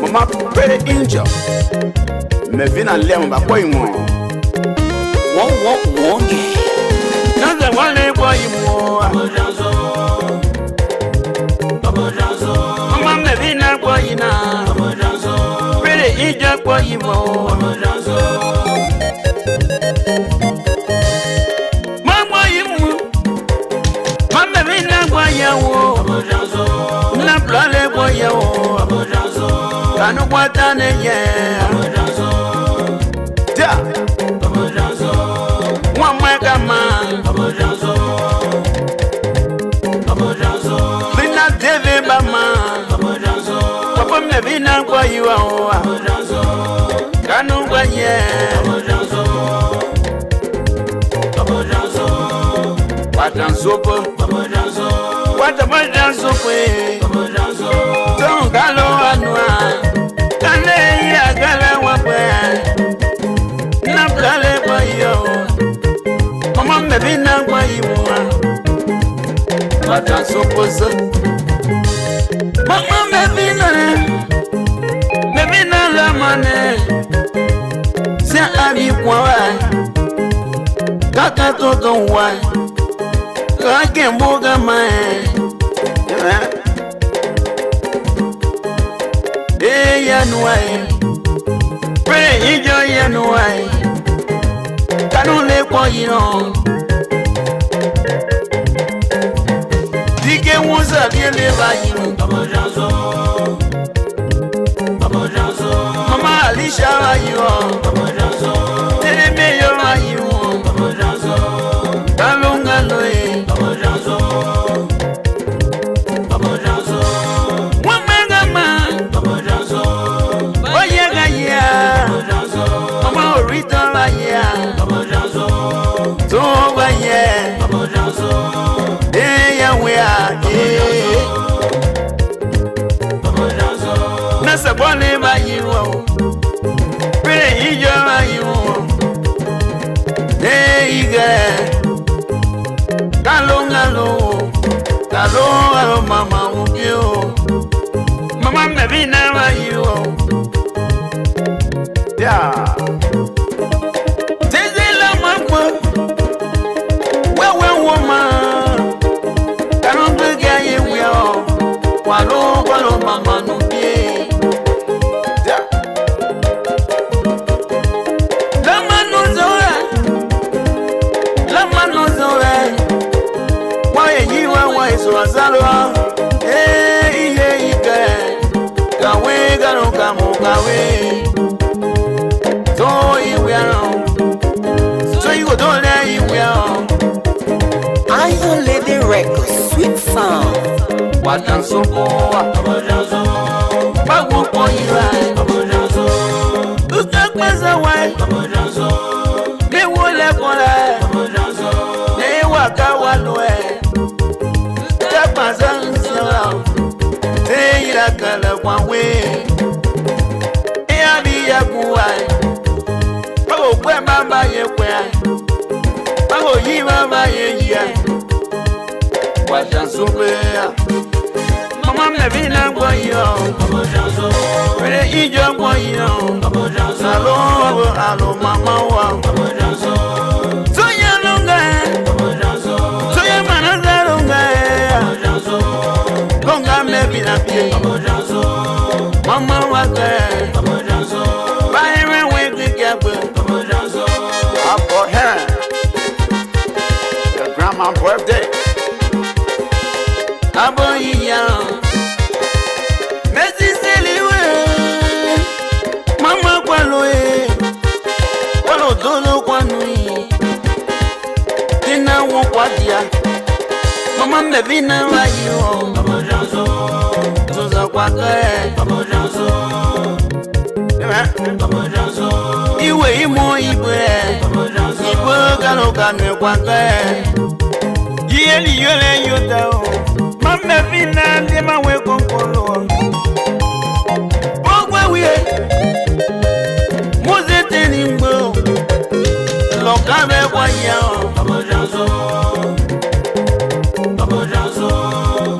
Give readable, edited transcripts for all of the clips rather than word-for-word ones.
Mama very angel. Me vina lem ba boy mo. Won. Naza wale boy mo. Mama me vina boy na. Very angel boy mo. Mama yimu. Mama vina boy yawo. Na plale boy yawo. Kanu kwatane ye. Ja. Mwamweka man. Bina deve ba man. Papa me bina kwa yuwa owa. Kanu kwa ye. Watan sopo. Watan sopo. Don't galo anwa. Kale ya gala wapwe. Na plale kwa yo. Mama me bina kwa yuwa. Watan sopo so. Mama me bina la mane. Se abi kwa wa. Kaka toto wa. Kake mboga mae. Yanuai, pray enjoy Yanuai. Kanu le kwa yino. Dike wuza liele ba yino. Mama Alicia ba yino. Tere meyo ba yino. Kalunga loe. Nasa bole ba yiwo. Pere ijo ba yiwo. Ige. Kalo mama ubio. Mama me bina ba yiwo. Yeah. Tezela mama. Wewe woman. Kanu bege yiwo. Walo mama nubie. Yeah. Lama no zore. Wae yiwa wae so azalwa. Iye ike. Kawe gano kamu kawe. So iwe ano. So you go dole iwe ano. Iron Lady Records, sweet sound. Watan sopo. Bagu po iwa. Uka kweza wae. Ne wole kole. Ne waka walwe. Uka kweza nsila. Ne ira kala kwanwe. Ea biya kuwai. Bago kwe mama ye kwe. Bago yi mama ye ye. Watan sopo. Mama me vina kwa yo. Pere ijo kwa yo. Alo mama wa. Soya longa. Soya manaza longa. Longa me vina pie. Mama wa ke. Bae we kikebe. Up for her. Your grandma's birthday. Aboyiya. Messi seliwe. Mama kwaloe. Kwalo dolo kwanui. Tina won kwadia. Mama mevina wayo. Toza kwake. Iwe imo ibe. Ibe kano kanwe kwake. Yeli yole yotao. Mama vina ndema we konkolo. Bogwe wiye. Mozete nimbo. Lokabe kwa yao.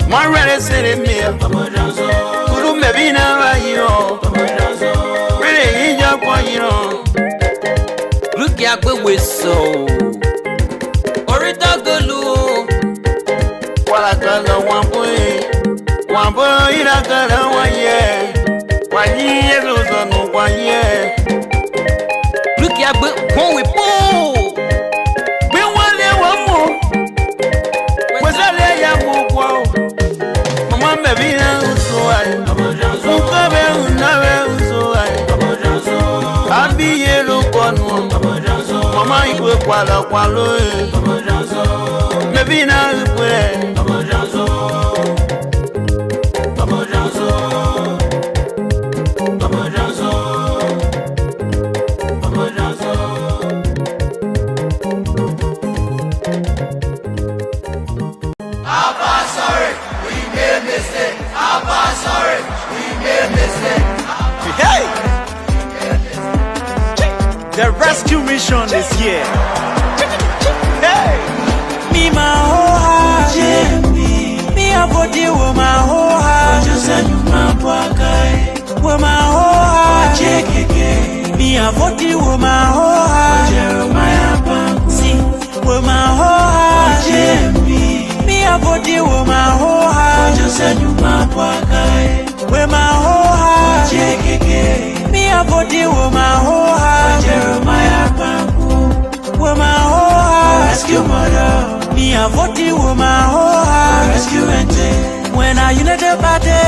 My red city meal. Guru maybe now you really in your point, you know. Look at the whistle. Or it dog the loo. While I got the one boy in a gun 1 year. 1 year lose on 1 year. Look at the one we pull. We want one more. Was I there? Ya move. Mama, baby, now so I. I'll be yellow one. Mama, you will qualo. Maybe now you play. The rescue mission this year. Hey! Me my whole heart, me a body with my whole heart. Just a new man, with my whole heart. Me a body with my whole heart. Jeremiah, see, with my whole heart. Me a body with my whole heart. Just a new man, with my whole heart. Me a body with my whole heart. Jeremiah, with my whole heart. Rescue mother. Me a body with my whole heart. Rescue ente. When I united body.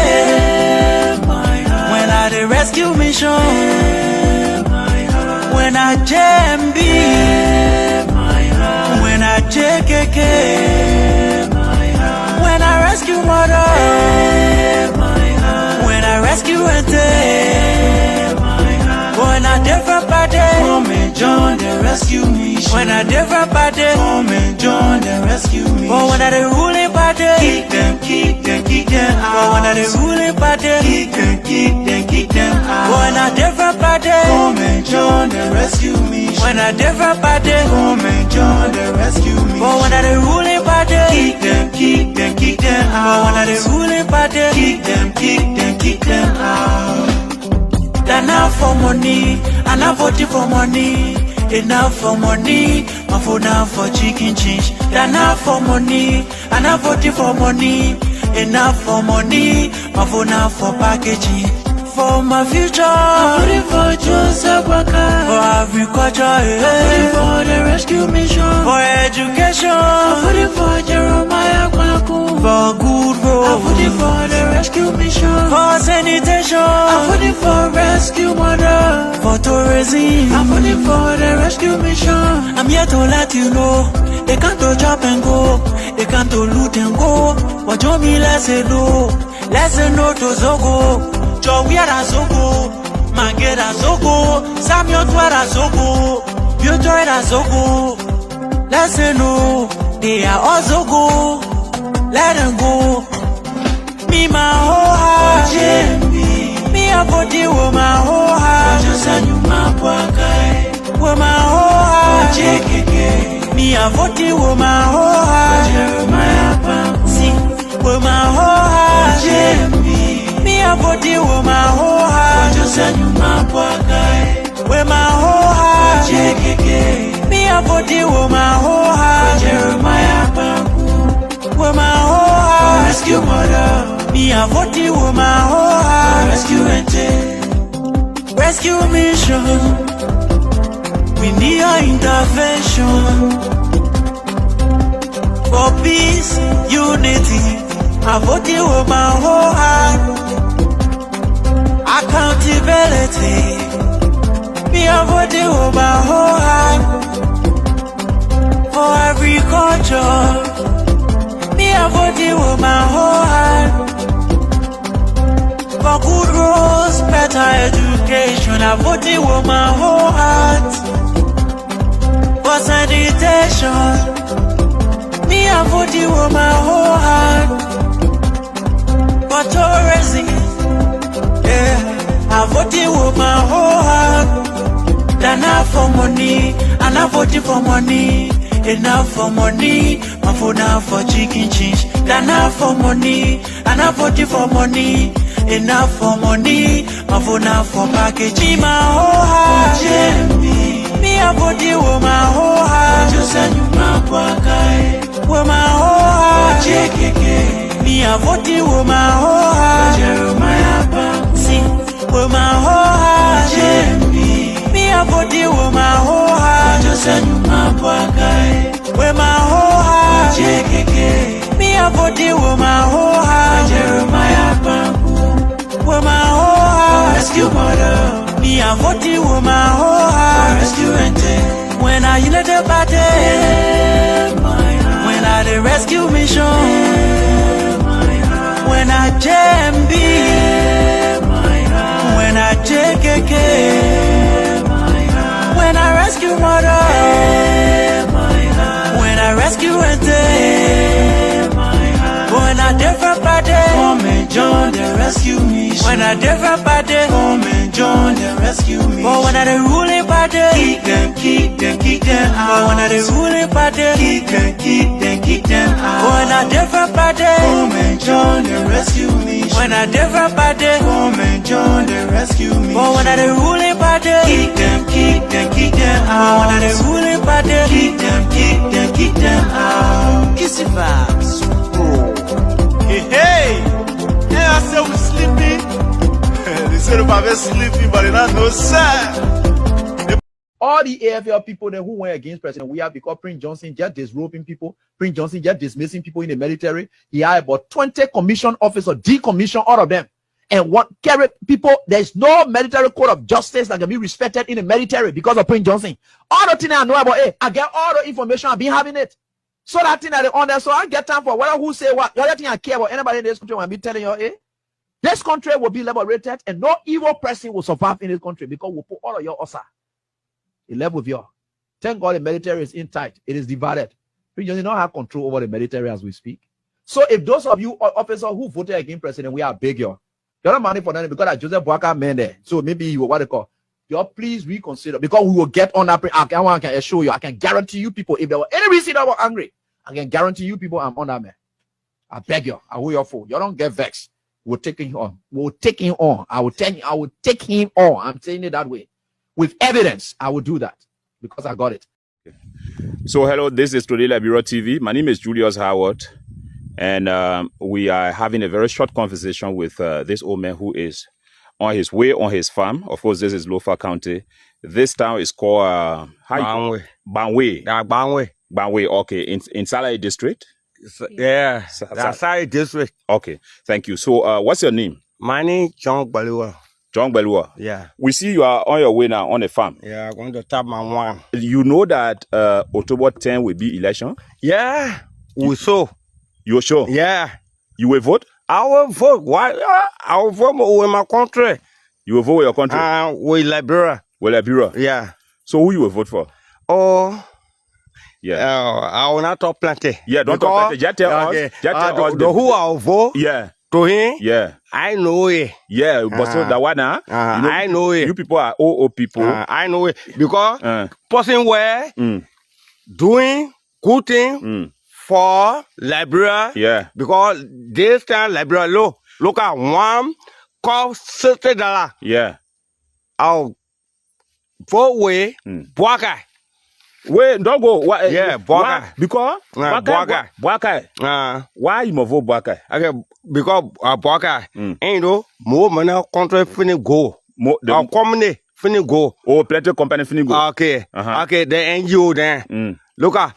When I the rescue mission. When I JMB. When I JKK. When I rescue mother. When I rescue ente. When I different body, come and join the rescue mission. When I different body, come and join the rescue mission. But when I the ruling body, kick them out. But when I the ruling body, kick them out. When I different body, come and join the rescue mission. When I different body, come and join the rescue mission. But when I the ruling body, kick them out. But when I the ruling body, kick them out. Enough for money, enough for money. Enough for money, my phone enough for chicken change. Enough for money, enough for money. Enough for money, my phone enough for packaging. For my future, I'm putting for Joseph Waka. For agriculture, I'm putting for the rescue mission. For education, I'm putting for Jeremiah Kwaku. For good road, I'm putting for the rescue mission. For sanitation, I'm putting for rescue mother. For tourism, I'm putting for the rescue mission. I'm here to let you know, they can't to chop and go, they can't to loot and go. What you mean, let's say no to Zogo. Jowiara Zogo, Mangera Zogo, Samuel Twara Zogo, Biotoira Zogo. Let's say no, they are all Zogo. Let them go. Me my whole heart, me a body with my whole heart. Just a new man, with my whole heart. Me a body with my whole heart. Jeremiah, see, with my whole heart. Me a body with my whole heart. Just a new man, with my whole heart. Me a body with my whole heart. Jeremiah, with my whole heart. Rescue mother. Me a body with my whole heart. Rescue ente. Rescue mission. We need your intervention. For peace, unity. I body with my whole heart. Accountability. Me a body with my whole heart. For agriculture. Me a body with my whole heart. For good roads, better education. I body with my whole heart. For sanitation. Me a body with my whole heart. For tourism, yeah, I voted with my whole heart. Enough for money, enough voting for money. enough for money. My phone now for chicken change. Enough for money, enough for money. Enough for money, my phone now for packaging. My whole heart, me a body with my whole heart. Just send you my pocket with my whole heart. Me a body with my whole heart. Jeremiah, see with my whole heart. Me a body with my whole heart. Just send you my pocket with my whole heart. Me a body with my whole heart. Jeremiah, with my whole heart. Rescue mother. Me a body with my whole heart. Rescue ente. When I in the party, when I the rescue mission, when I JMB, when I JKK, when I rescue mother, when I rescue ente, when I different party, come and join the rescue mission. When I different party, come and join the rescue mission. But when I the ruling party, keep them out. But when I the ruling party, keep them out. When I different party, come and join the rescue mission. When I different party, come and join the rescue mission. But when I the ruling party, keep them out. When I the ruling party, keep them out. Kiss it fast. Hey, I said we sleeping. They said about us sleeping, but they don't know, sir. All the AFL people then who went against President, we have because Prince Johnson just disrobing people, Prince Johnson just dismissing people in the military. He had about 20 commission officers, decommission all of them. And what carry people, there's no military code of justice that can be respected in the military because of Prince Johnson. All the things I know about, I get all the information, I've been having it. So that thing that they on there, so I get time for whether who say what. The other thing I care about anybody in this country will be telling you, this country will be liberated and no evil person will survive in this country because we'll put all of your osa. A level with you. Thank God the military is in tight. It is divided. We just don't have control over the military as we speak. So if those of you officers who voted against president, we are big, you're not money for nothing because that Joseph Boaka man there. So maybe you what they call. Please reconsider because we will get on that. I can assure you, I can guarantee you people, if there were any reason I was angry, I can guarantee you people I'm on that man. I beg you, I will your phone. You don't get vexed. We'll take him on. We'll take him on. I will take him on. I'm saying it that way. With evidence, I will do that because I got it. So hello, this is Today Liberia TV. My name is Julius Howard. And we are having a very short conversation with this old man who is on his way on his farm. Of course, this is Lofa County. This town is called Banwe. Banwe. Yeah, Banwe. Banwe, okay. In Salai district? Yeah, that's Salai district. Okay, thank you. So what's your name? My name is John Balua. John Belua. Yeah. We see you are on your way now on a farm. Yeah, I'm going to tap my one. You know that October 10 will be election? Yeah, we saw. You're sure? Yeah. You will vote? I will vote. Why? I will vote with my country. You will vote with your country? With Liberia. With Liberia? Yeah. So who you will vote for? Oh. Yeah. I will not talk plenty. Yeah, don't talk plenty. Just tell us. Just tell us. Who I will vote? Yeah. To him? Yeah. I know it. Yeah, but so that one, you know, I know it. You people are OO people. I know it. Because person were doing good thing for Liberia. Yeah. Because this time Liberia, look at one cost $60. Yeah. I'll vote with Boaka. Wait, don't go. What? Yeah, Boaka. Because Boaka. Boaka. Why you must vote Boaka? Okay, because Boaka, ain't no more money country finna go. Our company finna go. Oh, plenty company finna go. Okay, okay, the NGO then. Look at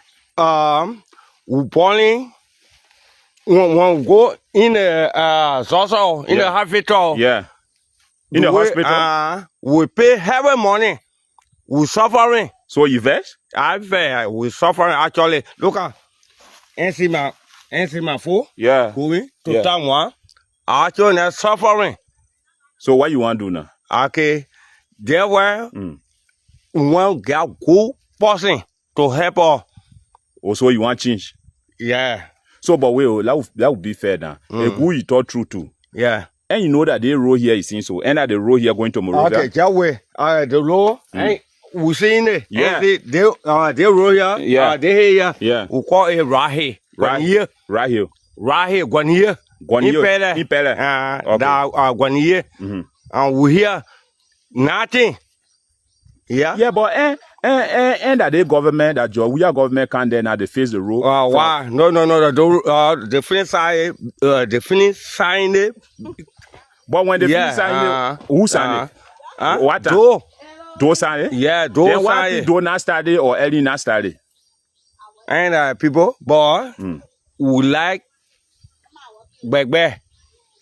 we polling. When we go in the social, in the hospital. Yeah. In the hospital. We pay heavy money. We suffering. So you vex? We suffering actually. Look at see my food. Yeah. Going to town one. Actually suffering. So what you want to do now? Okay. There were one get good person to help us. Also you want change? Yeah. So but wait, that would be fair now. If who you talk true to. Yeah. And you know that the road here is in so and that the road here going to Monrovia. Okay, that way. The road we seen it. Yeah. They roll here. Yeah. They here. Yeah. We call it Rahi. Guanier. Rahil. Rahi, Guanier. Guanier. Impele. Guanier. And we hear nothing. Yeah. Yeah, but and that the government, that we are government can then they face the rule. Why? No. The finish sign. The finish sign it. But when the finish sign it, who signed it? What? Do sign it? Yeah, do then why sign it. do not study or early not study? And people, boy, who like Begbe.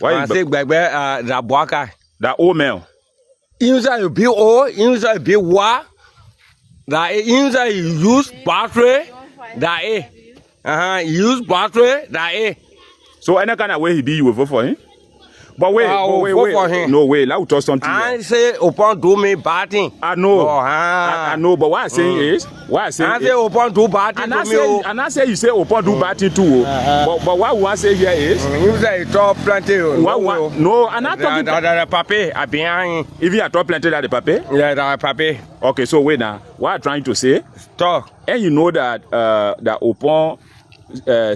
Why I say Begbe, the Boaka. That old man. Inside be old, inside be what? That inside use battery, that use battery, that So any kind of way he be, you will vote for him? But wait, vote for him. No, wait, let me talk something. I say upon do me batting. I know. I know, but what I'm saying is, I say upon do batting and to me. And I say you say upon do batting too. But what we want to say here is, you say talk plenty. No, and I'm talking that papi, I behind. If you are talking plenty that the paper? Yeah, that papi. Okay, so wait now. What I'm trying to say? Talk. And you know that that upon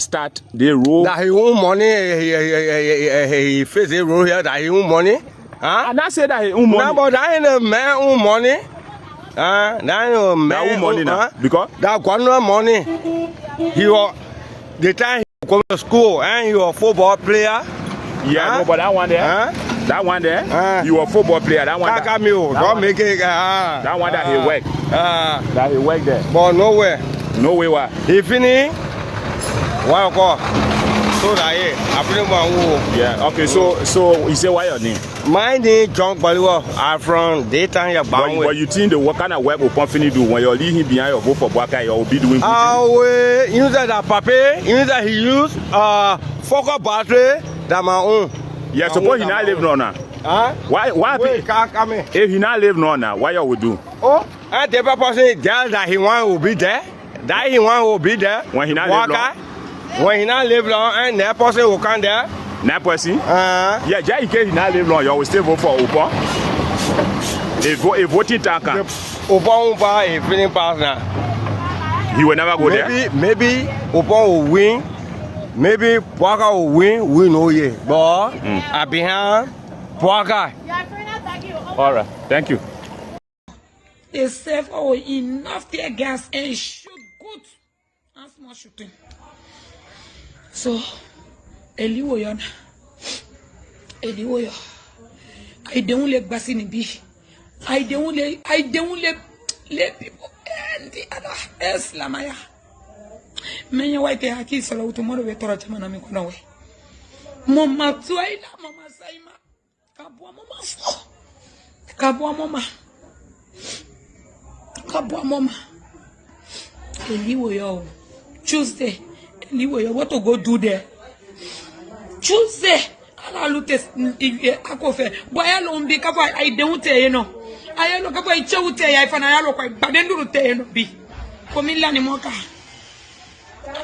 start the rule. That he own money, he face the rule here. That he own money. Huh? And I say that he own money. No, but that ain't a man own money. That ain't a man that own money now. Because that got no money. He was the time he come to school and he was a football player. Yeah, no, but that one there. That one there. You a football player. That one. Don't make it. That one that he work. That he work there. But nowhere. No way. What? He finish. Why go? So that yeah. Okay. So you say why your name? My name John Baliwa. I'm from daytime. But you think the what kind of work will company do when you're leaving behind your vote for Boaka? You will be doing. You say that papi. You say he use focus battery that my own. Yeah. Suppose he not live now. Huh? Why? Wait, come in. If he not live now, what you will do? Oh, and the person girl that he want will be there. That he want will be there. When he not live long. When he not live long, and that person will come there. That person? Yeah, just in case he not live long, you will still vote for Upa. A voting tanker. Upa, a feeling pass now. He will never go there. Maybe Upa will win. Maybe Boaka will win. We know ye. But I behind Boaka. All right, thank you. They save enough tear gas and shoot good and small shooting. So, Eliwoyon, I don't let Bassini be. I don't let people and the other Eslamaya. Many white haki solo tomorrow we torture manami konawe. Mama Tuaila, Mama Saima, Kabwa Mama. Eliwoyo, Tuesday. What to go do there? Tuesday, I look at Akofe. Boy, I don't be careful. I don't tell you no. I look up a chow tell I find I look like, but then do tell you be. Come in Lanimoka.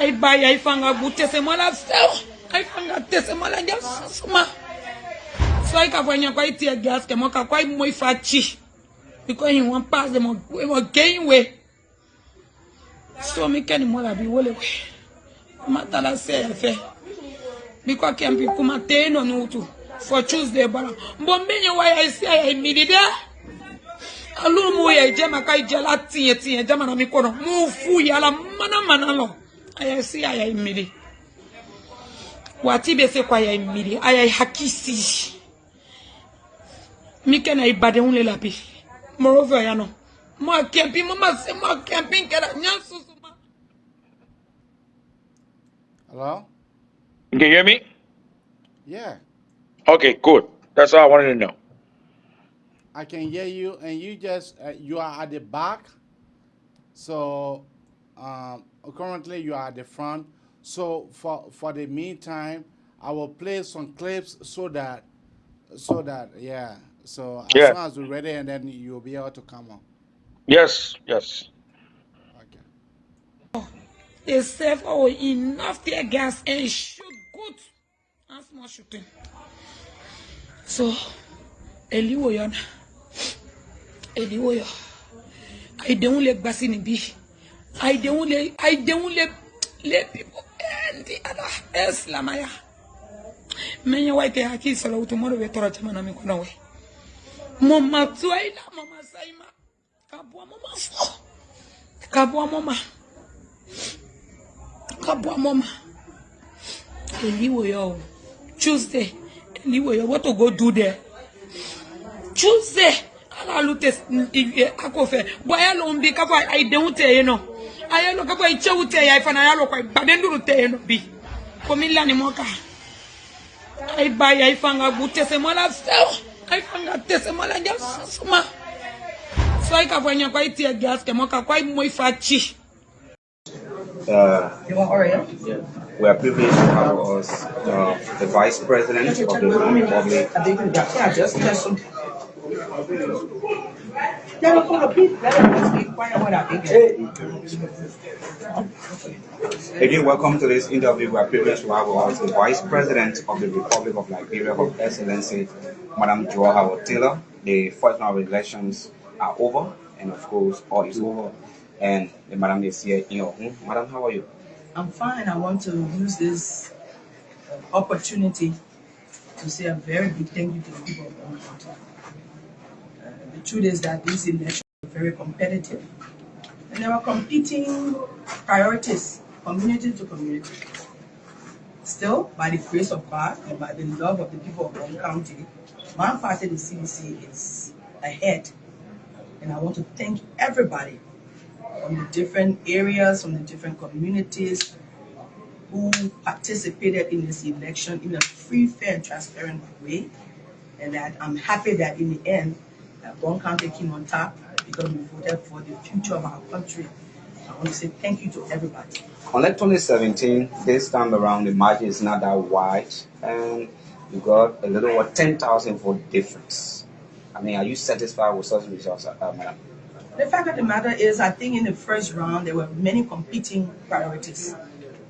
I buy, I found a good testimony. I found a testimony just summer. So I can find you quite tear gas, Kamoka quite more fatty. Because he won't pass them, we will gain way. So me can more be well away. Matala say because can be come no no for Tuesday bara but me why I say I made there alone mo ya jama kai jala tie jama na mi kono mo fu ya la mana lo I say I made wati be se kwa ya made I hakisi mi kana ibade unle lapi moreover ya no mo camping mama se mo camping kala nyansu. Hello? Can you hear me? Yeah, Okay, good. That's all I wanted to know. I can hear you, and you just you are at the back. So currently you are at the front. So for the meantime, I will play some clips so that yeah. So as soon as we're ready, and then you'll be able to come on. Yes. Okay. They save enough tear gas and shoot good and small shooting. So, Eliwoyon, I don't let Bassini be. I don't let people and the other Eslamaya. Many white haki solo tomorrow we torch manami kono. Mama Twaila, Mama Saima. Kabwa Mama. Kabwa Mama. Kabwa Mama. Eliwo yo. Tuesday. Eliwo yo. What to go do there? Tuesday. Ala lutes akofe. Boya lombi kafa I don't you know. I look up a choute I fan I look like Badenduru te be. Komila ni moka. I buy I fanga butesemola sell. I fanga tesemola just suma. So I can when you quite tear gas kemoka quite muy fachi. You want Oreo? Yeah. We are privileged to have us the Vice President of the Republic. Yeah, just some. Never put a piece. Again, welcome to this interview. We are privileged to have us the Vice President of the Republic of Liberia, Her Excellency, Madam Joel Howard Taylor. The first round of elections are over, and of course, all is over. And the Madam is here in your home. Madam, how are you? I'm fine. I want to use this opportunity to say a very big thank you to the people of our country. The truth is that these elections are very competitive, and there are competing priorities, community to community. Still, by the grace of God and by the love of the people of our county, my party, the CDC, is ahead, and I want to thank everybody from the different areas, from the different communities who participated in this election in a free, fair, and transparent way. And that I'm happy that in the end, Bon County came on top because we voted for the future of our country. I want to say thank you to everybody. Unlike 2017, this time around the margin is not that wide, and you got a little over 10,000 vote difference. I mean, are you satisfied with such results, Madam? The fact of the matter is, I think in the first round, there were many competing priorities.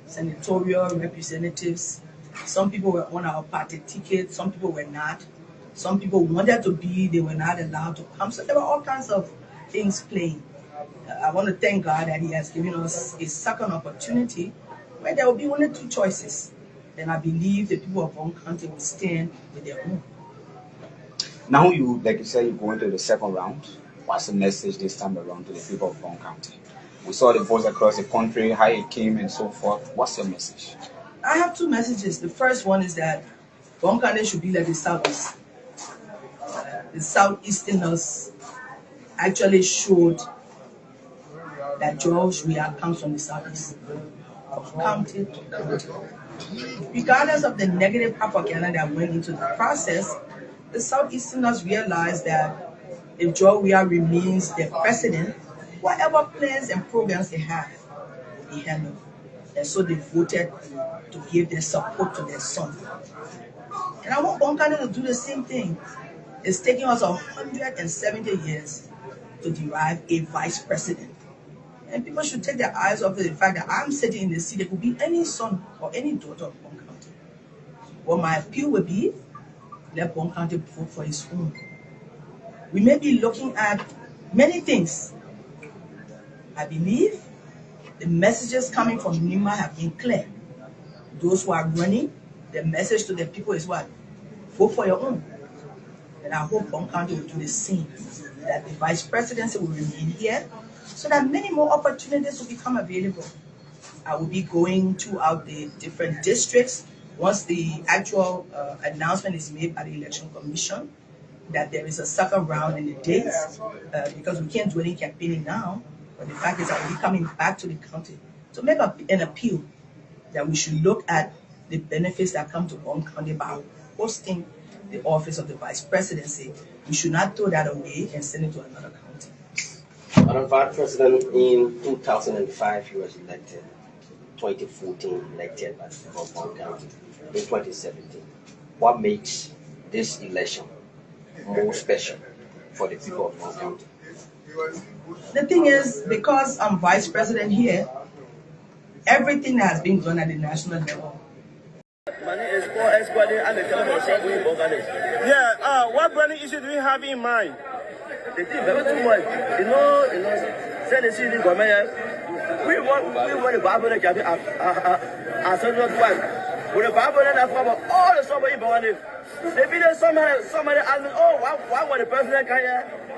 Senatorial representatives, some people were on our party ticket, some people were not. Some people wanted to be, they were not allowed to come. So there were all kinds of things playing. I want to thank God that He has given us a second opportunity where there will be only two choices. And I believe the people of Bon County will stand with their own. Now you, like you said, you're going to the second round. What's the message this time around to the people of Bon County? We saw the votes across the country, how it came and so forth. What's your message? I have two messages. The first one is that Bon County should be like the Southeast. The Southeasterners actually showed that George Weah comes from the Southeast. From county to county. Regardless of the negative propaganda that went into the process, the Southeasterners realized that if George Weah remains their president, whatever plans and programs they have will be handled. And so they voted to give their support to their son. And I want Bon County to do the same thing. It's taking us 170 years to derive a vice president. And people should take their eyes off the fact that I'm sitting in the seat. It could be any son or any daughter of Bon County. What my appeal would be, let Bon County vote for his own. We may be looking at many things. I believe the messages coming from NIMA have been clear. Those who are running, the message to the people is what? Vote for your own. And I hope Bon County will do the same. That the vice presidency will remain here so that many more opportunities will become available. I will be going throughout the different districts once the actual announcement is made by the Election Commission that there is a second round in the dates because we can't do any campaigning now. But the fact is I will be coming back to the county to make an appeal that we should look at the benefits that come to Bon County by hosting the office of the vice presidency. We should not throw that away and send it to another county. Madam Vice President, in 2005 he was elected, 2014 elected by the people of Bon County, in 2017. What makes this election more special for the people of Bon County? The thing is, because I'm vice president here, everything that has been done at the national level. Yeah, what burning issue do you have in mind? They think very too much. Send the city government. We want the Bible to get a central one. With the Bible and all the somebody born it. They be there somebody ask me, oh, why want the president can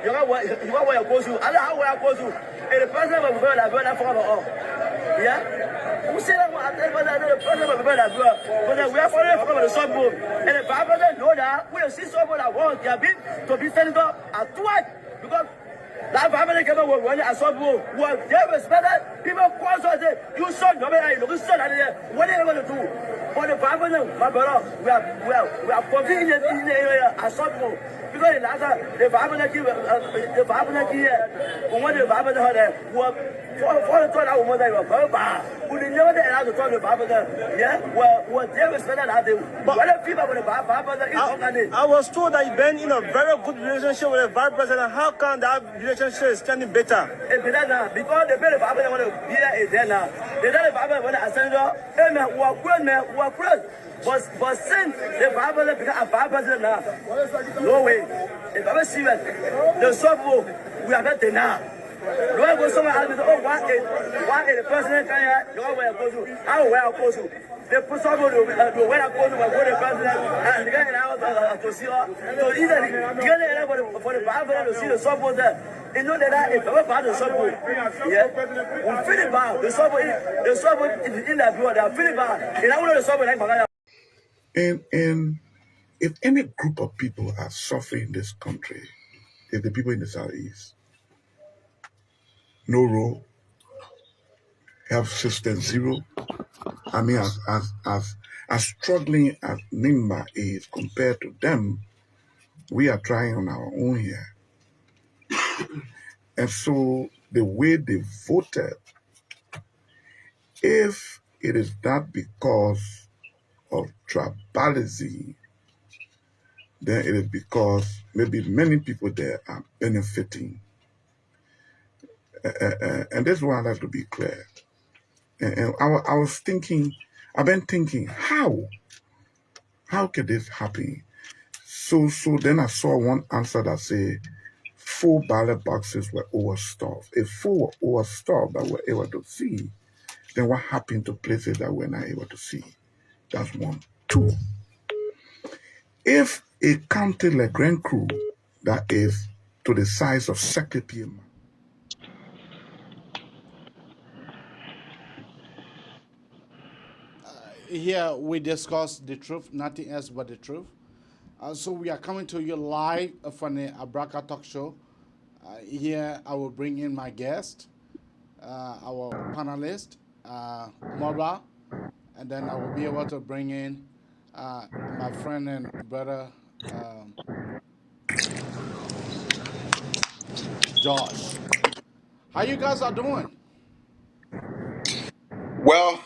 you know what you're supposed to? I don't know how I'm supposed to. And the president will burn that for all. Yeah? We say that I tell you that the president will burn that but we are following from the suburb. And the Bible know that we see someone that wants their bid to be sent up at twice. Because that family came over when I saw who was they respected. People cause us you saw no man look so that what are you going to do? For the family, my brother, we are convenient in the area as well. Because the family here, when the family had for the toilet, I was there. We never allowed to talk to Baba. Yeah, well, they respected that. But what if people with the Baba? I was told that you've been in a very good relationship with the vice president. How come that relationship is standing better? It's better now because the better Baba want to be there now. The better Baba want to ascend up. Hey man, we are friends. But since the Baba become a vice president now, no way. If I see that, the sub we are better now. Do I go somewhere else? Oh, why the president can you know where I go to? How where I go to? They put someone to where I go to the president and the guy out to see her. So either the guy for the Bible to see the support there. You know that if ever bad the support, yeah, we feel it bad. The support is in that blood. They are feeling bad. And I want the support like my. And if any group of people are suffering in this country, if the people in the Southeast, no role, health system zero. I mean, as struggling as NIMBA is compared to them, we are trying on our own here. And so the way they voted, if it is not because of tribalism, then it is because maybe many people there are benefiting. And this one has to be clear. And I was thinking, I've been thinking, how could this happen? So then I saw one answer that said 4 ballot boxes were overstuffed. If 4 were overstuffed that we're able to see, then what happened to places that we're not able to see? That's one. 2, if a county like Grand Cru that is to the size of Secretary, here we discuss the truth, nothing else but the truth. So we are coming to you live from the Abraka Talk Show. Here I will bring in my guest, our panelist, Mora, and then I will be able to bring in my friend and brother, Josh. How you guys are doing? Well,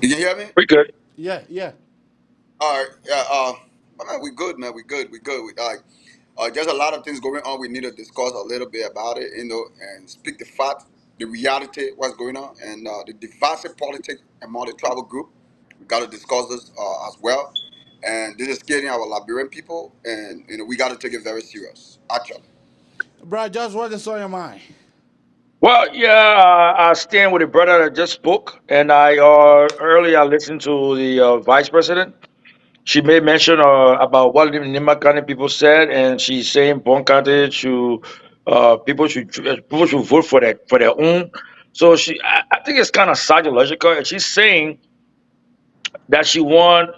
you can hear me? We good. Yeah. All right. Yeah. Man, we good, man. We good. There's a lot of things going on. We need to discuss a little bit about it, and speak the fact, the reality, what's going on, and the divisive politics among the tribal group. We got to discuss this as well. And this is scaring our Liberian people, and we got to take it very serious, actually. Bro, Josh, what is on your mind? Well, yeah, I stand with the brother that just spoke, and I earlier listened to the vice president. She made mention about what the Nima County people said, and she's saying Bon County should people should vote for their own. So I think it's kind of psychological, and she's saying that she want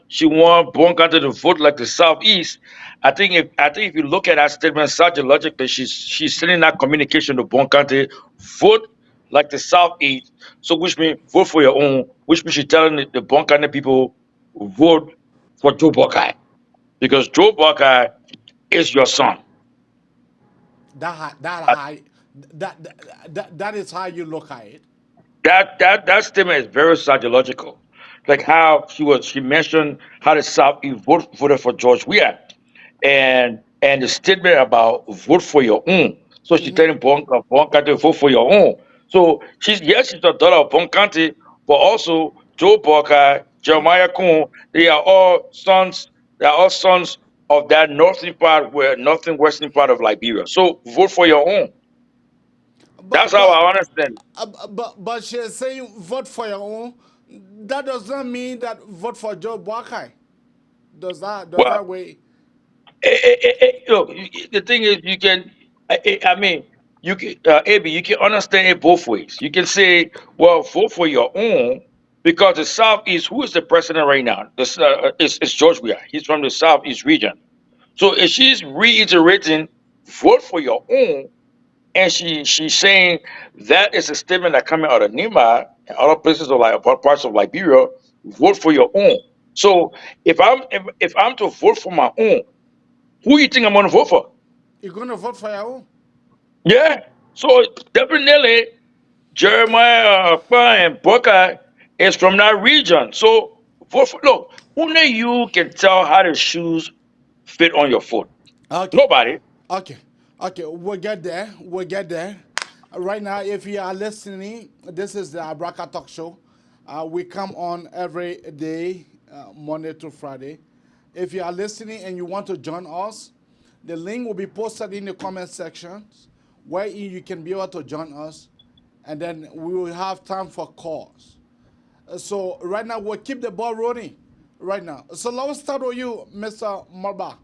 Bon County to vote like the Southeast. I think if you look at that statement psychologically, she's sending that communication to Bon County, vote like the Southeast. So which means vote for your own. Which means she's telling the Bon County people vote for Joe Buckeye, because Joe Buckeye is your son. That is how you look at it. That statement is very psychological, like how she mentioned how the Southeast voted for George Weah, and the statement about vote for your own. So she's telling Bon County to vote for your own. So she's a daughter of Bon County, but also Joe Buckeye, Jeremiah Kuhn, they are all sons. They are all sons of that northern part, northern western part of Liberia. So vote for your own. That's how I understand. But she's saying vote for your own. That does not mean that vote for Joe Boakai. Does Well, that way? look, the thing is, you can. I mean, you can, AB, you can understand it both ways. You can say, well, vote for your own because the Southeast, who is the president right now? This is George Weah. He's from the Southeast region. So if she's reiterating, vote for your own, and she's saying that is a statement that coming out of Nima and other places of like parts of Liberia, vote for your own. So if I'm to vote for my own, who you think I'm gonna vote for? You're gonna vote for your own? Yeah. So definitely Jeremiah and Buckeye is from that region. So vote for, look, only you can tell how the shoes fit on your foot. Okay. Nobody. Okay, we'll get there. We'll get there. Right now, if you are listening, this is the Abraka Talk Show. We come on every day, Monday to Friday. If you are listening and you want to join us, the link will be posted in the comment section where you can be able to join us. And then we will have time for calls. So right now, we'll keep the ball rolling right now. So let's start with you, Mr. Marba.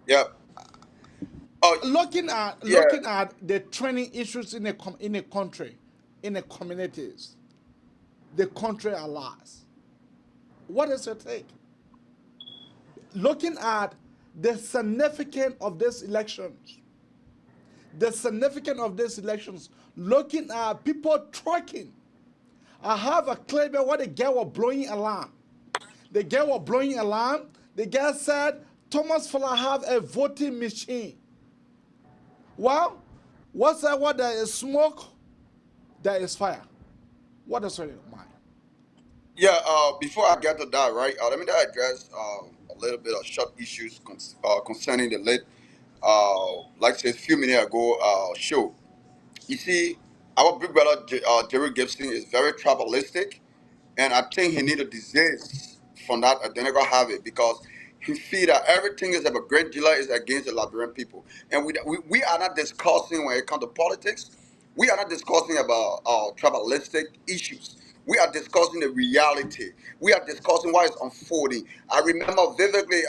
Yeah. Looking at the training issues in a country, in the communities, the country at large. What is your take? Looking at the significance of these elections, looking at people trucking. I have a clip where the girl was blowing alarm. The girl said, Thomas Fuller have a voting machine. Well, what's that? What there is smoke, there is fire. What is on your mind? Yeah, before I get to that, right, let me address a little bit of short issues concerning the late, like I said a few minutes ago, show. You see, our big brother Jerry Gibson is very tribalistic, and I think he need a disease from that identical habit because he feel that everything is about great dealer is against the Liberian people, and we are not discussing when it comes to politics. We are not discussing about tribalistic issues. We are discussing the reality. We are discussing what is unfolding. I remember vividly,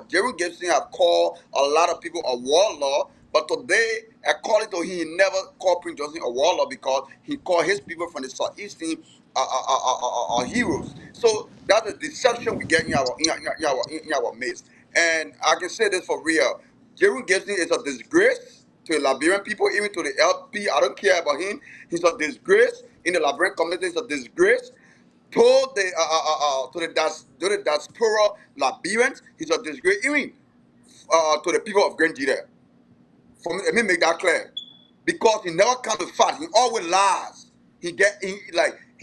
Jerry Gibson have called a lot of people a warlord, but today, according to him, he never called Prince Johnson a warlord because he called his people from the southeastern heroes. So that's a deception we get in our midst. And I can say this for real. Jerry Gibson is a disgrace to the Liberian people, even to the LP. I don't care about him. He's a disgrace in the Liberian community. He's a disgrace to the diaspora Liberians. He's a disgrace even to the people of Grand Nigeria. Let me make that clear. Because he never come to fight. He always lies. He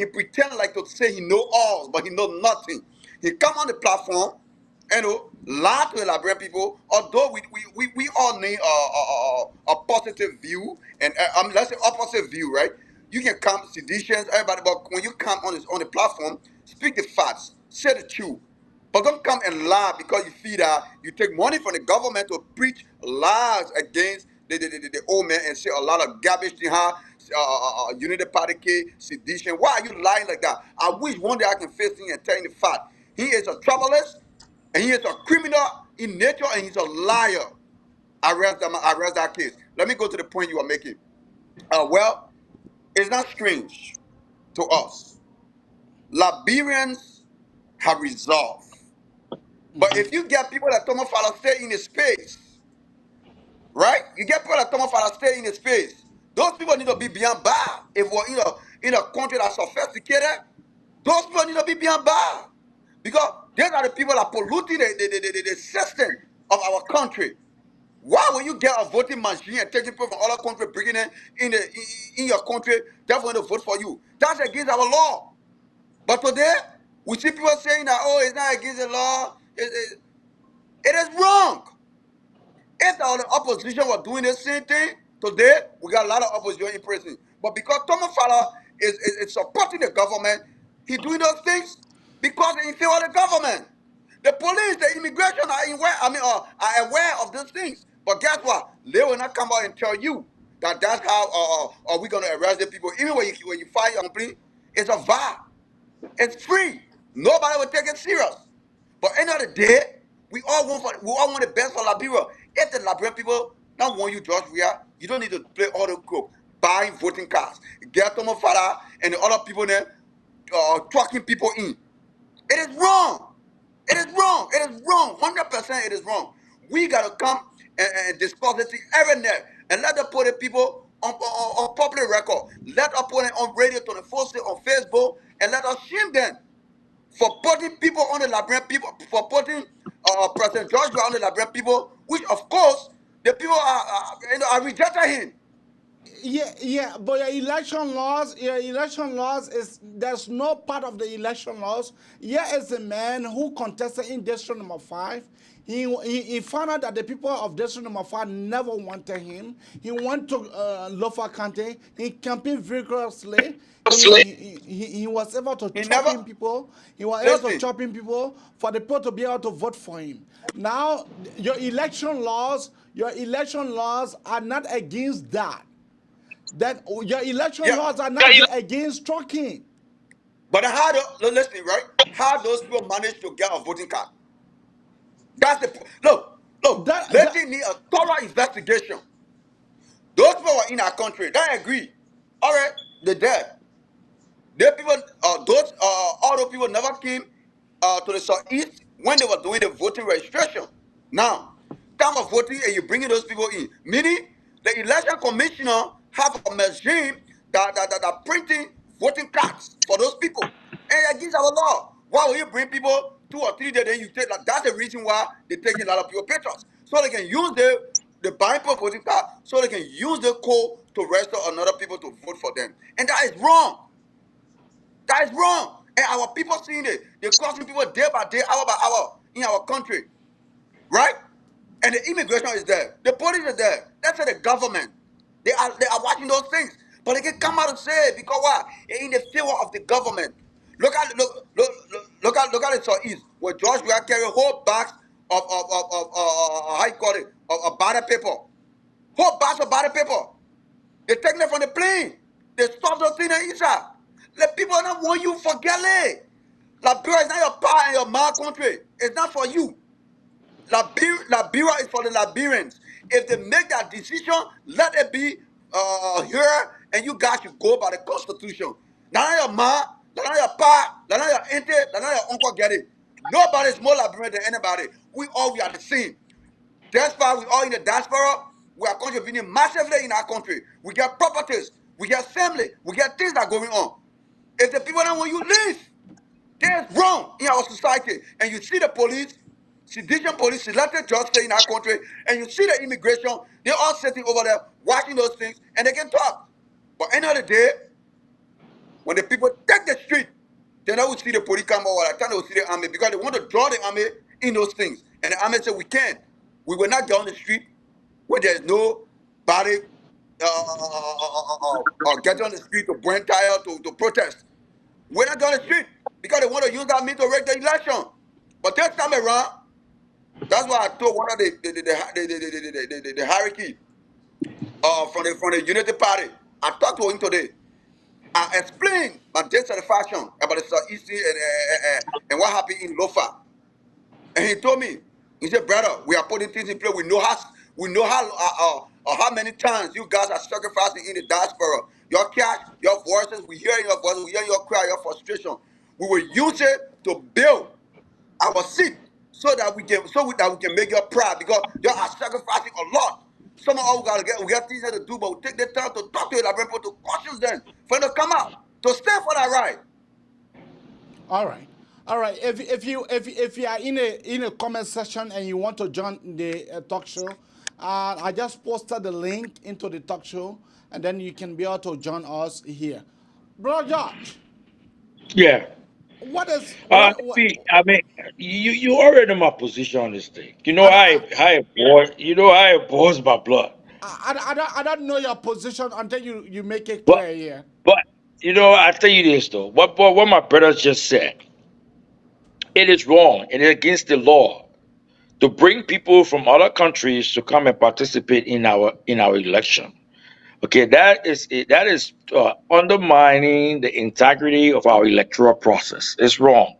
pretend like to say he know all, but he know nothing. He come on the platform, lie to the Liberian people. Although we all need a positive view, and let's say opposite view, right? You can come seditions, everybody, but when you come on the platform, speak the facts, say the truth. But don't come and lie because you feel that you take money from the government to preach lies against the old man and say a lot of garbage to her, unity party, sedition. Why are you lying like that? I wish one day I can face him and tell him the fact. He is a troublist and he is a criminal in nature and he's a liar. I rest that case. Let me go to the point you are making. Well, it's not strange to us. Liberians have resolved. But if you get people that Thomas Fala stay in a space, right? You get people that Thomas Fala stay in a space. Those people need to be beyond bar. If we're in a country that's sophisticated, those people need to be beyond bar. Because these are the people that are polluting the system of our country. Why will you get a voting machine and taking people from other countries, bringing it in your country, therefore to vote for you? That's against our law. But today, we see people saying that, oh, it's not against the law. It is wrong. If the opposition was doing the same thing, today, we got a lot of opposition in prison. But because Thomas Fala is supporting the government, he's doing those things because he favors the government. The police, they immigration are are aware of those things. But guess what? They will not come out and tell you that that's how are we gonna arrest the people. Even when you file your complaint, it's a VAR. It's free. Nobody will take it serious. But end of the day, we all want the best for Liberia. If the Liberian people not want you, George Weah, you don't need to play all the cook, buying voting cards. Get Tomo Fada and the other people there trucking people in. It is wrong. It is wrong. It is wrong. 100% it is wrong. We gotta come and discuss this thing every night and let us put the people on public record. Let us put it on radio 24/7 on Facebook and let us shame them for putting people on the Liberian people, for putting President George on the Liberian people, which of course the people are rejecting him. Yeah, but your election laws is, there's no part of the election laws. Here is a man who contested in district number 5. He found out that the people of district number 5 never wanted him. He went to Lofa County. He campaigned vigorously. He was able to chopping people. He was able to chopping people for the people to be able to vote for him. Now, your election laws are not against that. Then your election laws are not against trucking. But listen, right? How those people manage to get a voting card? That's the look. They need a thorough investigation. Those people are in our country. They agree. All right, they're dead. They people, all those people never came to the southeast when they were doing the voting registration. Now, time of voting, and you're bringing those people in. Meaning, the election commissioner have a machine that are printing voting cards for those people, and against our law. Why will you bring people 2 or 3 days? Then you take that's the reason why they're taking a lot of people pictures, so they can use the buying for voting card, so they can use the code to register another people to vote for them, and that is wrong. That is wrong. And our people seeing it. They're crossing people day by day, hour by hour in our country. Right? And the immigration is there. The police is there. That's the government. They are watching those things. But they can come out and say it because why? They're in the favor of the government. Look at it so easy. Where George will carry whole bags of how you call it, of ballot paper. Whole bags of ballot paper. They taking it from the plane. They stuff those things inside. The people don't want you for Gale. Liberia is not your pa and your ma country. It's not for you. Liberia is for the Liberians. If they make that decision, let it be here, and you guys should go by the Constitution. Not your ma, not your pa, not your auntie, not your uncle get it. Nobody is more Liberian than anybody. We are the same. That's why we all in the diaspora. We are contributing massively in our country. We get properties, we get family, we get things that are going on. If the people don't want you leave, that's wrong in our society. And you see the police, sedition police, selected justice in our country, and you see the immigration, they're all sitting over there watching those things, and they can talk. But end of the day, when the people take the street, then I will see the police come over. I think they will see the army because they want to draw the army in those things. And the army said, we can't. We will not get on the street where there's nobody get on the street to burn tire to protest. We're not on the street because they want to use that means to rig the election. But this time around, that's why I told one of the hierarchy from the Unity Party. I talked to him today. I explained my dissatisfaction about the Southeast and what happened in Lofa. And he told me, he said, brother, we are putting things in place. We know how many times you guys are sacrificing in the diaspora. Your cash, your voices, we hear your voices, we hear your cry, your frustration. We will use it to build our seat so that we can make you proud because you are sacrificing a lot. Some of us we got things to do, but we take the time to talk to the Liberian people, to caution them for them to come out, to stand for that right. All right. If you are in a comment section and you want to join the talk show, I just posted the link into the talk show, and then you can be able to join us here, Bro George. Yeah. What is? I mean, you already know my position on this thing. You know how it boils my blood. I don't know your position until you make it clear here. But I tell you this though. What my brother just said, it is wrong and it's against the law to bring people from other countries to come and participate in our election. Okay, that is undermining the integrity of our electoral process. It's wrong,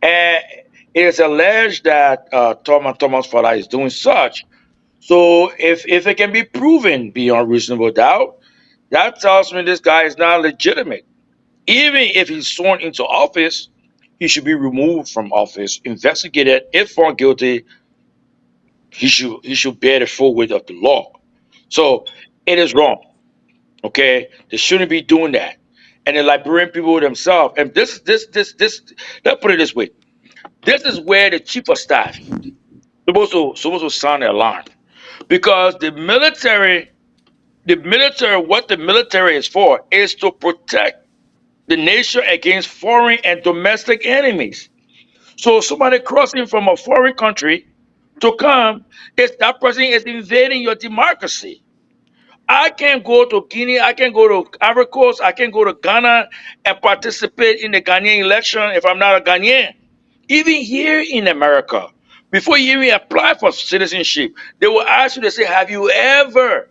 and it is alleged that Thomas Fala is doing such. So if it can be proven beyond reasonable doubt, that tells me this guy is not legitimate. Even if he's sworn into office, he should be removed from office, investigated. If found guilty, he should bear the full weight of the law. So it is wrong. Okay, they shouldn't be doing that. And the Liberian people themselves, and this, let's put it this way: this is where the chief of staff supposed to sound the alarm, because the military, what the military is for, is to protect the nation against foreign and domestic enemies. So somebody crossing from a foreign country to come, that person is invading your democracy. I can go to Guinea, I can go to Ivory Coast, I can go to Ghana and participate in the Ghanaian election if I'm not a Ghanaian. Even here in America, before you even apply for citizenship, they will ask you to say, have you ever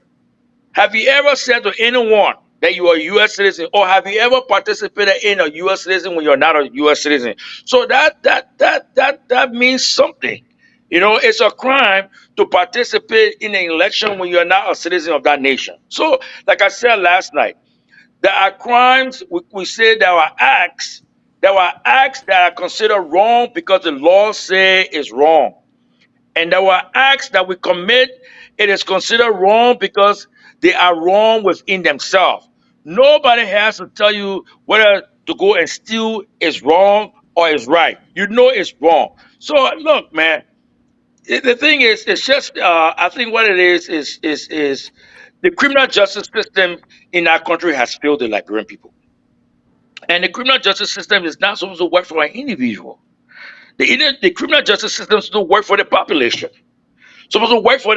said to anyone that you are a U.S. citizen, or have you ever participated in a U.S. citizen when you're not a U.S. citizen? So that means something. You know, it's a crime to participate in an election when you're not a citizen of that nation. So, like I said last night, there are crimes, we say there are acts that are considered wrong because the law say is wrong. And there were acts that we commit, it is considered wrong because they are wrong within themselves. Nobody has to tell you whether to go and steal is wrong or is right. You know it's wrong. So look, man, the thing is, it's just I think what it is the criminal justice system in our country has failed the Liberian people. And the criminal justice system is not supposed to work for an individual. The criminal justice system is supposed to work for the population. Supposed to work for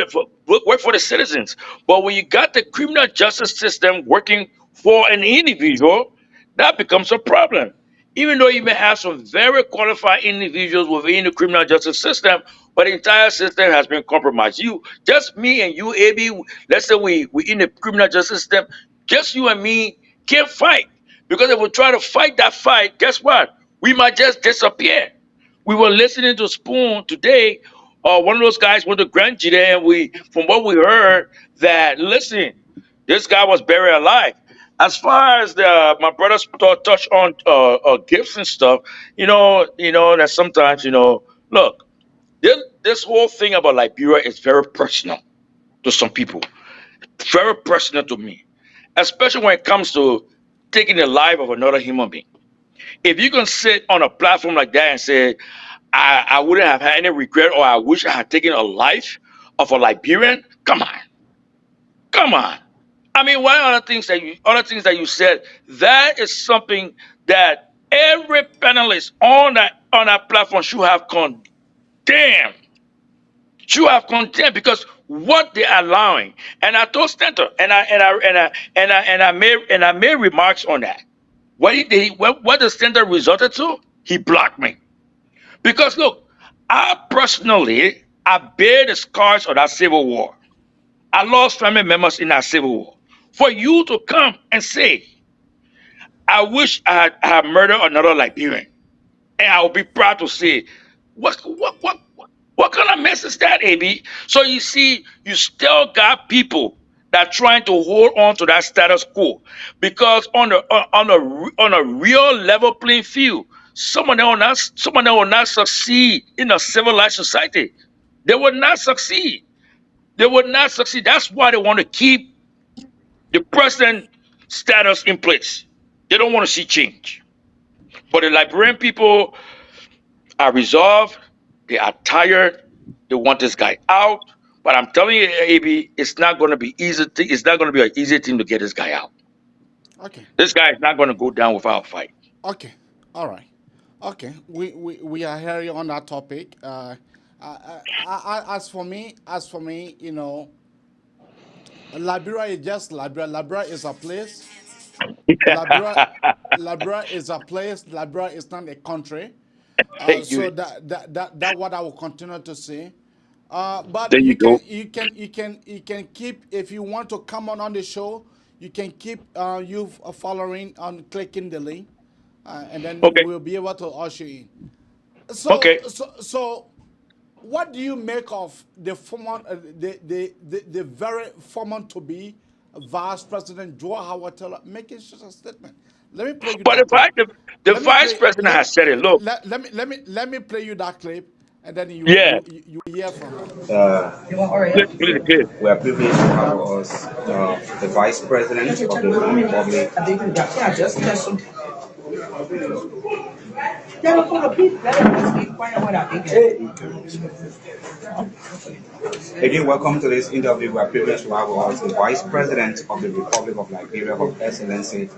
the citizens. But when you got the criminal justice system working for an individual, that becomes a problem. Even though you may have some very qualified individuals within the criminal justice system, but the entire system has been compromised. Just me and you, AB, let's say we in the criminal justice system, just you and me can't fight. Because if we try to fight that fight, guess what? We might just disappear. We were listening to Spoon today. One of those guys went to Grand Jide, and from what we heard, that listen, this guy was buried alive. As far as my brothers touch on gifts and stuff, you know that sometimes look, this whole thing about Liberia is very personal to some people, very personal to me, especially when it comes to taking the life of another human being. If you can sit on a platform like that and say, I wouldn't have had any regret, or I wish I had taken a life of a Liberian, come on. I mean, one other things that you said, that is something that every panelist on that platform should have condemned. Because what they're allowing, and I told Stanton, and I made remarks on that. What the Stanton resulted to? He blocked me. Because look, I bear the scars of that civil war. I lost family members in that civil war. For you to come and say, I wish I had murdered another Liberian, and I would be proud to say, what kind of mess is that, AB? So you see, you still got people that are trying to hold on to that status quo, because on a real level playing field, some of them will not succeed in a civilized society. They will not succeed. That's why they want to keep the present status in place. They don't want to see change. But the Liberian people are resolved. They are tired. They want this guy out. But I'm telling you, AB, it's not going to be easy. It's not going to be an easy thing to get this guy out. Okay. This guy is not going to go down without a fight. Okay. All right. Okay. We are here on that topic. As for me, Liberia is just Liberia. Liberia is a place. Liberia is a place. Liberia is not a country. So that what I will continue to say. But There you go. you can keep, if you want to come on the show, you can keep you following on clicking the link, and then Okay. we'll be able to usher in. Okay. So what do you make of the former, the very former to be Vice President Joe Howard Taylor making such a statement? Let me play you But that clip. the vice president has said it. Look, Let me play you that clip, and then yeah, you hear from her. play the clip. We are privileged to have with us the Vice President of the Republic. Again, welcome to this interview. We are privileged to have with us the Vice President of the Republic of Liberia, Her Excellency,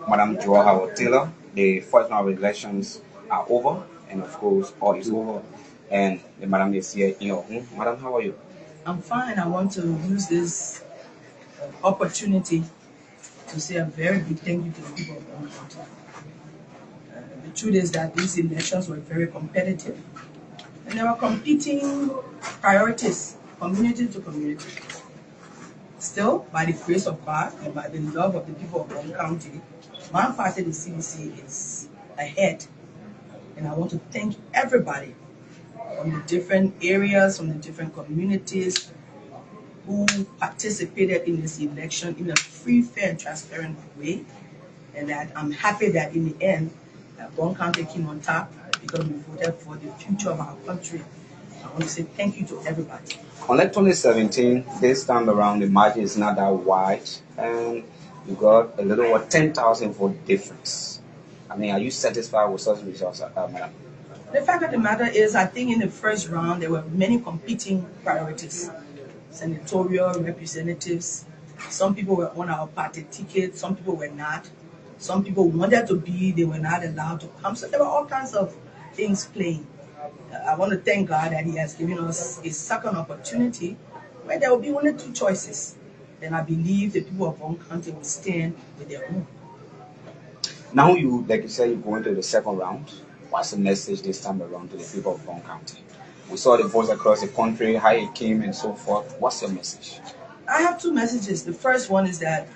Madam Joe Howard Taylor. The first round of elections are over, and of course, all is over. And the Madam is here in your home. Madam, how are you? I'm fine. I want to use this opportunity to say a very big thank you to the people of Bonn County. The truth is that these elections were very competitive, and there were competing priorities, community to community. Still, by the grace of God and by the love of the people of Bonn County, my party, the CDC, is ahead. And I want to thank everybody from the different areas, from the different communities who participated in this election in a free, fair, and transparent way. And that I'm happy that in the end, Bonn County came on top because we voted for the future of our country. I want to say thank you to everybody. Unlike 2017, this time around the margin is not that wide, and you got a little over 10,000 vote difference. I mean, are you satisfied with such results, Madam? The fact of the matter is, I think in the first round there were many competing priorities. Senatorial representatives, some people were on our party ticket, some people were not. Some people wanted to be, they were not allowed to come. So there were all kinds of things playing. I want to thank God that He has given us a second opportunity where there will be only two choices. Then I believe the people of Bonn County will stand with their own. Now you, like you said, you're going to the second round. What's the message this time around to the people of Bonn County? We saw the votes across the country, how it came and so forth. What's your message? I have two messages. The first one is that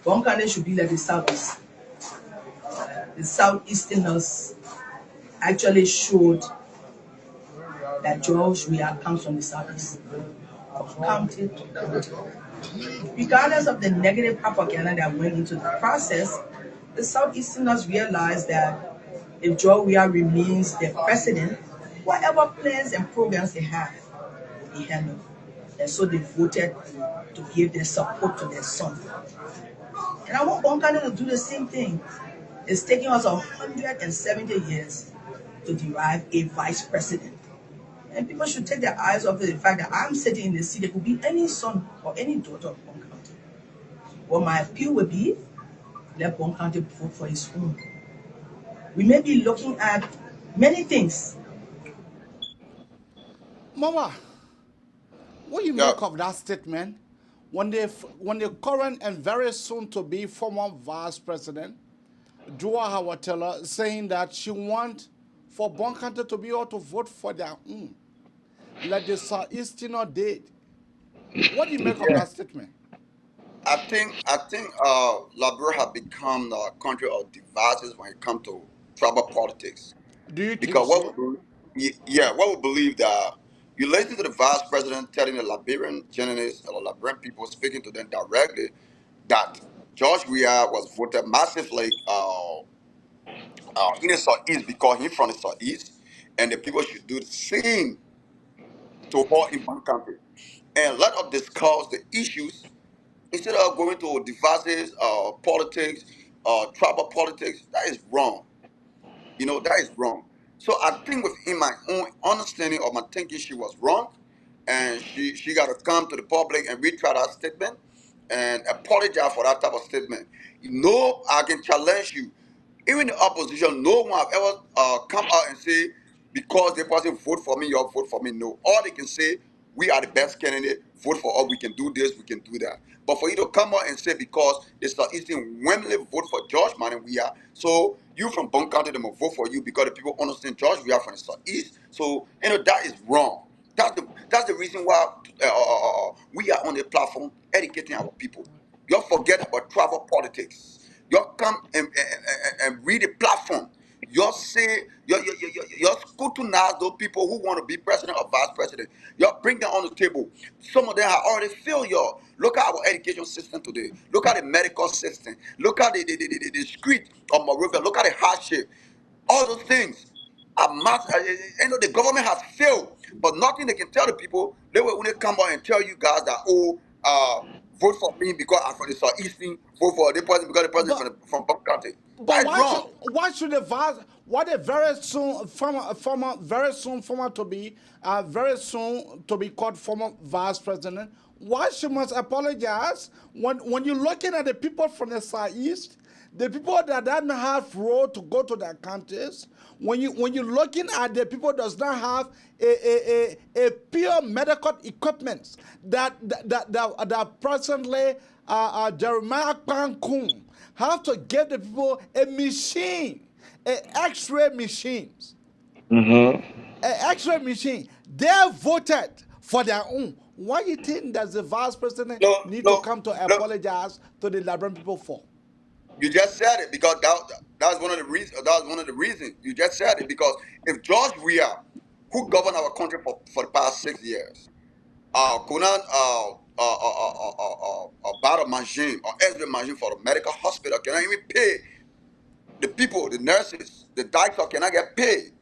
Bonn County should be like the Southeast. The Southeasterners actually showed that George Weah comes from the Southeast. From county to county. Regardless of the negative propaganda that went into the process, the Southeasterners realized that if George Weah remains their president, whatever plans and programs they have will be handled. And so they voted to give their support to their son. And I want Bonn County to do the same thing. It's taking us 170 years to derive a vice president. And people should take their eyes off the fact that I'm sitting in the seat. It could be any son or any daughter of Bonn County. What my appeal would be, let Bonn County vote for his own. We may be looking at many things. Mama, what do you make of that statement when the current and very soon to be former Vice President Joe Howard Taylor saying that she wants for Bonn County to be able to vote for their own, like the Southeasterner did? What do you make of that statement? I think Liberia has become a country of devices when it comes to tribal politics. Do you think Because so? what we believe that you listen to the vice president telling the Liberian journalists or Liberian people, speaking to them directly, that George Weah was voted massively in the Southeast because he's from the Southeast, and the people should do the same to her in one country. And let us discuss the issues instead of going to devices, politics, tribal politics. That is wrong. That is wrong. So I think within my own understanding of my thinking, she was wrong, and she got to come to the public and retry that statement and apologize for that type of statement. I can challenge you. Even the opposition, no one have ever come out and say, because the person vote for me, you vote for me. No. All they can say, we are the best candidate, vote for us, we can do this, we can do that. But for you to come out and say, because the Southeastern women vote for George Man, we are, so you from Bonn County, they will vote for you because the people understand George, we are from the Southeast. So, that is wrong. That's the reason why we are on the platform educating our people. You forget about travel politics. You come and read the platform. You say you scrutinize those people who want to be president or vice president. You bring them on the table. Some of them have already failed you. Look at our education system today. Look at the medical system. Look at the street of Monrovia. Look at the hardship. All those things. The government has failed, but nothing they can tell the people. They will only come out and tell you guys that, vote for me because I'm from the southeastern, vote for the president because the president from Bum County. But That's wrong. why should the vice? What a very soon former to be very soon to be called former vice president. Why she must apologize when you're looking at the people from the southeast, the people that don't have road to go to their counties. When you're looking at the people that does not have a pure medical equipment that presently Jeremiah Pankun have to give the people a machine, an X-ray machines, an X-ray machine. They voted for their own. Why you think that the vice president need to come to apologize to the Liberian people for? You just said it because that's one of the reasons. That was one of the reasons you just said it because if George Weah, who governed our country for the past 6 years, could not buy a machine or X-ray machine for the medical hospital, cannot even pay the people, the nurses, the doctors cannot get paid.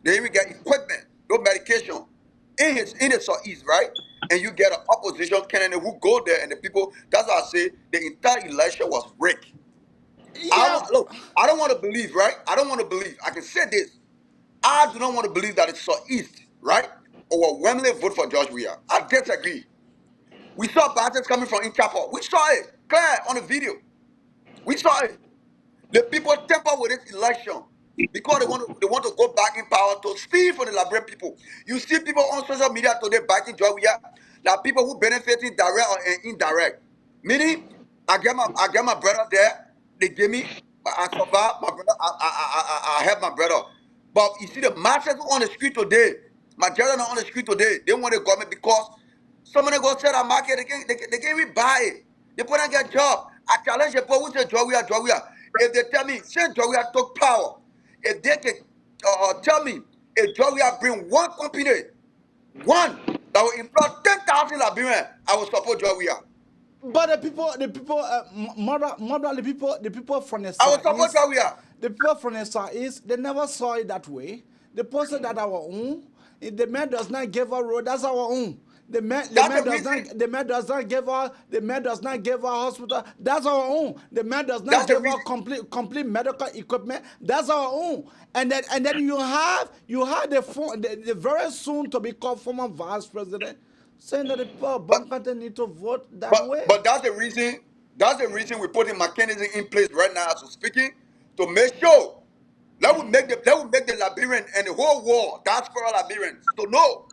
They even get equipment, no medication in the southeast, right? And you get an opposition candidate who go there and the people. That's why I say the entire election was rigged. Yeah. I don't want to believe, right? I don't want to believe. I can say this. I do not want to believe that it's southeast, right? Overwhelmingly vote for George Weah. I disagree. We saw battles coming from Inchapel. We saw it clear on the video. We saw it. The people temper with this election because they want to go back in power to steal from the Liberian people. You see people on social media today backing George Weah, like people who benefiting direct or indirect. Meaning, I get my brother there. They gave me. I survived my brother. I helped my brother. But you see the masses on the street today. My children are on the street today. They want the government because some of them go sell that market. They can't even buy it. They put on get job. I challenge the people who say George Weah. If they tell me, say George Weah took power, if they can tell me, if George Weah bring one company, one that will employ 10,000 Liberians, I will support George Weah. But the people, the people from the I will support southeast, George Weah. the people from the southeast, they never saw it that way. They posted that our own. If the man does not give a road, that's our own. The man does not give her hospital. That's our own. The man does not give her complete medical equipment. That's our own. And then you have the very soon to be called former vice president saying that the people of Bunkante need to vote that way. But that's the reason. That's the reason we're putting mechanism in place right now as we're speaking to make sure that we make the Liberian and the whole world, diaspora Liberians, to know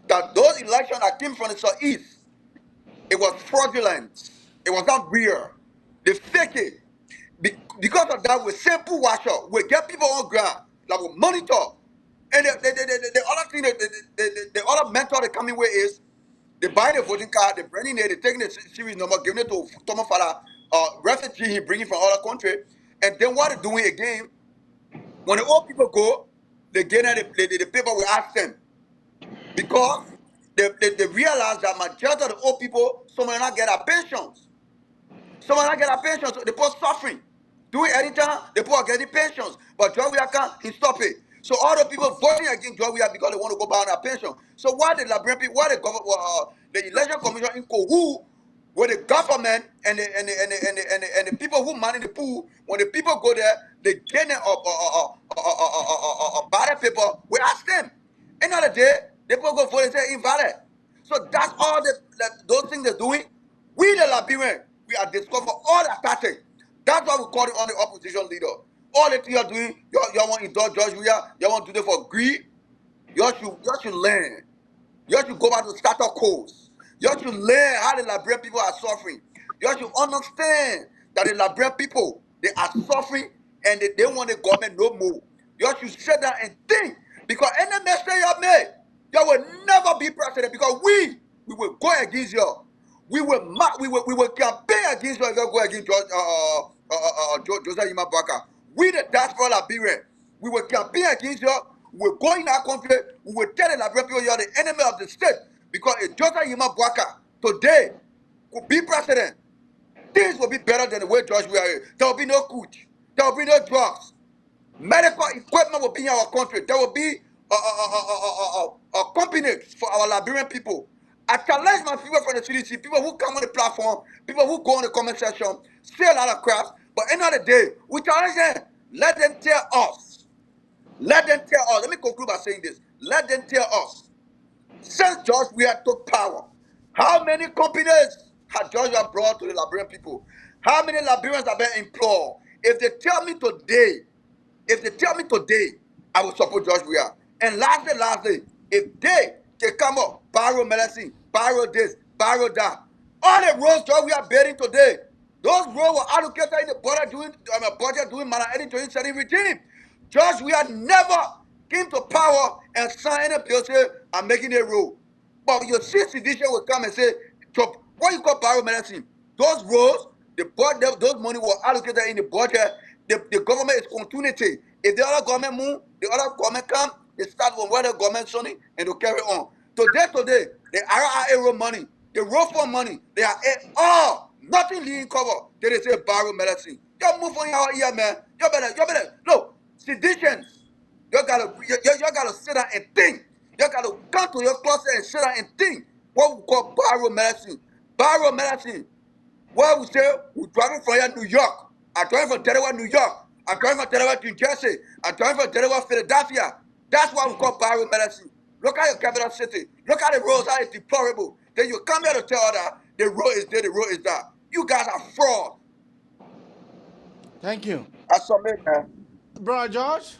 that those elections that came from the southeast, it was fraudulent. It was not real. They fake it. Because of that, we simple watch out. We get people on ground that will monitor. And the other thing, the other mentor they coming with is they buy the voting card, they bring it, they taking the series number, giving it to Thomas Fala, refugee he bringing from other country. And then what they're doing again, when the old people go, they get the paper we ask them. Because they realize that majority of the old people, some of them not get their pensions. Some of them not get their pensions, so they put suffering. Doing anytime, they put getting pensions. But George Weah can't, he stop it. So all the people voting against George Weah because they want to go buy on their pension. So why the Liberian people, why the election commission in Kohu with the government and the people who manage the pool, when the people go there, they get a ballot paper, we ask them. Another day, the people go vote and say invalid. So that's all those things they're doing. We the Liberian, we are discovered all the tactics. That's why we call it on the opposition leader. All the things you're doing, you want to indulge George Weah, you want to do it for greed. You should learn. You should go back to status quo. You should learn how the Liberian people are suffering. You should understand that the Liberian people, they are suffering and they want the government no more. You should sit down and think because any mistake you have made, You will never be president because we will go against you. We will campaign against you if you go against Joseph Yima Baka. We the diaspora Liberian, we will campaign against you. We will go in our country. We will tell the Liberian people you are the enemy of the state because if Joseph Yima Baka today could be president, things will be better than the way George we are here. There will be no coach. There will be no drugs. Medical equipment will be in our country. There will be a company for our Liberian people. I challenge my people from the CDC, people who come on the platform, people who go on the comment section, say a lot of crap, but end of the day, we challenge them. Let them tell us. Let them tell us. Let me conclude by saying this. Let them tell us. Since George Weah took power, how many companies had George Weah brought to the Liberian people? How many Liberians have been employed? If they tell me today, I will support George Weah. And lastly, if they can come up, borrow medicine, borrow this, borrow that, all the roads George Weah building today, those roads were allocated in the budget during Mana Eddie 2017 regime. George Weah never came to power and signed a bill saying, I'm making a road. But your sedition will come and say, what you call borrow medicine? Those roads, those money were allocated in the budget. The government is continuity. If the other government move, the other government come, they start from where the government sunny and they carry on. Today, the IRA road money, the road for money, they are all nothing leading cover. They say borrow medicine. You move on your ear, man. You better look, seditions. You gotta sit down and think. You gotta come to your closet and sit down and think. What we call borrow medicine. Borrow medicine. What we say, we're driving from here New York. I'm driving from Delaware, New York. I'm driving from Delaware, New Jersey. I'm driving from Delaware, Philadelphia. That's what we call borrow medicine. Look at your capital city. Look at the roads, how it's deplorable. Then you come here to tell that the road is there, the road is that. You guys are fraud. Thank you. I submit, man. Brother George?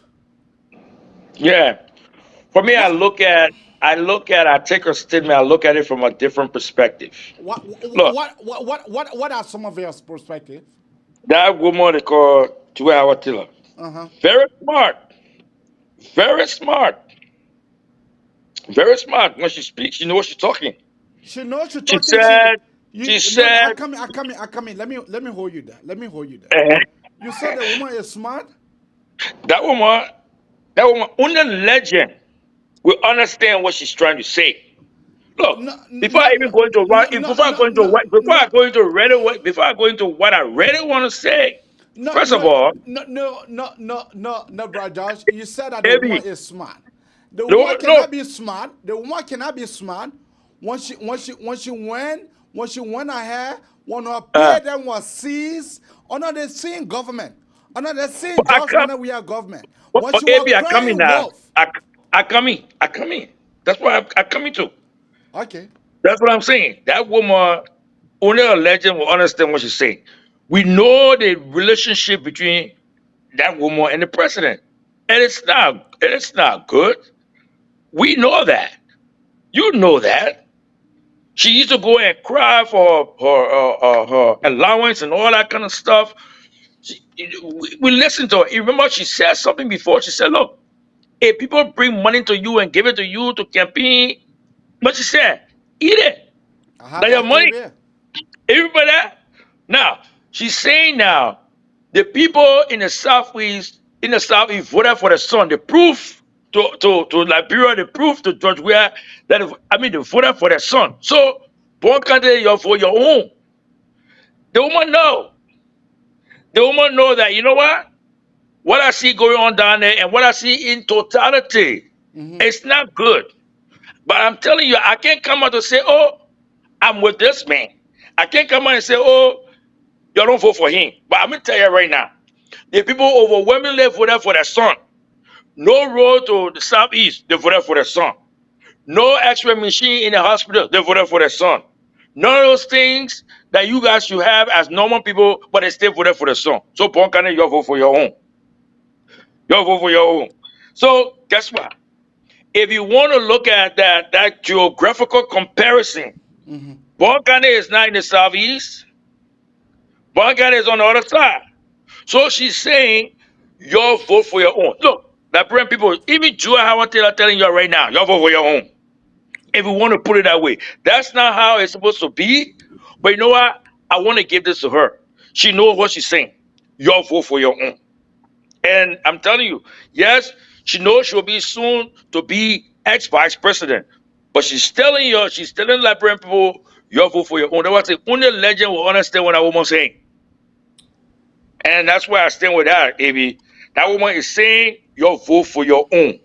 Yeah. For me, I take her statement, I look at it from a different perspective. Look, What are some of your perspectives? that woman they call Joel Tiller. Very smart. Very smart. Very smart. When she speaks, she knows what she's talking. She knows she's She talking. said, I come in. Let me hold you there. You said the woman is smart? That woman, only a legend will understand what she's trying to say. Look, before I go into what I really want to say, first of all, no, Brother Josh. You said that the woman is smart. The woman cannot be smart. The woman cannot be smart when she went ahead, when her pay them was seized under the same government, under the same George we are government. When she was crying wolf. I come in. That's what I coming to. Okay. That's what I'm saying. That woman, only a legend will understand what she's saying. We know the relationship between that woman and the president, and it's not good. We know that. You know that. She used to go and cry for her allowance and all that kind of stuff. We listened to her. You remember she said something before. She said, "Look, if people bring money to you and give it to you to campaign, what she said, eat it. That's your money." Everybody. Now she's saying now, the people in the southeast voted for the son. The proof to Liberia, the proof to George Weah that they voted for the son. So born candidate, you're for your own. The woman know. The woman know that, you know what I see going on down there and what I see in totality, it's not good. But I'm telling you, I can't come out to say, oh, I'm with this man. I can't come out and say, oh, you don't vote for him. But I'm going to tell you right now, the people overwhelmingly voted for their son. No road to the southeast, they voted for their son. No x-ray machine in the hospital, they voted for their son. None of those things that you guys should have as normal people, but they still voted for their son. So, Ponkane, you vote for your own. You vote for your own. So, guess what? If you want to look at that geographical comparison, Ponkane is not in the southeast. Ponkane is on the other side. So she's saying, you vote for your own. Look, Liberian people, even Joe Howard Taylor telling you right now, you vote for your own. if we want to put it that way. That's not how it's supposed to be. But you know what? I want to give this to her. She knows what she's saying. Your vote for your own. And I'm telling you, yes, she knows she'll be soon to be ex-vice president. But she's telling Liberian people, your vote for your own. That was the only legend will understand what that woman's saying. And that's why I stand with that, AB. That woman is saying your vote for your own.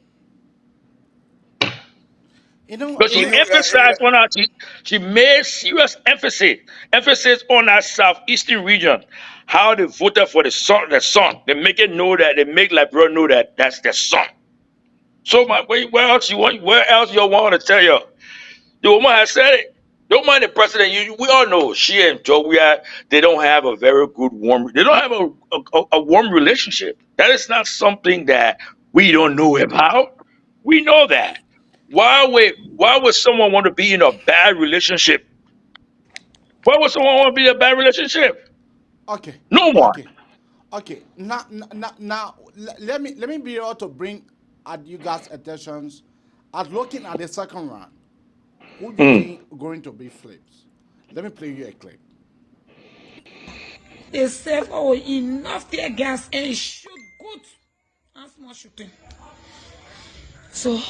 You know, But she emphasized on that, she made serious emphasis on that southeastern region, how they voted for the son. They make it know that, they make Liberia know that that's their son. So where else you want to tell you? The woman has said it. Don't mind the president. We all know she and Joe, they don't have a very good they don't have a warm relationship. That is not something that we don't know about. We know that. Why would someone want to be in a bad relationship? Why would someone want to be in a bad relationship? okay, No one. okay. Now, let me be able to bring at you guys' attentions at looking at the second round. Who do you think going to be flips? Let me play you a clip. They serve our enough tear gas and shoot good and small shooting. So,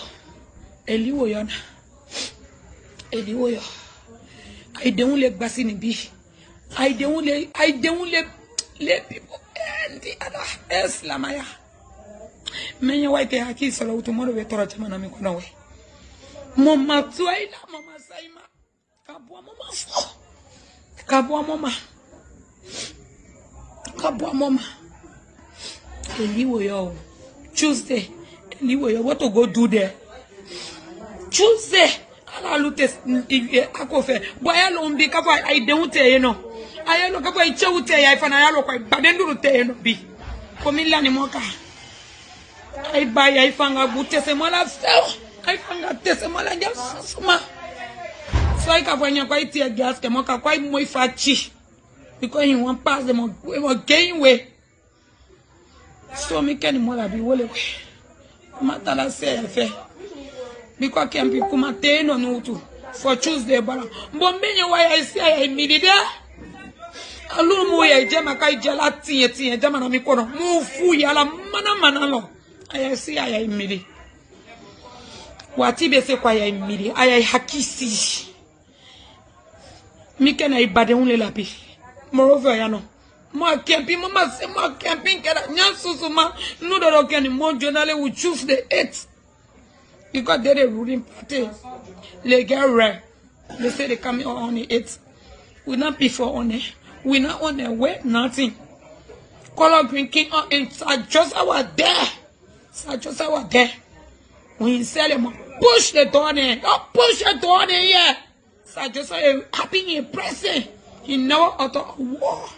Eliwoyon, I don't let Bassini be. I don't let people and the other Eslamaya. Many white haki solo tomorrow we torch manami konawe. Mama Twaila, Mama Saima, Kabua Mama. Eliwoyo. Tuesday. Eliwoyo, what to go do there? Tuesday. Alalute akofe. Boya lombi kafa I don't you know. I look up a choute I fan I look like Badenduru no be. Komila ni moka. I buy I fanga bute semola fell. I fanga tesemola just suma. So I can find quite tear gas kemoka quite more fachi. Because he won't pass them we will gain way. So me can more be wole. Matala say fe. Because can be kumate no nutu for Tuesday bara. But me why I say I made there. Alumu ya jama kai jala tie jama na mikono. Mufu ya la mana lo. I say I made. Wati be se kwa ya made. I hakisi. Mi can I bade unle lapi. Moreover ya no. More camping, mama say more camping. Nyansusuma no do can more journal will choose the 8th. Because they're the ruling party. They get rare. They say they come on the 8th. We not before on it. We not on the way, nothing. Color green king and Sir Joseph was there. Sir Joseph was there. When he said him, push the door in. Oh, push the door in here. Sir Joseph is happy in present. He never utter a war.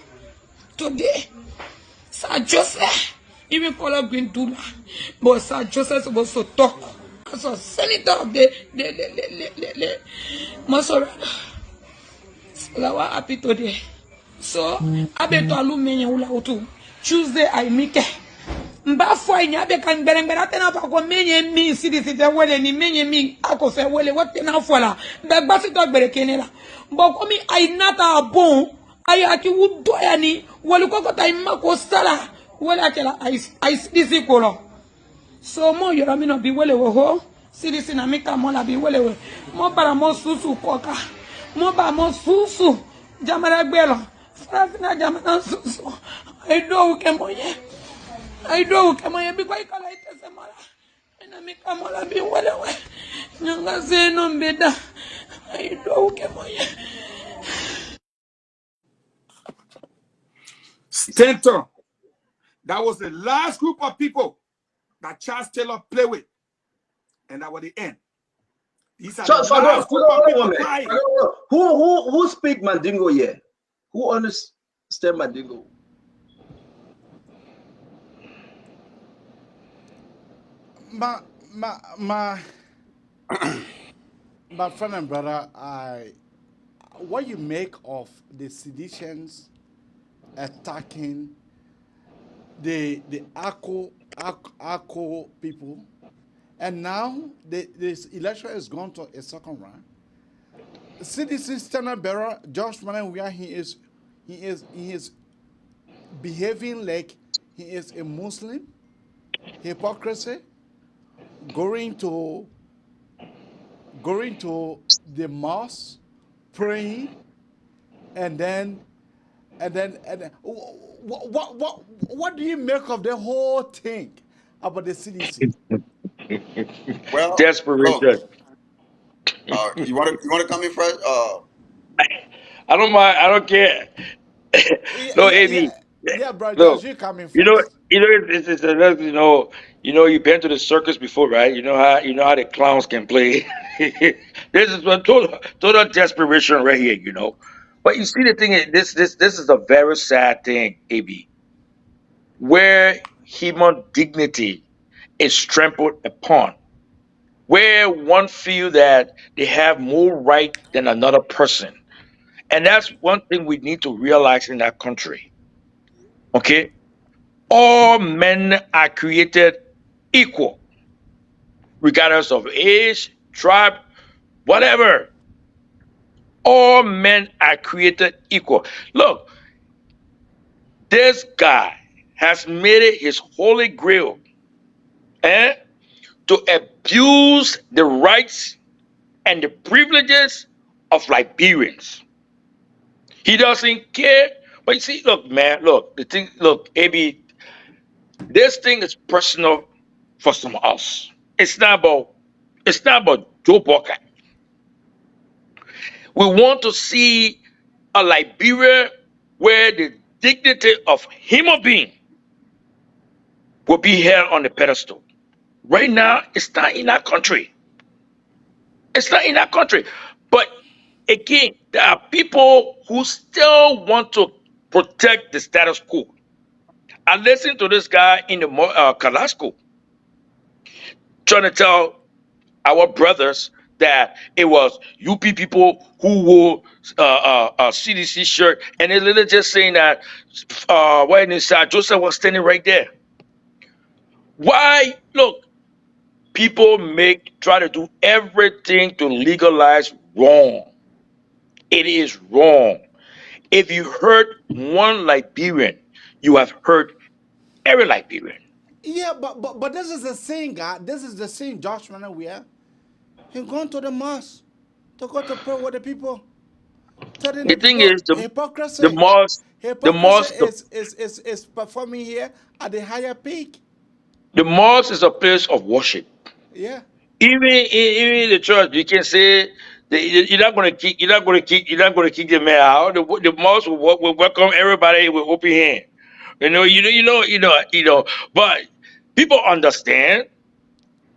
Today, Sir Joseph, even color green do that. But Sir Joseph is supposed to talk. As a senator of the Masora. So I was happy today. So I bet to aluminium ula utu. Tuesday I make it. Mba fwa nya be kan bereng tena pa ko menye mi sidi wele ni menye mi ako fe wele what na fwa la. Be gba si to gbere kenela. Mba ko mi ai nata bon ai aki wudo ya ni wele ko ko tai mako sala wele akela ai sidi ko lo. So mo yora mi no bi wele wo ho sidi na mi ka mo la bi wele we. Mo para mo susu koka. Mo ba mo susu jamara gbelo. Frafina jamana susu. I do ke moye. I do come on because I call it as a mala. And I make a mala be well away. Younger say no better. I do come on. Stanton. That was the last group of people that Charles Taylor played with. And that was the end. These are the last group of people crying. Who speak Mandingo here? Who understand Mandingo? My friend and brother, what you make of the seditions attacking the Ako people And now this election is gone to a second round. CDC standard bearer Josh Manuel, he is behaving like he is a Muslim, hypocrisy, going to the mosque, praying, and then what do you make of the whole thing about the CDC? Well, Desperation. you want to come in first? I don't mind. I don't care. No, AB. Yeah, bro, Josh, Look, you coming first. it's another, you've been to the circus before, right? You know how the clowns can play. This is what total desperation right here, But you see, the thing is, this is a very sad thing, AB, where human dignity is trampled upon, where one feel that they have more right than another person. And that's one thing we need to realize in that country. Okay? All men are created equal, regardless of age, tribe, whatever. All men are created equal. Look, this guy has made it his holy grail to abuse the rights and the privileges of Liberians. He doesn't care. But you see, look, man, AB, this thing is personal for some of us. It's not about Joe Walker. We want to see a Liberia where the dignity of human being will be held on the pedestal. Right now, it's not in our country. It's not in our country. But again, there are people who still want to protect the status quo. I listened to this guy in the Carrasco trying to tell our brothers that it was UP people who wore a CDC shirt, and they literally just saying that when inside Joseph was standing right there. Why? Look, people try to do everything to legalize wrong. It is wrong. If you hurt one Liberian, you have hurt every Liberian. Yeah, but this is the same guy. This is the same Josh Manuel. He gone to the mosque to go to pray with the people. Telling The the thing people is, hypocrisy. the mosque Is performing here at the higher peak. the mosque is a place of worship. Yeah. Even in the church, you can say you're not going to kick the man out. The mosque will welcome everybody with open hand. But people understand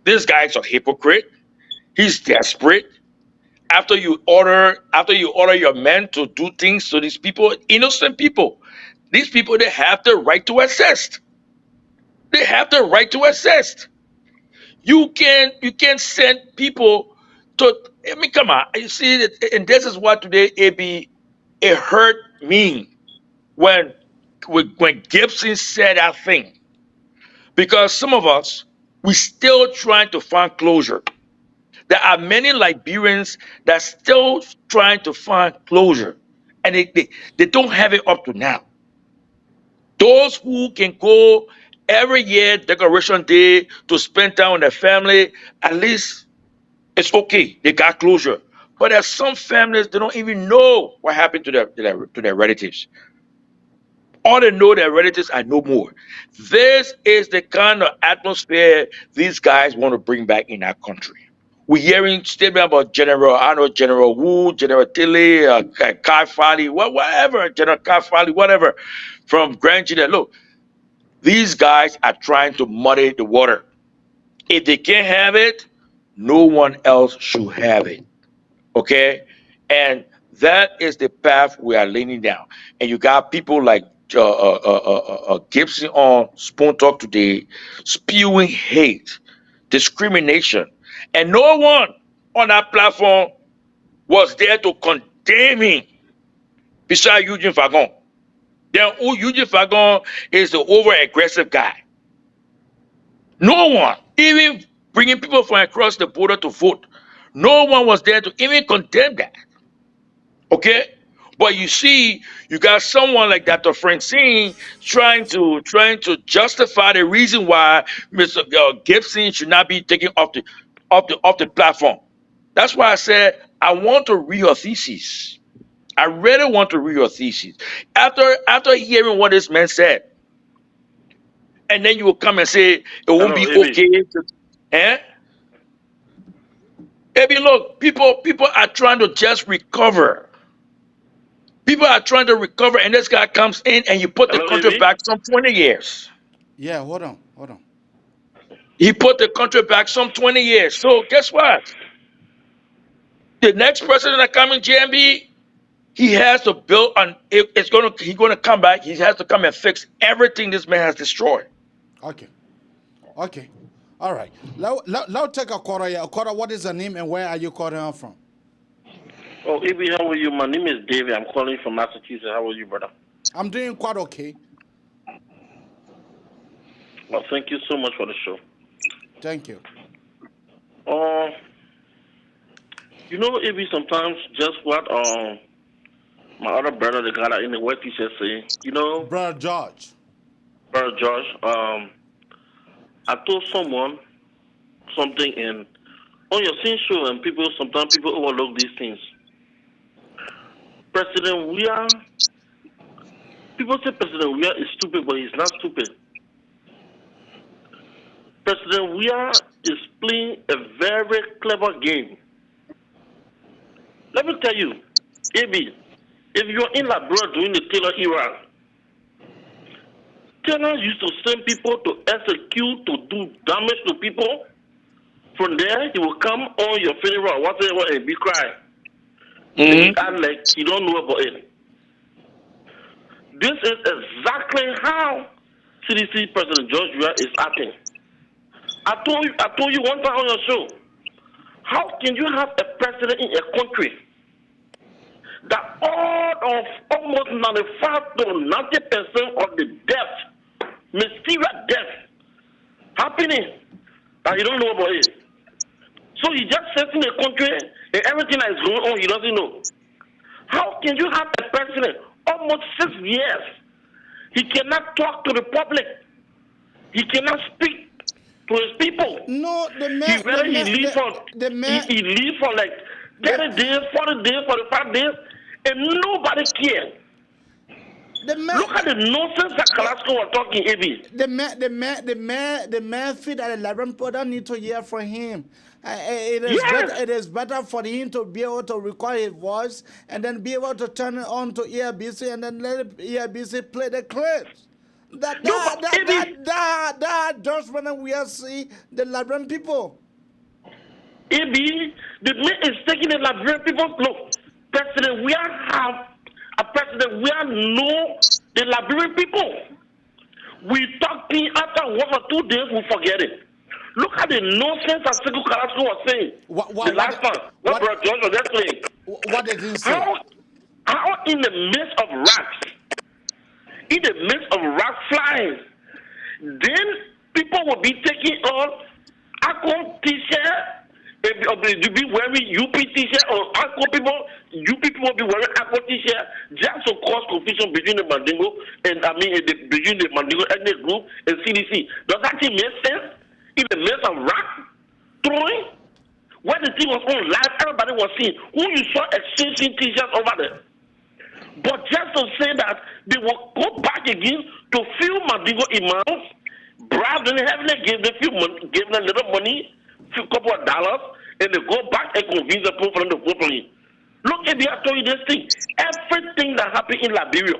this guy's a hypocrite. He's desperate. After you order your men to do things to these people, innocent people, these people, they have the right to assist. They have the right to assist. You can send people to. I mean, come on. You see, and this is what today it hurt me when Gibson said that thing, because some of us, we still trying to find closure. There are many Liberians that still trying to find closure, and they don't have it up to now. Those who can go every year, Decoration Day, to spend time with their family, at least it's okay. They got closure. But there's some families, they don't even know what happened to their relatives. All they know, their relatives are no more. This is the kind of atmosphere these guys want to bring back in our country. We're hearing statements about General Wu, General Tilly, Kai Fali, whatever, General Kai Fali, whatever, from Grand General. Look, these guys are trying to muddy the water. If they can't have it, no one else should have it. Okay? And that is the path we are leaning down. And you got people like Gibson on Spoon Talk today spewing hate, discrimination. And no one on that platform was there to condemn him besides Eugene Fagon. Then Eugene Fagon is the over-aggressive guy. No one, even bringing people from across the border to vote. No one was there to even condemn that. Okay? But you see, you got someone like Dr. Francine trying to justify the reason why Mr. Gibson should not be taken off the platform. That's why I said I want to read your thesis. I really want to read your thesis. After hearing what this man said, and then you will come and say it won't Hello, be AB. okay. Eh? Maybe look, people are trying to just recover. People are trying to recover, and this guy comes in and you put the Hello, country AB. back some 20 years. Yeah, hold on. He put the country back some 20 years. So guess what? The next president that comes in JMB, he has to build on it, he's gonna come back. He has to come and fix everything this man has destroyed. Okay. All right. Now take a quarter here. A quarter, what is the name and where are you calling from? Oh, AB, how are you? My name is David. I'm calling from Massachusetts. How are you, brother? I'm doing quite okay. Well, thank you so much for the show. Thank you. You know, AB, sometimes just what my other brother, the guy that in the work teacher say, you know, Brother George. I told someone something in on your scene show, and sometimes people overlook these things. President Weah, people say President Weah is stupid, but he's not stupid. President Weah is playing a very clever game. Let me tell you, AB, if you're in Liberia during the Taylor era, Taylor used to send people to execute, to do damage to people. From there, he will come on your funeral, whatever, and be crying. And he act like he don't know about it. This is exactly how CDC President George Weah is acting. I told you one time on your show, how can you have a president in a country that all of almost 95 to 90% of the death, mysterious death, happening, and you don't know about it? So he just sits in a country and everything that is going on, he doesn't know. How can you have a president almost 6 years? He cannot talk to the public. He cannot speak to his people. No, he leaves for like 30 days, 40 days, 45 days, and nobody cares. Look at the nonsense that Kalasco was talking, AB. The man feel that the Liberian people need to hear from him. It is better for him to be able to record his voice and then be able to turn it on to ERBC and then let ERBC play the clips. That just when we are see the Liberian people. AB, the man is taking the Liberian people. Look, President, we have a president. We know the Liberian people. We talk to after 1 or 2 days, we forget it. Look at the nonsense that Sekou Carrasco was saying the last time. What Brother George was explaining. What did he say? How in the midst of rats, flying, then people will be taking on Akon t-shirt, you be wearing UP t-shirt, or Akon people, UP people will be wearing Akon t-shirt just to cause confusion between the Mandingo and between the Mandingo ethnic group and CDC. Does that thing make sense? In the midst of rat throwing, when the thing was on live, everybody was seeing who you saw exchanging t-shirts over there. But just to say that they will go back again to few Mandingo imams, bribe them heavily, give them a little money, a couple of dollars, and they go back and convince the people from the properly. Look, if I told you this thing, everything that happened in Liberia,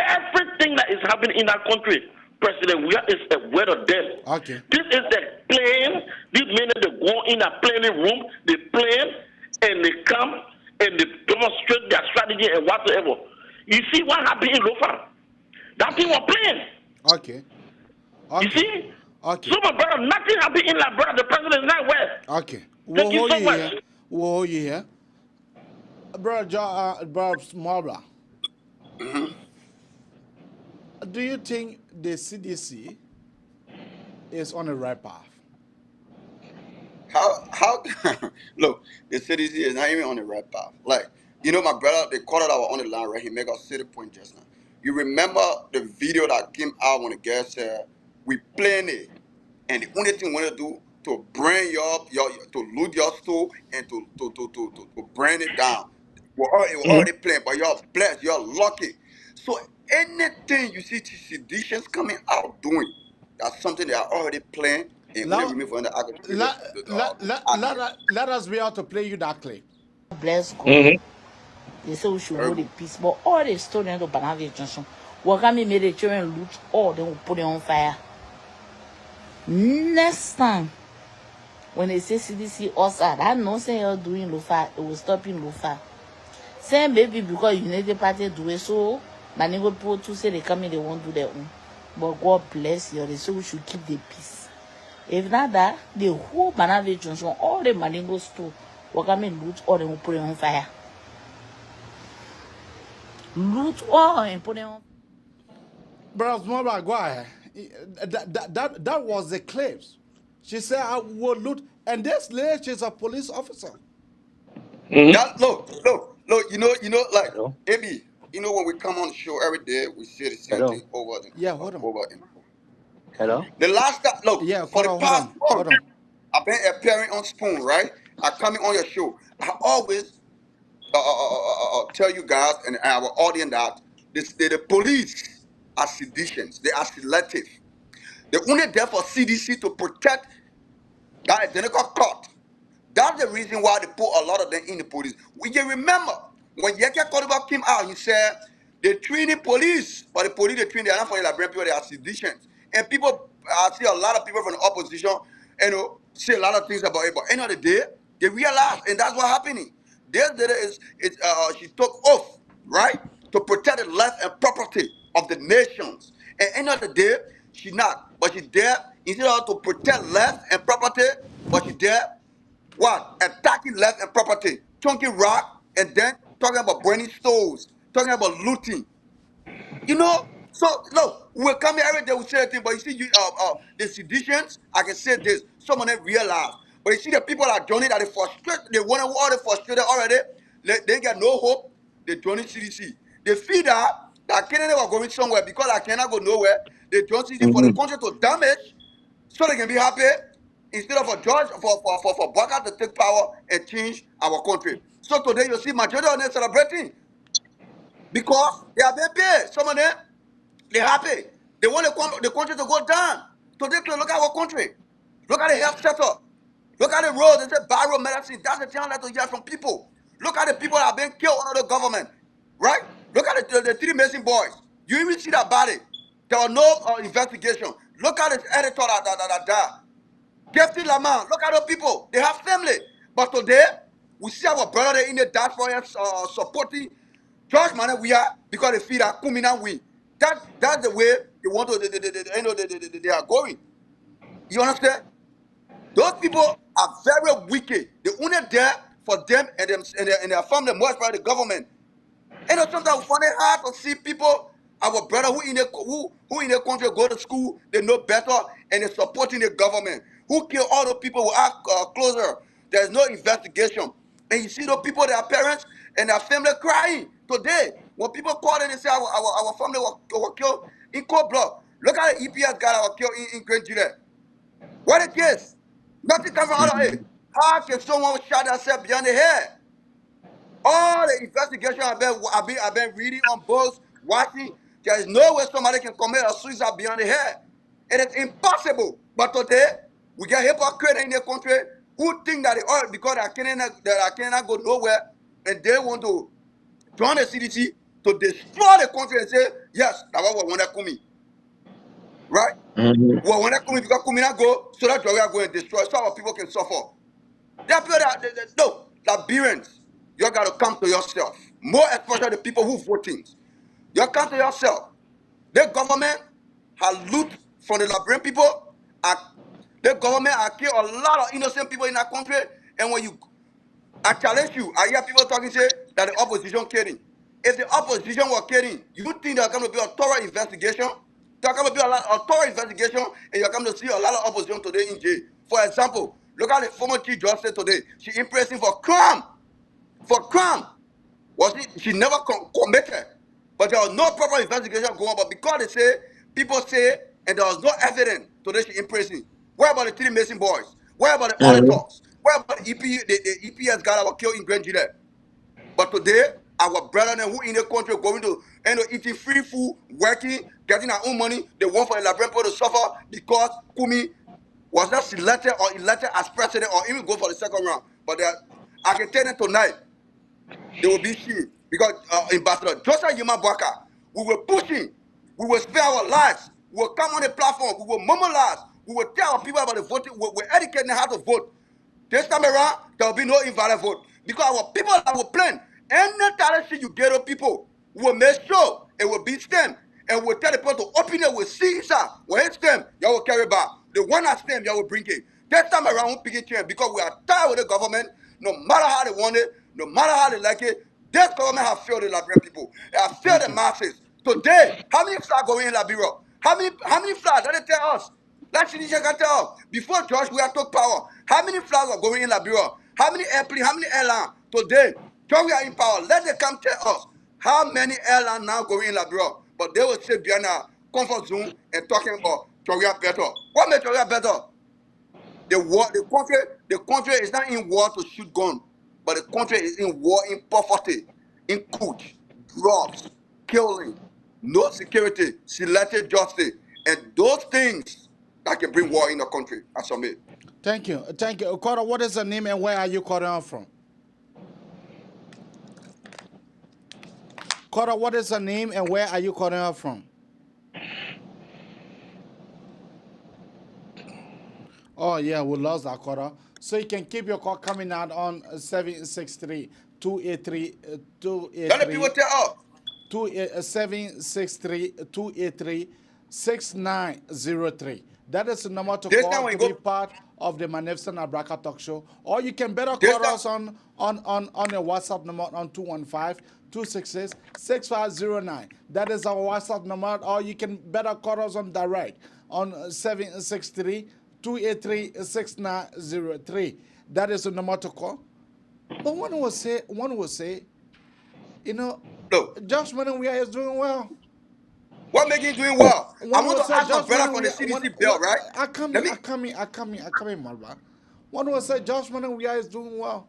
everything that is happening in that country, President Weah is aware of them. Okay. This is the plan. These men they go in a planning room, they plan, and they come and they demonstrate their strategy and whatsoever. You see what happened in Lofa? That thing was planned. Okay. You see? Okay. So my brother, nothing happened in Liberia. The president is not where. Okay. Thank you so much. We'll hold you here. Brother Smallbra. Do you think the CDC is on the right path? How look, the CDC is not even on the right path. Like, you know, my brother, the caller that was on the line, right? He make a city point just now. You remember the video that came out when the girl said, we playing it, and the only thing we want to do to bring your to loot your store and to bring it down. We're already playing, but you're blessed, you're lucky. So anything you see seditions coming out doing, that's something they are already playing and only Now, remove from the agriculture. let us be able to play you that clip. Bless God. Mm-hmm. They say we should Very hold a good. peace, but all the students of Banana Junction, Wakami made the children loot all, then we put it on fire. Next time, when they say CDC outside, I know say you're doing Lufa, it will stop in Lufa. Same baby because United Party do it so, my neighbor people to say they come in, they won't do their own. But God bless you, they say we should keep the peace. If not that, the whole Banana Junction, all the Maningo store, Wakami loot all, then we put it on fire. Loot all and put it on. Bro, Mama, go ahead. That was the clips. She said, I will loot. And this lady, she's a police officer. Mm-hmm. That you know, like AB, you know when we come on the show every day, we say the same thing over and Yeah, hold on. over and Hello? the last time, look, Yeah, for the past hold month, on. I've been appearing on Spoon, right? I coming on your show. I always tell you guys and our audience that the police are seditions. They are selective. They're only there for CDC to protect that identical court. That's the reason why they put a lot of them in the police. We can remember when Yeke Kodoba came out, he said they train police, but the police they train they are not for the Liberian people, they are seditions. And people, I see a lot of people from the opposition, you know, say a lot of things about it. But end of the day, they realize, and that's what's happening. This lady she took oath, right, to protect the life and property of the nations. And end of the day, she not, but she there instead of to protect life and property, but she there what? Attacking land and property, chunking rock, and then talking about burning stores, talking about looting. You know, so look, we're coming every day, we say a thing, but you see, the seditions, I can say this, some of them realize. But you see, the people that joining that they frustrated, they want to all they frustrated already, they get no hope, they join CDC. They feel that Canada was going somewhere because I cannot go nowhere. They join CDC for the country to damage so they can be happy instead of a judge for Baka to take power and change our country. So today you see majority of them celebrating because they are being paid. Some of them they happy. They want the country to go down. Today look at our country. Look at the health sector. Look at the roads. They say viral medicine. That's the thing I like to hear from people. Look at the people that have been killed under the government. Right? Look at the three missing boys. You even see that body. There was no investigation. Look at the editor that died. Gifty Lamar, look at those people. They have family. But today, we see our brother in the diaspora supporting George Man. We are because they feel that Kumina win. That's the way they want to. They are going. You understand? Those people are very wicked. They only there for them and them and their family, more by the government. And sometimes we find it hard to see people, our brother who in the country go to school, they know better and they're supporting the government. Who kill all the people who are closer? There's no investigation. And you see those people, their parents and their family crying today. When people call and they say our family were killed in cold blood. Look at the EPS guy that was killed in Grand Juliet. What a case. Nothing comes from out of it. How can someone shot themselves behind the head? All the investigation I've been reading on books, watching, there is no way somebody can commit a suicide beyond the head. It is impossible. But today, we get hypocrites in the country who think that because they cannot go nowhere, and they want to join the CDC to destroy the country and say, yes, that's what we want to come. Right? Mm-hmm. We want to come because come not go, so that we are going to destroy, so our people can suffer. There are people no, Liberians, you got to come to yourself. More especially the people who voting. You come to yourself. The government has loot from the Liberian people. The government has killed a lot of innocent people in that country. And when I challenge you, I hear people talking say that the opposition killing. If the opposition were killing, you think there's going to be a thorough investigation? There's going to be a thorough investigation, and you're going to see a lot of opposition today in jail. For example, Look at the former Chief Justice today. She impressing for crime. For crime. Was it? She never committed. But there was no proper investigation going on. But because they say, people say, and there was no evidence today she impressing. Where about the three missing boys? Where about the auditors? Where about the EPS guy that was killed in Grand Juliet? But today, our brethren who in the country going to end up eating free food, working, getting our own money, they want for the Liberian people to suffer because Kumi was not selected or elected as president or even go for the second round. But I can tell them tonight, they will be shit because Ambassador Joseph Yuma Bwaka, we were pushing, we will spare our lives, we will come on the platform, we will mobilize, we will tell our people about the voting, we're educating them how to vote. This time around, there will be no invalid vote. Because our people that will plan, any talent shit you get of people, will make sure it will be STEM. And we'll tell the people to open it with CISA. When it's STEM, you will carry back. The one at STEM, you will bring it. This time around, we'll pick it here because we are tired with the government. No matter how they want it, no matter how they like it, this government has failed the Liberian people. It has failed the masses. Today, how many flags going in Liberia? How many flags? Let it tell us. Let's see, can tell. Before George we took power, how many flags are going in Liberia? How many airplanes, how many airlines? Today, George we are in power. Let them come tell us how many airlines now going in Liberia. But they will say behind a comfort zone and talking about George better. What makes George better? The country is not in war to shoot gun, but the country is in war in poverty, in coach, drugs, killing, no security, selective justice, and those things that can bring war in the country. I submit. Thank you. Thank you. Okoro, what is the name and where are you calling out from? Kora, what is the name and where are you calling out from? Oh, yeah, we lost that, Kora. So you can keep your call coming out on 763-283. Let the people tell us. 763-283-6903. That is the number to call to be part of the Magnificent Abraka Talk Show. Or you can better call us on your WhatsApp number on 215-266-6509. That is our WhatsApp number. Or you can better call us on direct on 763-283-6903. That is the number to call. But one will say, you know, Josh Manawia is doing well. What makes you doing well? I want to ask my brother from the CDC bill, right? I come in, Malva. One will say Josh Manawia is doing well.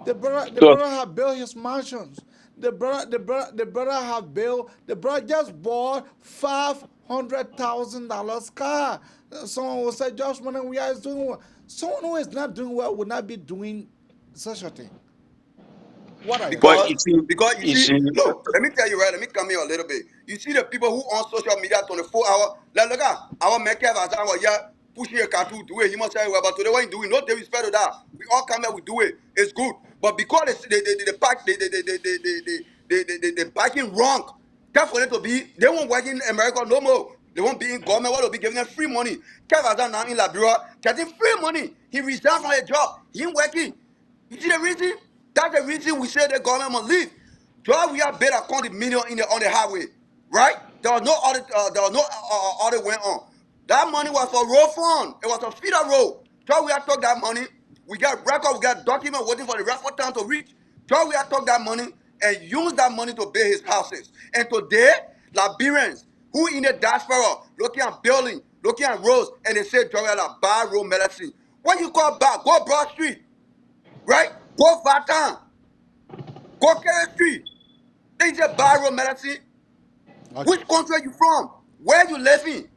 The brother have built his mansions. The brother have built. The brother just bought $500,000 car. Someone will say Josh Manawia is doing well. Someone who is not doing well would not be doing such a thing. What are because you see, look, let me tell you, right? Let me come here a little bit. You see the people who on social media 24 hours. Like, look at our Mekev as our pushing a cartoon, do it. You must say, well, but today what you doing? No disrespect to that. We all come here, we do it. It's good. But because they backing wrong, that for them to be, they won't work in America no more. They won't be in government. What will be giving them free money? Kev Azan now in Liberia getting free money. He resigned from a job. He ain't working. You see the reason? That's the reason we say the government must leave. Just we have better count the million on the highway, right? There was no audit. Audit went on. That money was for road fund. It was a feeder road. Just we have took that money. We got record. We got document waiting for the rest of town to reach. Just we have took that money and used that money to build his houses. And today, Liberians who in the diaspora looking at building, looking at roads, and they say Joe like bad road medicine. What you call bad? Go Broad Street. Right? Go Vatan. Go Kerry Street. They say barrow medicine. Okay. Which country are you from? Where you living?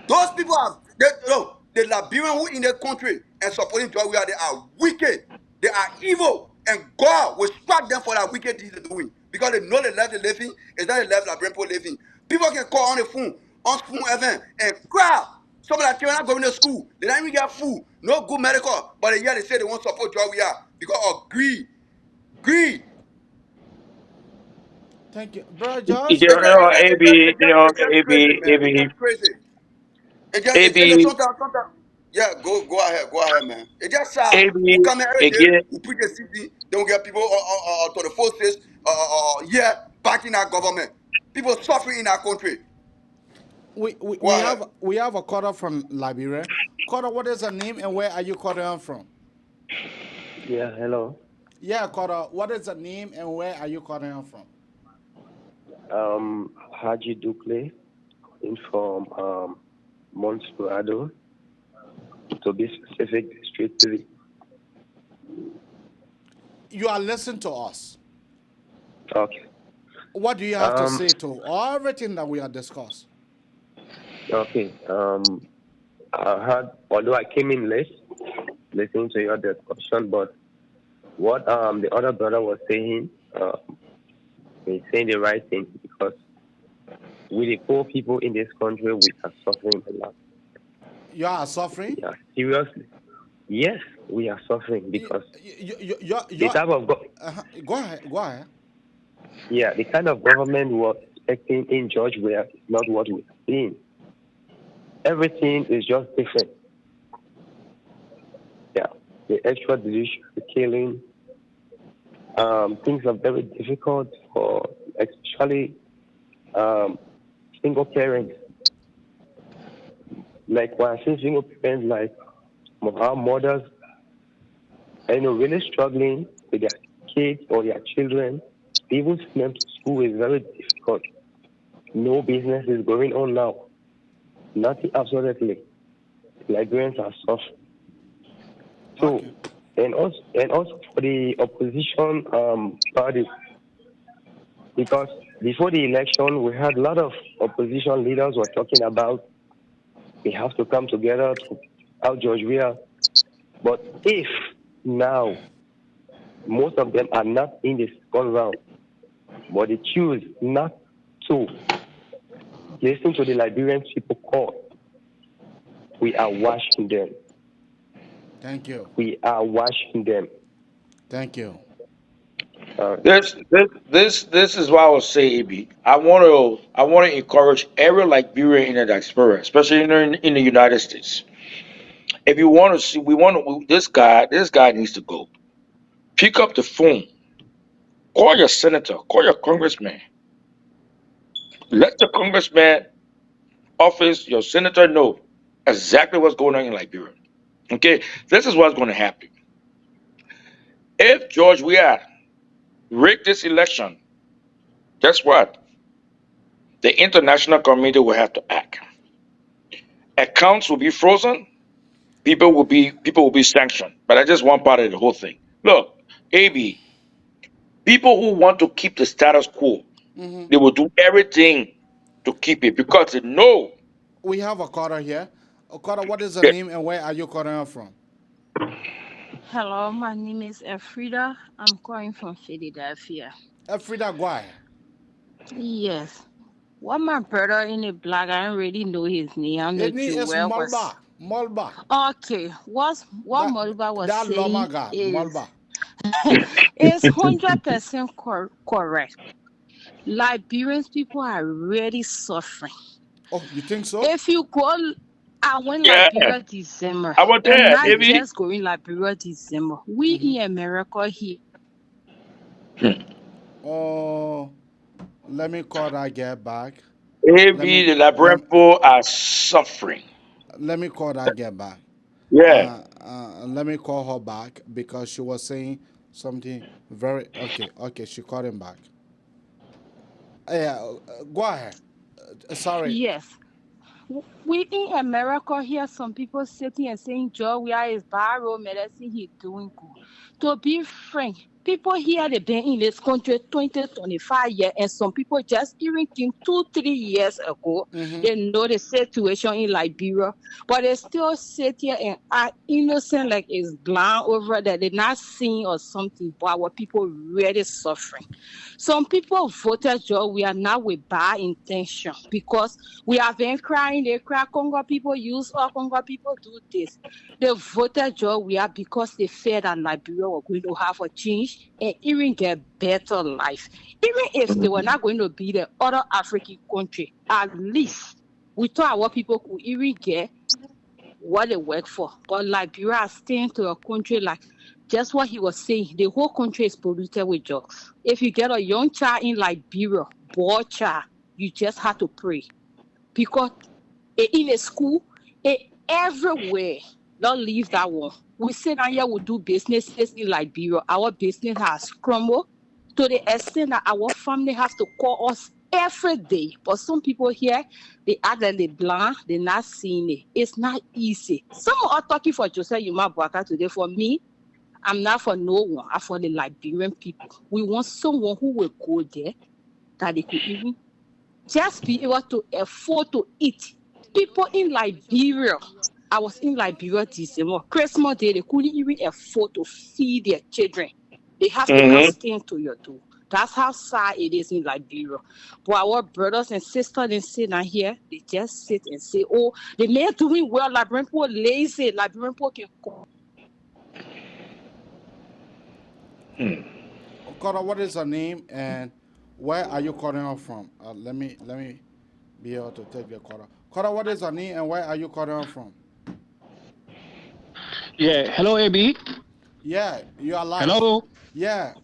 Those people are the Liberian who in their country and supporting Georgia, they are wicked. They are evil. And God will strike them for that wicked thing they're doing. Because they know they left the living, it's not the left Liberian people living. People can call on the phone, on spoon event, and cry. Some of the children are going to school. They don't even get food. No good medical. But yet they say they won't support Georgia because of greed. Greed. Thank you. Bro, Josh? AB. Yeah, go ahead, man. It's just sad. AB, We come here every day, again. we preach the city, then we get people to the forces, backing our government. People suffering in our country. we have a caller from Liberia. Caller, what is her name and where are you calling from? Yeah, hello. Yeah, caller, what is her name and where are you calling from? Haji Ducle, in from Montserrado, to be specific, District 3. You are listening to us. Okay. What do you have to say to everything that we have discussed? Okay. I heard, although I came in late, listening to your discussion, but what the other brother was saying, he's saying the right thing, because we the poor people in this country, we are suffering a lot. You are suffering? Yeah, seriously. Yes, we are suffering because the type of go ahead. Yeah, the kind of government we're expecting in Georgia is not what we're seeing. Everything is just different. Yeah, the extradition, the killing, things are very difficult for especially single parents. Like when I say single parents, like our mothers, really struggling with their kids or their children, even send them to school is very difficult. No business is going on now. Nothing, absolutely. Liberians are suffering. So, and also for the opposition party, because before the election, we had a lot of opposition leaders were talking about we have to come together to out Georgia. But if now most of them are not in this second round, but they choose not to listen to the Liberian people call, we are watching them. Thank you. We are watching them. Thank you. This is what I will say, AB. I want to encourage every Liberian in the diaspora, especially in the United States. If you want to see, this guy needs to go. Pick up the phone, call your senator, call your congressman. Let the congressman office, your senator know exactly what's going on in Liberia. Okay, this is what's going to happen. If George Weah rig this election, guess what? The international community will have to act. Accounts will be frozen. People will be sanctioned. But that's just one part of the whole thing. Look, AB, people who want to keep the status quo, they will do everything to keep it because they know. We have a caller here. Caller, what is the name and where are you calling from? Hello, my name is Elfrida. I'm calling from Philadelphia. Elfrida, go ahead. Yes. What my brother in the black, I don't really know his name. I know His name is Joel Malba. Okay. What Malba was that saying Malba. is 100% correct. Liberians people are really suffering. Oh, you think so? If you go, I went Liberia December. I was there, not baby. just going Liberia December. We in America here. Oh, let me call that girl back. AB, the Liberian people are suffering. Let me call that girl back. Yeah. Let me call her back because she was saying something very okay. She called him back. Yeah, go ahead. Sorry. Yes. We in America here, some people sitting and saying, Joe, we are his barrow medicine, he's doing good. To be frank, people here, they've been in this country 20, 25 years, and some people just even came 2-3 years ago. They know the situation in Liberia, but they still sit here and are innocent like it's blind over that they're not seeing or something, but our people really suffering. Some people voted Joe, we are not with bad intention because we have been crying, they cry, Congo people use all Congo people do this. They voted Joe, we are because they feared that Liberia were going to have a change and even get better life. Even if they were not going to be the other African country, at least we thought our people could even get what they work for. But Liberia is staying to a country like just what he was saying, the whole country is polluted with drugs. If you get a young child in Liberia, boy child, you just have to pray. because in a school, everywhere. Don't leave that one. We sit down here, we do businesses in Liberia. Our business has crumbled to the extent that our family have to call us every day. But some people here, they act like they blind, they're not seeing it. It's not easy. Some are talking for Joseph Yuma Bwaka today. For me, I'm not for no one. I'm for the Liberian people. We want someone who will go there that they could even just be able to afford to eat. People in Liberia, I was in Liberia December, Christmas Day, they couldn't even afford to feed their children. They have to ask into your door. That's how sad it is in Liberia. But our brothers and sisters, they sit down here, they just sit and say, oh, the man doing well, Liberian people lazy, Liberian people can cook. Kora, what is her name and where are you calling her from? Let me be able to take the Kora. Kora, what is her name and where are you calling her from? Yeah, hello, AB. Yeah, you are live. Hello. Yeah.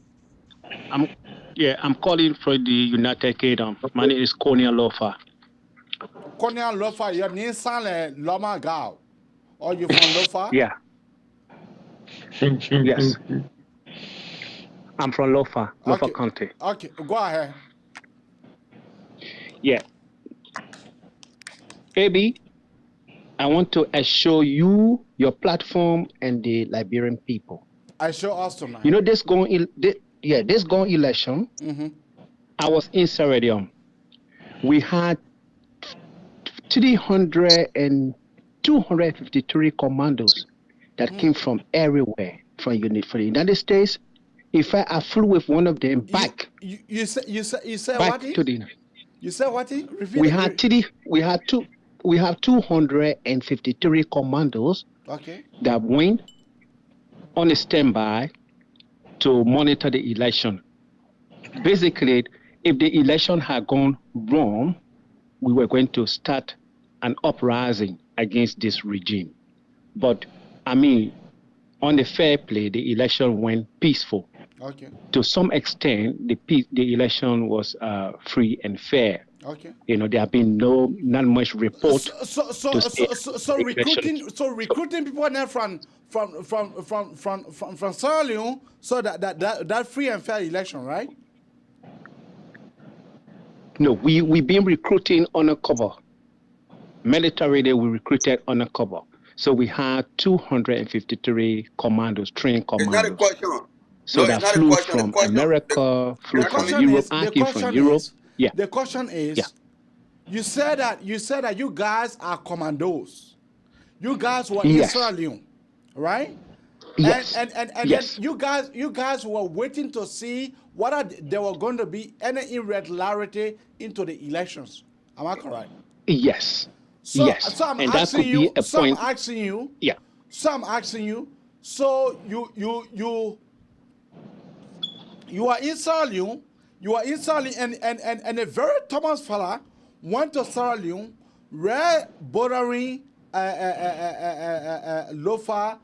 I'm calling from the United Kingdom. My name is Konya Lofa. Konya Lofa, your name sound like Loma Gao. Or you from Lofa? Yeah. Yes. I'm from Lofa, Lofa County. Okay, go ahead. Yeah. AB, I want to assure you, your platform, and the Liberian people. I show us tonight. You know, this going election, I was in Saradium. We had 253 commandos that came from everywhere, from the United States. In fact, I flew with one of them back. You said back what? To the, you said what? Repeat we had 253 commandos that went on a standby to monitor the election. Basically, if the election had gone wrong, we were going to start an uprising against this regime. But I mean, on the fair play, the election went peaceful. To some extent, the election was free and fair. You know, there have been not much report. So recruiting people now from Sierra Leone, so that free and fair election, right? No, we've been recruiting undercover. Militarily, we recruited undercover. So we had 253 commandos, trained commandos. It's not a question. So that flew from America, flew from Europe, I came from Europe. Yeah. The question is, you said that you guys are commandos. You guys were in Sierra Leone, right? Yes. And yes. then you guys were waiting to see whether there were going to be any irregularity into the elections. Am I correct? Yes. So, yes. So I'm and asking that could be a point. I'm asking you. Yeah. So I'm asking you. So you are in Sierra Leone. You are in Sierra Leone, and a very Thomas fella went to Sierra Leone, bordering Lofa,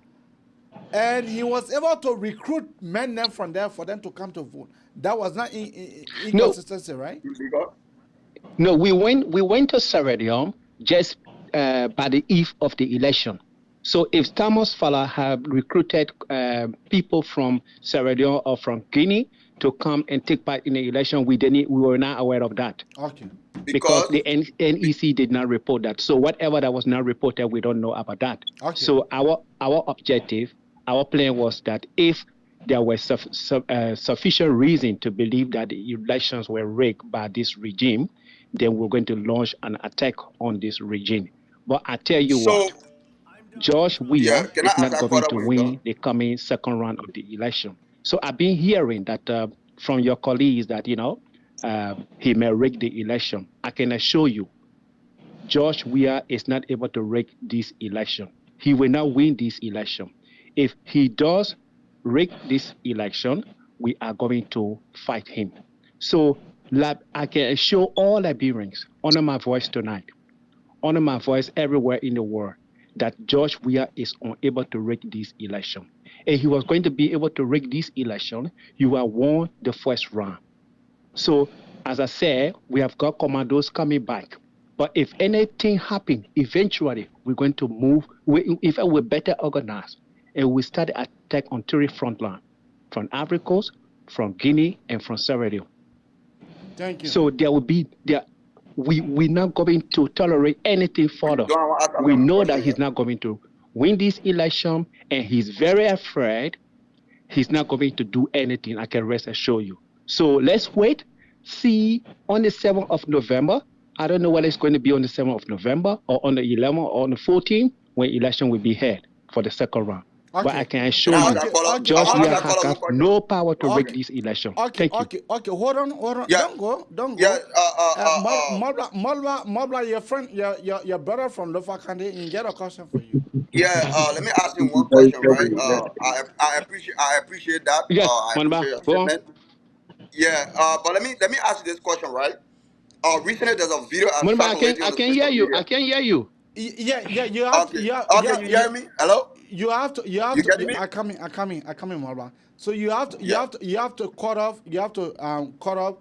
and he was able to recruit men from there for them to come to vote. That was not inconsistency, right? No, we went to Saradium just by the eve of the election. So if Thomas Fala had recruited people from Sierra Leone or from Guinea to come and take part in the election, we were not aware of that. Okay. Because the NEC did not report that. So whatever that was not reported, we don't know about that. Okay. So our objective, our plan was that if there was sufficient reason to believe that the elections were rigged by this regime, then we're going to launch an attack on this regime. But I tell you what, George Weah is not going to win the coming second round of the election. So I've been hearing that from your colleagues that, you know, he may rig the election. I can assure you, George Weah is not able to rig this election. He will not win this election. If he does rig this election, we are going to fight him. So I can assure all Liberians, honor my voice tonight, honor my voice everywhere in the world, that George Weah is unable to rig this election. If he was going to be able to rig this election, he will won the first round. So, as I said, we have got commandos coming back But if anything happen, eventually we're going to move. If we're better organized, and we start the attack on three front line, from Ivory Coast, from Guinea, and from Sierra Leone. Thank you. So there will be there. We're not going to tolerate anything further. We know that he's not going to win this election, and he's very afraid he's not going to do anything. I can rest assure you. So let's wait, see on the 7th of November. I don't know whether it's going to be on the 7th of November or on the 11th or on the 14th when election will be held for the second round. Okay. But I can assure you, George has no power to rig this election. Okay, Thank you. okay. Hold on. Yeah. Don't go. Yeah. Mobla, your friend, your brother from Lofa Kande, he get a question for you. Yeah. Let me ask you one question, right? I appreciate that. Yes, I appreciate your statement. Yeah. But let me ask you this question, right? Recently there's a video circulating on the social media. I can hear you. Yeah. You have Okay. You hear me? Hello. You have to. You getting me? I coming, Mobla. So you have to cut off. You have to cut off.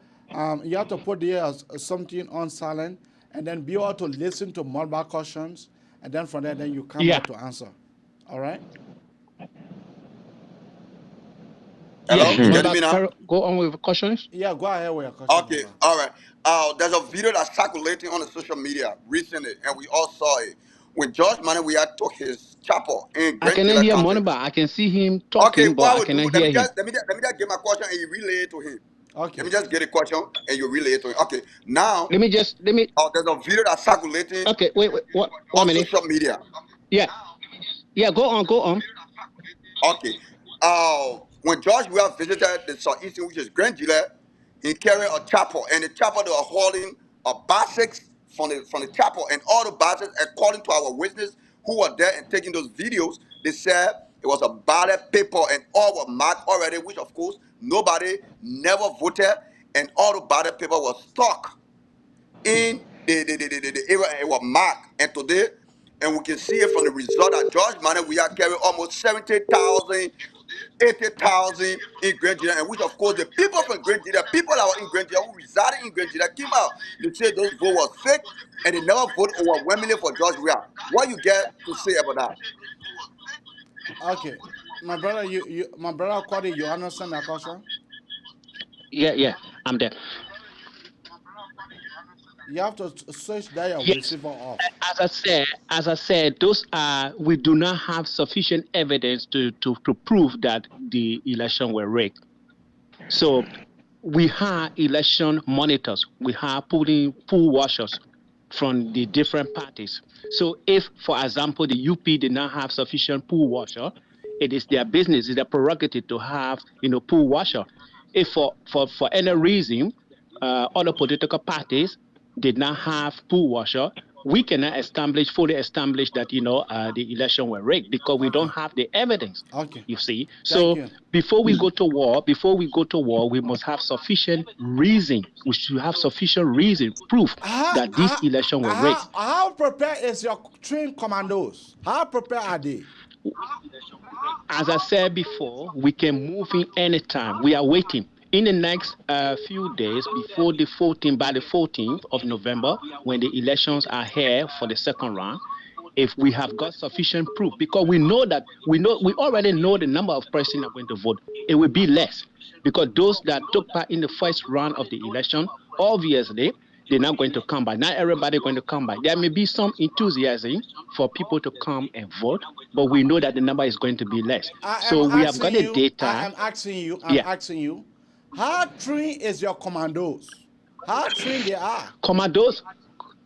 You have to put there something on silent, and then be able to listen to Mobla questions, and then from there, then you come back to answer. All right. Hello, you getting me now? Go on with the questions. Yeah, go ahead with your question. Okay, all right. There's a video that's circulating on the social media recently, and we all saw it. When George Manawia took his chapel in I cannot hear Monaba. I can see him talking, but I cannot hear him. Let me just get my question and you relay it to him. Okay. Let me just get a question and you relay it to him. Okay. Now. Let me. There's a video that's circulating. Okay. Wait. One minute. Social media. Yeah. Go on. Okay. When George Weah visited the Southeastern, which is Grand Gillette, he carried a chapel, and the chapel they were holding a basics from the chapel, and all the basics, according to our witness who were there and taking those videos, they said it was a ballot paper and all were marked already, which of course nobody never voted, and all the ballot paper was stuck in the area and it was marked. And today, and we can see it from the result that George Manawia carried almost 70,000. 80,000 in Grand Gillette, and which of course the people from Grand Gillette, people that were in Grand Gillette, who resided in Grand Gillette, came out. They said those votes were fake, and they never voted overwhelmingly for George Weah. What you get to say about that? Okay, my brother, my brother Cody, you understand that question? Yeah, I'm there. You have to switch that receiver off. As I said, those are, we do not have sufficient evidence to prove that the election were rigged. So we have election monitors, we have poll watchers from the different parties. So if, for example, the UP did not have sufficient poll watcher, it is their business, it's their prerogative to have, poll watcher. If for any reason, other political parties did not have poll watcher, we cannot fully establish that the election were rigged because we don't have the evidence. Okay. You see, before we go to war, we must have sufficient reason. We should have sufficient reason, proof that this election were rigged. How prepared is your trained commandos? How prepared are they? As I said before, we can move in anytime. We are waiting. In the next few days, by the 14th of November, when the elections are here for the second round, if we have got sufficient proof, because we already know the number of persons are going to vote, it will be less. Because those that took part in the first round of the election, obviously, they're not going to come by. Not everybody going to come by. There may be some enthusiasm for people to come and vote, but we know that the number is going to be less. So we have got the data. I'm asking you. How trained is your commandos? How trained they are? Commandos,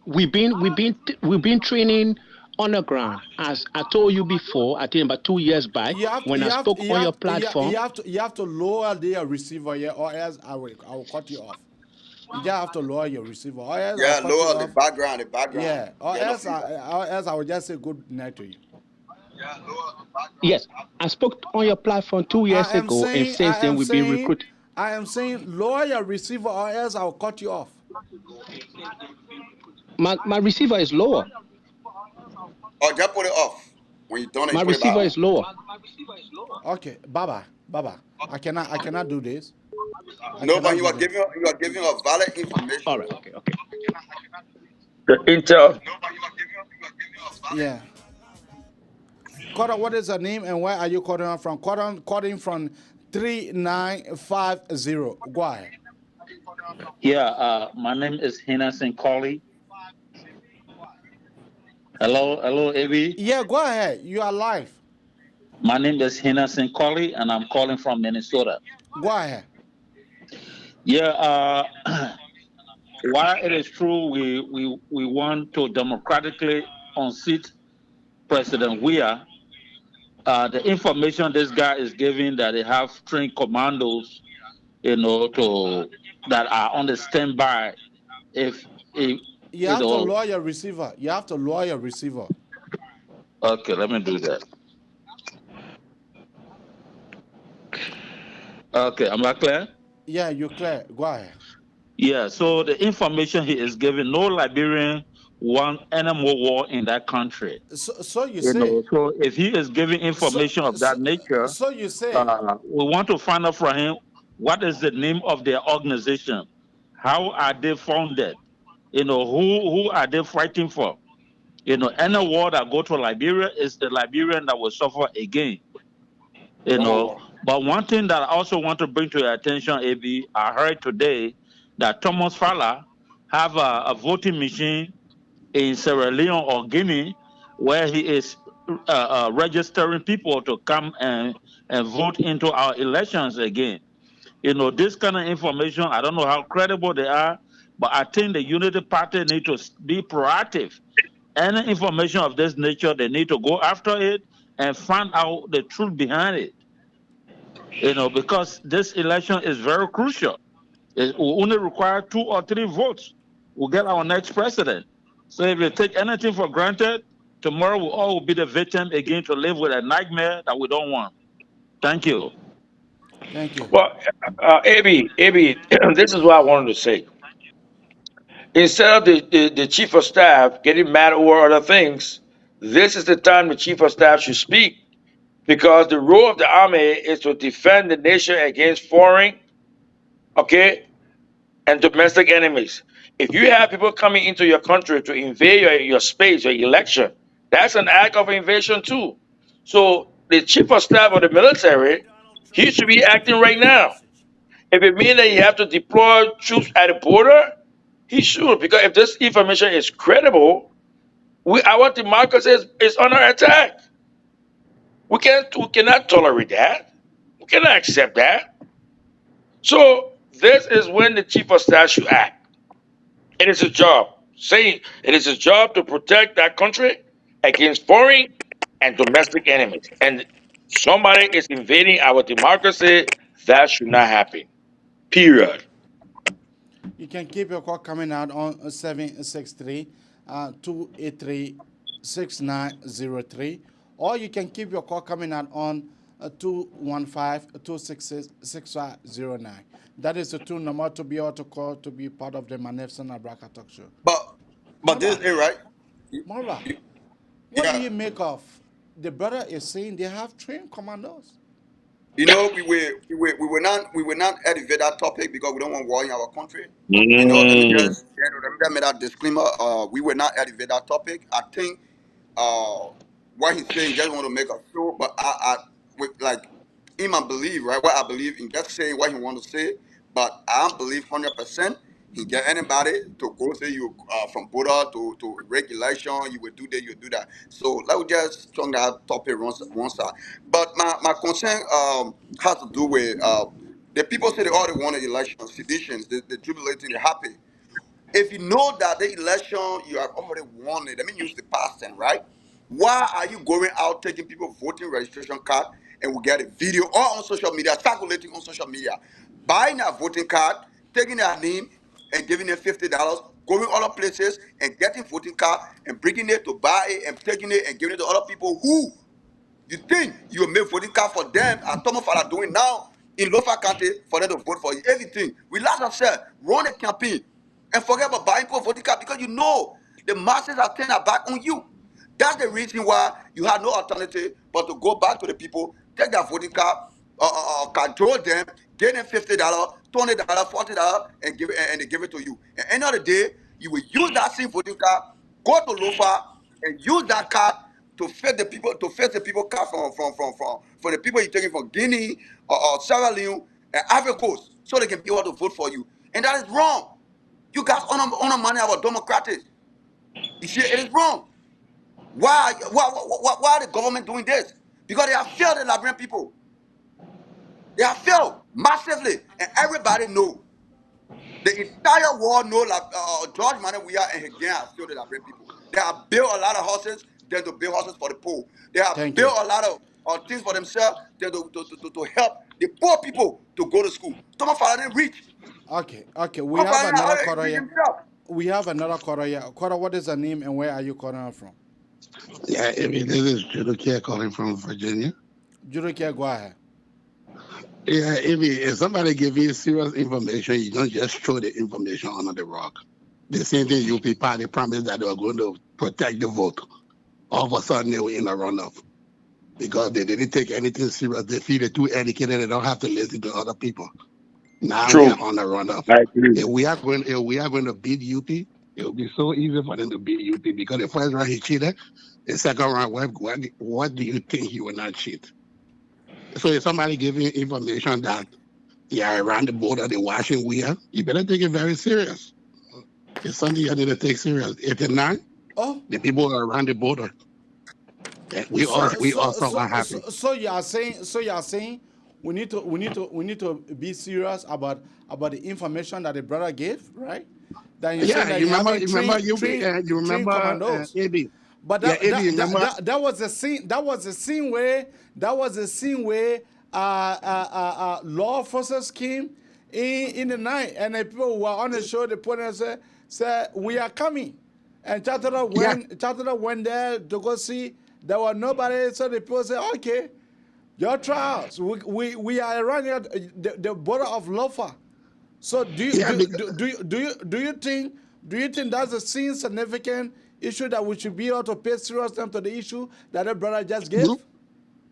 we've been training on the ground. As I told you before, I think about 2 years back, when I spoke on your platform. You have to lower the receiver here, or else I will cut you off. You just have to lower your receiver. Or else lower the background. Yeah, or else I will just say good night to you. Yes, I spoke on your platform 2 years ago, and since then we've been recruiting. I am saying lower your receiver, or else I will cut you off. My receiver is lower. Oh, just put it off. When you don't. My receiver is lower. Okay, Baba, I cannot do this. No, but you are giving a valid information. All right. Okay. The Intel. Yeah. Cotton, what is your name and where are you calling from? Calling from 3950. Go ahead. Yeah, my name is Hina Sinkoli. Hello, Avi. Yeah, go ahead. You are live. My name is Hina Sinkoli, and I'm calling from Minnesota. Go ahead. Yeah, while it is true we want to democratically unseat President Weah, the information this guy is giving that they have trained commandos, to that are on the standby if You have to lower your receiver. You have to lower your receiver. Okay, let me do that. Okay, am I clear? Yeah, you're clear. Go ahead. Yeah, so the information he is giving, no Liberian want any more war in that country. So you say. So if he is giving information of that nature, So you say. We want to find out from him what is the name of their organization, how are they founded, who are they fighting for? Any war that go to Liberia is the Liberian that will suffer again. But one thing that I also want to bring to your attention, AB, I heard today that Thomas Fowler have a voting machine in Sierra Leone or Guinea where he is registering people to come and vote into our elections again. This kind of information, I don't know how credible they are, but I think the Unity Party need to be proactive. Any information of this nature, they need to go after it and find out the truth behind it. Because this election is very crucial. It will only require 2 or 3 votes. We'll get our next president. So if you take anything for granted, tomorrow we all will be the victim again to live with a nightmare that we don't want. Thank you. Thank you. Well, AB, this is what I wanted to say. Instead of the chief of staff getting mad over other things, this is the time the chief of staff should speak, because the role of the army is to defend the nation against foreign, and domestic enemies. If you have people coming into your country to invade your space, your election, that's an act of invasion too. So the chief of staff of the military, he should be acting right now. If it means that you have to deploy troops at the border, he should, because if this information is credible, our democracy is under attack. We cannot tolerate that. We cannot accept that. So this is when the chief of staff should act. It is his job. Saying it is his job to protect that country against foreign and domestic enemies. And somebody is invading our democracy, that should not happen. Period. You can keep your call coming out on 763 283 6903, or you can keep your call coming out on 215 266 6509. That is the two number to be able to call to be part of the Manefson Abraka talk show. But this is right. Mora, what do you make of the brother is saying they have trained commandos? You know, we will not elevate that topic because we don't want war in our country. You know, let me just make that disclaimer. We will not elevate that topic. I think what he's saying just want to make a show, but like in my belief, right? What I believe in, just saying what he want to say, but I don't believe 100%. He get anybody to go say you from border to regulation, you will do that, you will do that. So let's just turn that topic one side. But my concern has to do with the people say they already want an election, seditions, they're jubilating, they're happy. If you know that the election you have already won it, let me use the past tense, right? Why are you going out taking people voting registration card and we get a video or on social media, circulating on social media, buying a voting card, taking their name and giving them $50, going other places and getting voting card and bringing it to buy it and taking it and giving it to other people who you think you will make voting card for them, as Thomas Father doing now in Lofa County for them to vote for you. Everything. Relax yourself, run a campaign, and forget about buying people voting card because you know the masses are turning their back on you. That's the reason why you have no alternative but to go back to the people, take their voting card, control them, get them $50, $20, $40, and they give it to you. At the end of the day, You will use that same voting card, go to Lofa, and use that card to fetch the people card from the people you're taking from Guinea or Sierra Leone and Ivory Coast, so they can be able to vote for you. And that is wrong. You guys honor money about democratic. You see, it is wrong. Why are the government doing this? Because they have failed the Liberian people. They have failed massively, and everybody knows. The entire world knows George Manuel Weah and his gang have failed the Liberian people. They have built a lot of houses, then to build houses for the poor. They have Thank built you. a lot of things for themselves, then to help the poor people to go to school. Some of them reach. Okay. We have another caller here. We have another caller here. Caller, what is the name and where are you calling from? Yeah, I mean, this is Judokia calling from Virginia. Judokia, go ahead. Yeah, if somebody give you serious information, you don't just throw the information under the rock. The same thing UP party promised that they were going to protect the vote. All of a sudden, they were in a runoff because they didn't take anything serious. They feel they're too educated. They don't have to listen to other people. Now they're on a runoff. If we are going to beat UP, it will be so easy for them to beat UP because the first round he cheated. The second round, what do you think he will not cheat? So if somebody giving you information that they are around the border, they're watching you better take it very serious. It's something you need to take serious. If you're not, the people are around the border. We also are happy. So you are saying we need to be serious about the information that the brother gave, right? That you said that you remember AB. But that was the scene. That was the scene where law enforcers came in the night, and the people who were on the show, they put and said we are coming, and Chatara went there to go see. There was nobody, so the people said, okay, your trials. We are around here, the border of Lofa. So do you think that's a significant issue that we should be able to pay serious attention to the issue that the brother just gave?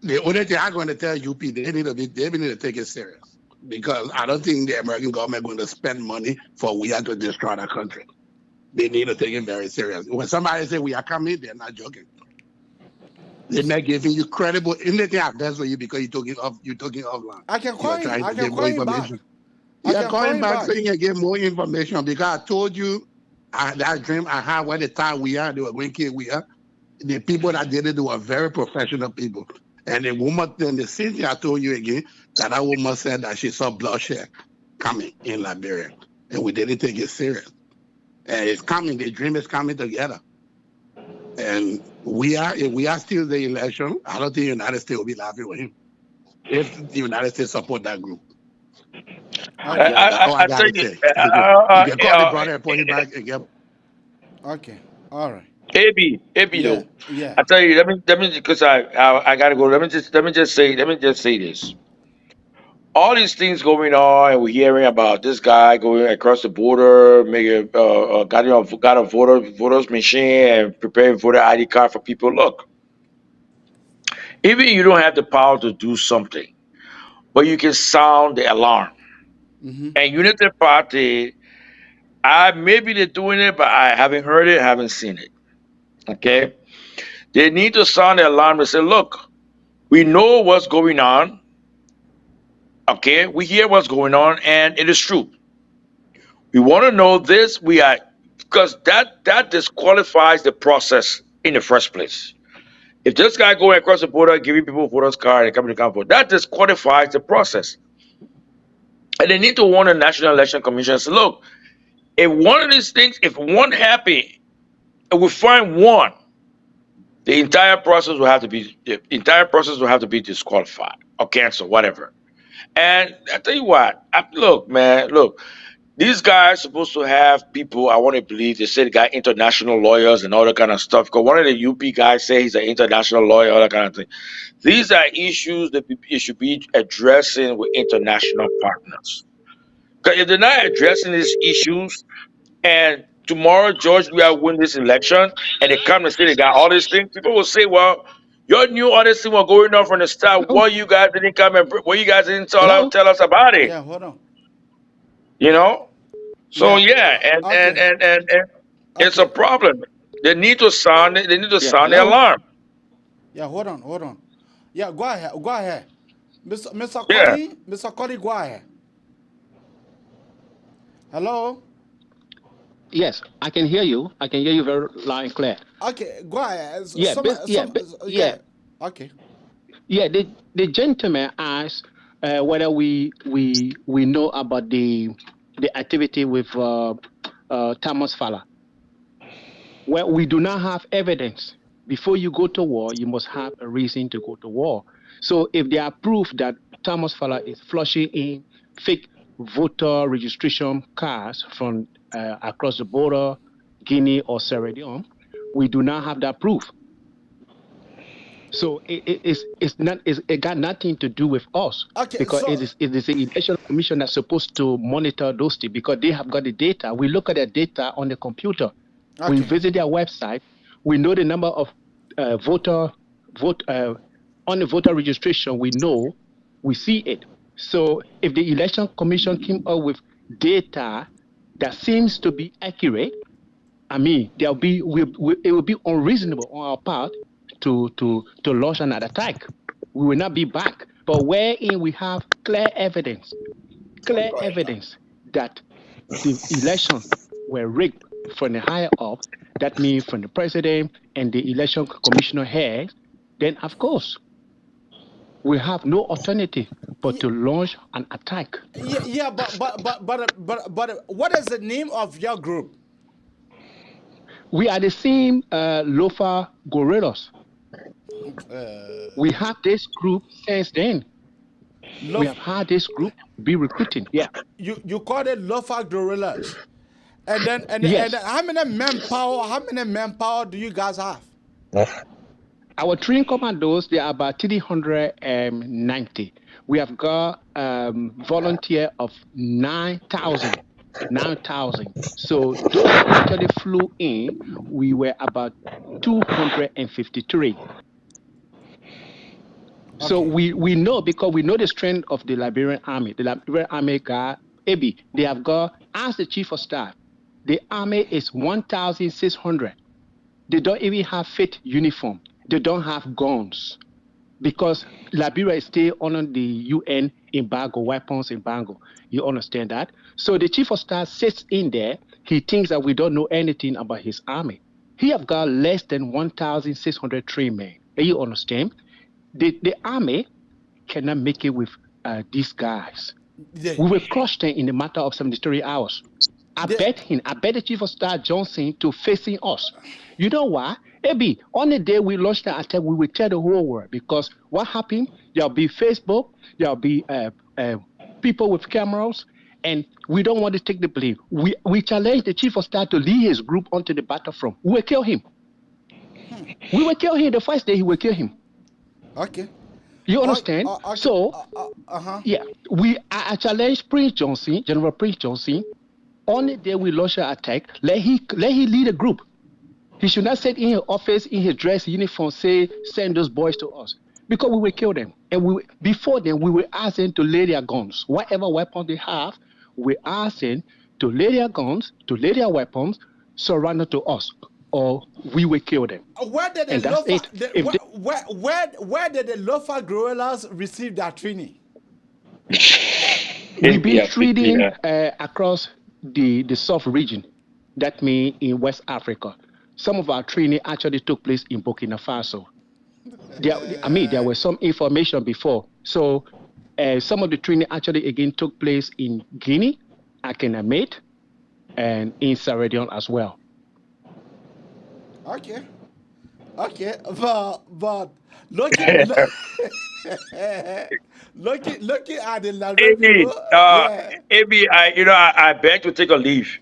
The only thing I'm going to tell UP, they need to take it serious because I don't think the American government is going to spend money for we have to destroy the country. They need to take it very serious. When somebody say we are coming, they're not joking. They're not giving you credible anything best for you because you took it offline. I can call him. I can call him back. Yeah, call him back so you can get more information because I told you that dream I had when the time we are, they were going to kill we are. The people that did it, they were very professional people. And the woman, then the same thing I told you again, that woman said that she saw bloodshed coming in Liberia. And we didn't take it serious. And it's coming, the dream is coming together. And if we are still the election, I don't think the United States will be laughing with him. If the United States support that group. I tell you, you can call the brother and put him back again. Okay, all right. AB though. Yeah. I tell you, let me because I gotta go. Let me just say this. All these things going on, and we're hearing about this guy going across the border, making got a voters machine and preparing voter ID card for people. Look, even you don't have the power to do something, but you can sound the alarm. And Unity Party, maybe they're doing it, but I haven't heard it, haven't seen it. Okay, they need to sound the alarm and say, look, we know what's going on. Okay, we hear what's going on, and it is true. We want to know this. Because that disqualifies the process in the first place. If this guy going across the border, giving people voters card and coming to come vote, that disqualifies the process. And they need to warn the National Election Commission and say, look, if one of these things, if one happen, and we find one, the entire process will have to be disqualified or canceled, whatever. And I tell you what, look, these guys supposed to have people, I want to believe, they said they got international lawyers and all that kind of stuff. Because one of the UP guys say he's an international lawyer, all that kind of thing. These are issues that you should be addressing with international partners. Because if they're not addressing these issues, and tomorrow George Weah win this election, and they come and say they got all these things, people will say, well, you knew all this thing was going on from the start. Why you guys didn't come and why you guys didn't tell us about it? Yeah, hold on. You know? So Yeah. yeah, and it's a Okay. problem. They need to sound. They need to Yeah, sound the hello. alarm. Yeah, hold on. Yeah, go ahead. Go ahead. Mr. Yeah. Cody, Mr. Cody, go ahead. Hello? Yes, I can hear you. I can hear you very loud and clear. Okay, go ahead. Yeah, Yeah. Okay. yeah. The gentleman asked whether we know about the activity with Thomas Fowler. Well, we do not have evidence. Before you go to war, you must have a reason to go to war. So if there are proof that Thomas Fowler is flushing in fake voter registration cards from across the border, Guinea or Sierra Leone, we do not have that proof. So it got nothing to do with us. Okay, Because so it is the election commission that's supposed to monitor those things because they have got the data. We look at the data on the computer. We okay. visit their website. We know the number of vote on the voter registration. We see it. So if the election commission came up with data that seems to be accurate, I mean, it will be unreasonable on our part to launch an attack. We will not be back. But wherein we have clear evidence that the election were rigged from the higher up, that means from the president and the election commissioner head, then of course we have no alternative but to launch an attack. Yeah, but what is the name of your group? We are the same Lofa gorillas. We have this group since then. We have had this group be recruiting. Yeah. You call it Lofa Gorillas. And then Yes. how many manpower do you guys have? Our training commandos, they are about 390. We have got volunteer of 9,000. 9,000. So those who actually flew in, we were about 253. So we know because we know the strength of the Liberian army. The Liberian army got Ebi. They have got, as the chief of staff, the army is 1,600. They don't even have fit uniform. They don't have guns because Liberia is still under the UN embargo, weapons embargo. You understand that? So the chief of staff sits in there. He thinks that we don't know anything about his army. He have got less than 1,600 trained men. You understand? The army cannot make it with these guys. We will crush them in a matter of 73 hours. I bet the chief of staff Johnson to facing us. You know why? Maybe on the day we launch the attack, we will tell the whole world because what happened? There'll be Facebook, there'll be people with cameras, and we don't want to take the blame. We challenge the chief of staff to lead his group onto the battlefront. We will kill him. We will kill him the first day. He will kill him. Okay. You understand? Okay. So, yeah, I challenge Prince Johnson, General Prince Johnson. On the day we launch an attack, let he lead a group. He should not sit in his office in his dress uniform, say send those boys to us because we will kill them. And before then we will ask them to lay their guns, whatever weapon they have. We ask them to lay their guns, to lay their weapons, surrender to us, or we will kill them. Where did the Lofa Gorillas receive their training? We've been treating across the South region. That means in West Africa. Some of our training actually took place in Burkina Faso. There was some information before. So some of the training actually again took place in Guinea, Akenamed, and in Sierra Leone as well. Okay, but looking at the Maybe I beg to take a leave.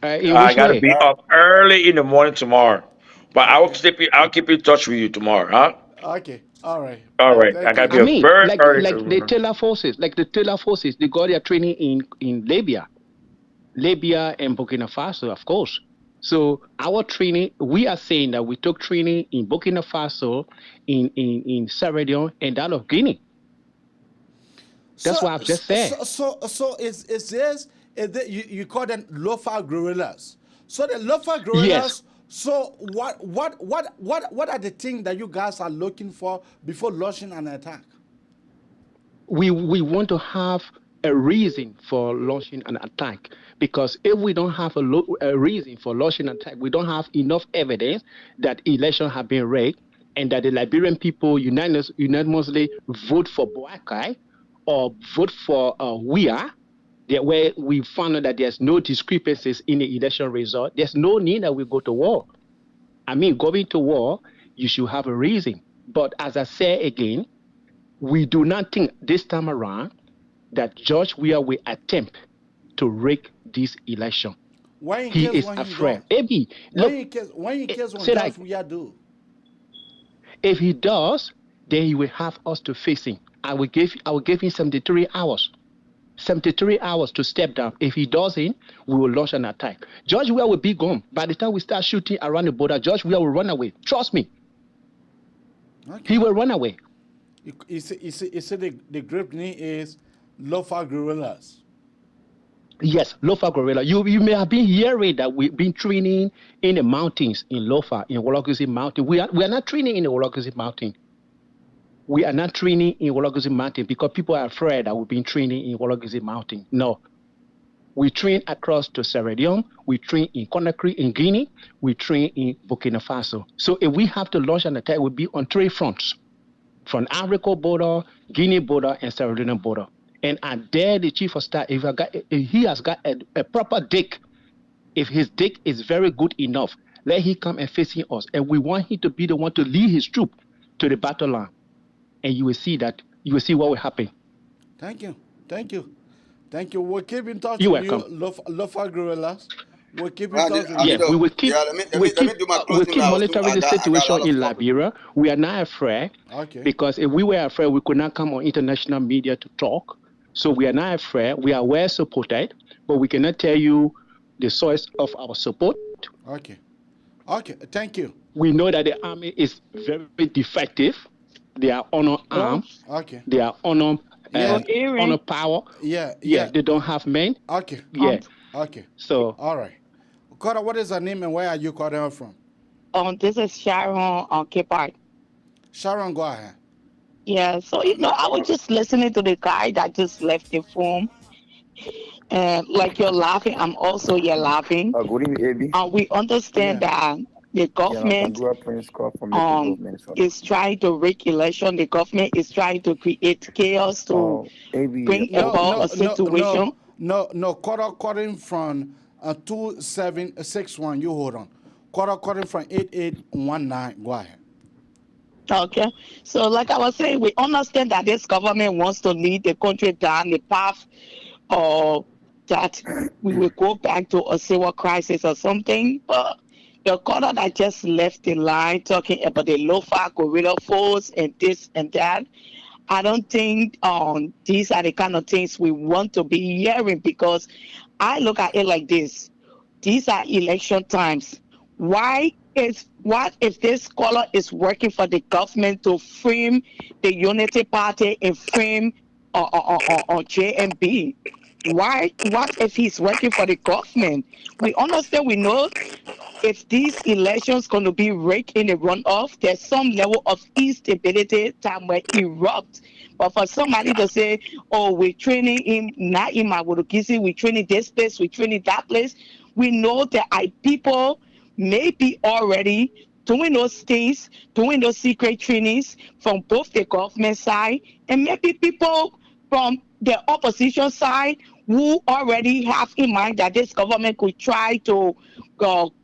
I gotta way? be up early in the morning tomorrow. But I'll keep in touch with you tomorrow, huh? Okay, all right. All right. I gotta be up very early. Like the Taylor forces, they got their training in Libya and Burkina Faso, of course. So our training, we are saying that we took training in Burkina Faso, in Sierra Leone, and that of Guinea. That's what I've just said. So is you call them Lofa guerrillas. So the Lofa guerrillas. Yes. So what are the things that you guys are looking for before launching an attack? We want to have a reason for launching an attack, because if we don't have a reason for launching an attack, we don't have enough evidence that elections have been rigged and that the Liberian people unanimously vote for Boakai or vote for Wia, where we found out that there's no discrepancies in the election result. There's no need that we go to war. I mean, going to war, you should have a reason. But as I say again, we do not think this time around that George Weah will attempt to rig this election. He is afraid. Maybe, when George Weah do? If he does, then he will have us to face him. I will give him 73 hours. 73 hours to step down. If he doesn't, we will launch an attack. George Weah will be gone. By the time we start shooting around the border, George Weah will run away. Trust me. Okay. He will run away. You said the group name is Lofa Guerrillas. Yes, Lofa Guerrilla. You may have been hearing that we've been training in the mountains in Lofa, in Wolagosi Mountain. We are not training in the Wolagosi Mountain. We are not training in Wolagosi Mountain because people are afraid that we've been training in Wolagosi Mountain. No. We train across to Sierra Leone. We train in Conakry in Guinea. We train in Burkina Faso. So if we have to launch an attack, it will be on 3 fronts. From Africa border, Guinea border, and Sierra Leone border. And I dare the chief of staff, if he has got a proper dick, if his dick is very good enough, let him come and face us. And we want him to be the one to lead his troop to the battle line. And you will see what will happen. Thank you. We'll keep in touch You're with welcome. you, Lofa Guerrillas. We'll keep in touch with you. We will keep monitoring the situation in Liberia. We are not afraid, because if we were afraid, we could not come on international media to talk. So we are not afraid. We are well supported, but we cannot tell you the source of our support. Okay, thank you. We know that the army is very defective. They are honor arms. Okay. They are honor power. Yeah. They don't have men. Okay. Yeah. Okay. So. All right. Cora, what is her name and where are you calling from? This is Sharon on Cape Art. Sharon, go ahead. Yeah, so I was just listening to the guy that just left the phone. And like you're laughing, I'm also laughing. Good evening, Abby. We understand that the government is trying to rig election. The government is trying to create chaos to bring about a situation. No, calling from 2761. You hold on. Calling from 8819. Go ahead. Okay, so like I was saying, we understand that this government wants to lead the country down the path that we will go back to a civil crisis or something. But the caller that just left the line talking about the Lofa guerrilla force and this and that, I don't think these are the kind of things we want to be hearing, because I look at it like this. These are election times. What if this caller is working for the government to frame the Unity Party and frame JMB? What if he's working for the government? We understand, we know if these elections going to be rigged in the runoff, there's some level of instability that might erupt. But for somebody to say, oh, we're training in not in Mawurukisi, we're training this place, we're training that place, we know that people may be already doing those things, doing those secret trainings from both the government side and maybe people from the opposition side who already have in mind that this government could try to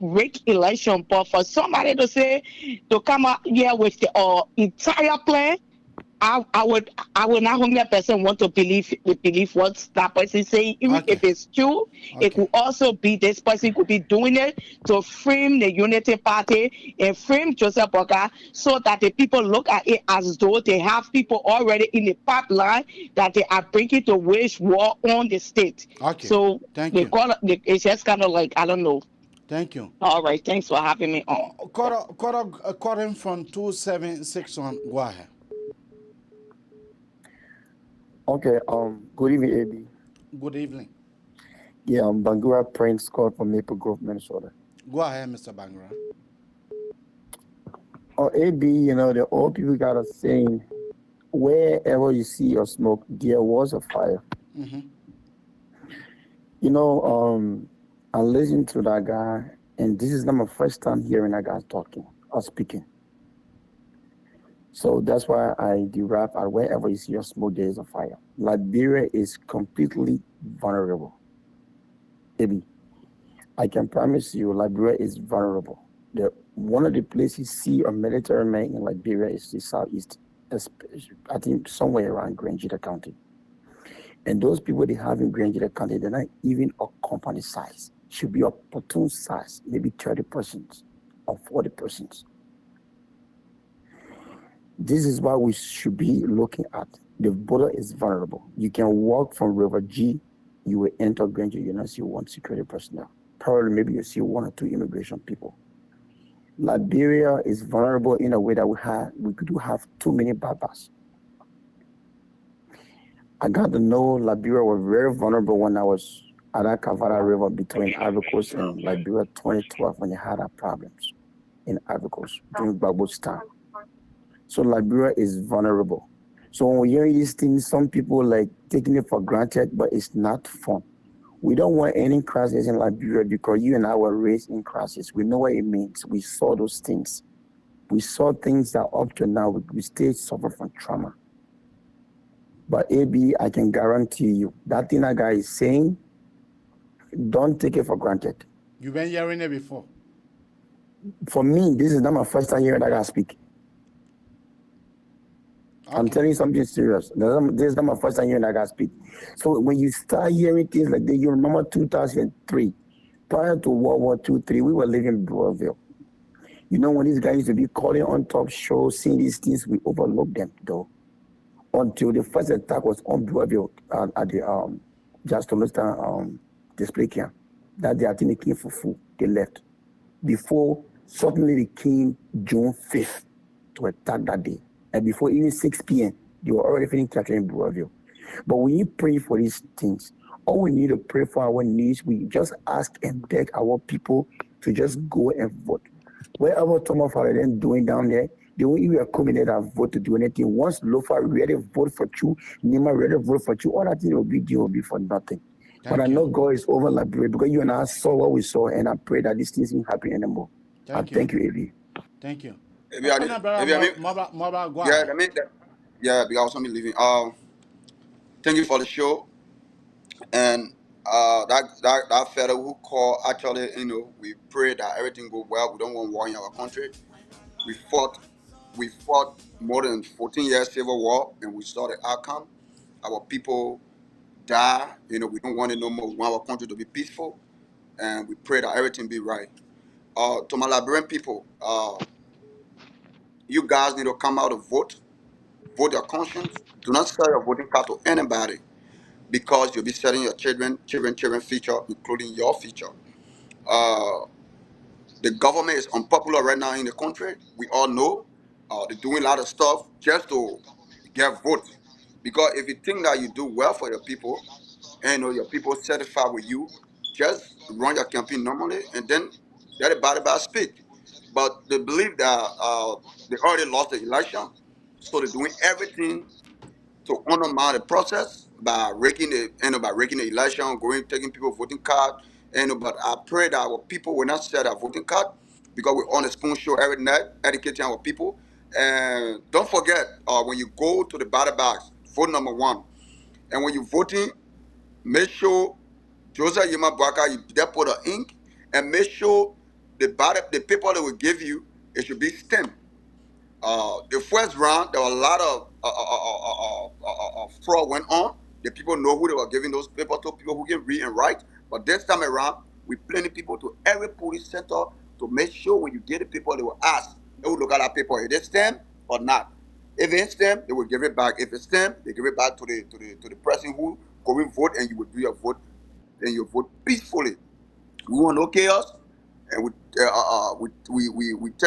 rig election. But for somebody to say, to come out here with the entire plan, I would not 100% want to believe what that person is saying. Even if it's true, it could also be this person could be doing it to frame the Unity Party and frame Joseph Boga, so that the people look at it as though they have people already in the pipeline that they are bringing to wage war on the state. Okay. So thank you. It's just kind of like, I don't know. Thank you. All right. Thanks for having me on. Calling from 2761. Go ahead. Okay, good evening, Abby. Good evening. Yeah, Bangura Prince called from Maple Grove, Minnesota. Go ahead, Mr. Bangura. Oh, AB, you know, the old people got a saying, wherever you see a smoke, there was a fire. Mm-hmm. You know, I listened to that guy, and this is not my first time hearing that guy talking or speaking. So that's why I derive at wherever you see a smoke, there is a fire. Liberia is completely vulnerable. AB, I can promise you, Liberia is vulnerable. One of the places you see a military man in Liberia is the southeast, I think somewhere around Grangita County. And those people they have in Grangita County, they're not even a company size. Should be a platoon size, maybe 30 persons or 40 persons. This is what we should be looking at. The border is vulnerable. You can walk from River G, you will enter Granger, you not see one security personnel. Probably maybe you see one or two immigration people. Liberia is vulnerable in a way that we could have too many babas. I got to know Liberia was very vulnerable when I was at that Cavara River between Ivory Coast and Liberia 2012 when they had our problems in Ivory Coast during Gbagbo's time. So Liberia is vulnerable. So when we hear these things, some people like taking it for granted, but it's not fun. We don't want any crisis in Liberia because you and I were raised in crisis. We know what it means. We saw those things. We saw things that up to now we still suffer from trauma. But AB, I can guarantee you, that thing that guy is saying, don't take it for granted. You've been hearing it before. For me, this is not my first time hearing that guy speak. Okay. I'm telling you something serious. This is not my first time hearing that guy speak. So when you start hearing things like that, you remember 2003, prior to World War II, III, we were living in Broadville. You know, when these guys used to be calling on top shows, seeing these things, we overlooked them, though. Until the first attack was on Broadville at the Justin display camp. That day, I think they came for food. They left. Before, suddenly they came June 5th to attack that day. And before even 6 p.m., they were already feeling captured in Broadville. But when you pray for these things, all we need to pray for our needs, we just ask and beg our people to just go and vote. Wherever Thomas Father then doing down there, they won't even accommodate our vote to do anything. Once Lofa ready to vote for you, Nima ready to vote for you, all that thing will be for nothing. But I know God is over Liberia because you and I saw what we saw, and I pray that these things won't happen anymore. Thank you, Evi. Thank you. Yeah, because I'm leaving. Thank you for the show. And that fellow who called, actually, you know, we pray that everything go well. We don't want war in our country. We fought more than 14 years civil war, and we saw the outcome. Our people die. You know, we don't want it no more. We want our country to be peaceful, and we pray that everything be right. To my Liberian people, you guys need to come out and vote your conscience. Do not sell your voting card to anybody, because you'll be selling your children future, including your future. The government is unpopular right now in the country. We all know. They're doing a lot of stuff just to get votes. Because if you think that you do well for your people, and you know your people satisfied with you, just run your campaign normally, and then let the body speak. But they believe that they already lost the election, so they're doing everything to undermine the process by raking the election, taking people voting card. And but I pray that our people will not sell their voting card, because we're on a spoon show every night, educating our people. And don't forget, when you go to the ballot box, vote number 1. And when you're voting, make sure Joseph Yema Baka, you put the ink, and make sure the paper they will give you, it should be stamped. The first round, there were a lot of fraud went on. The people know who they were giving those papers to, people who can read and write. But this time around, we plenty people to every police center to make sure when you get the paper, they will ask, they will look at that paper, is it stamped or not? If it's stamped, they will give it back. If it's stamped, they give it back to the person who go and vote, and you will do your vote, and you vote peacefully. We want no chaos. And we tell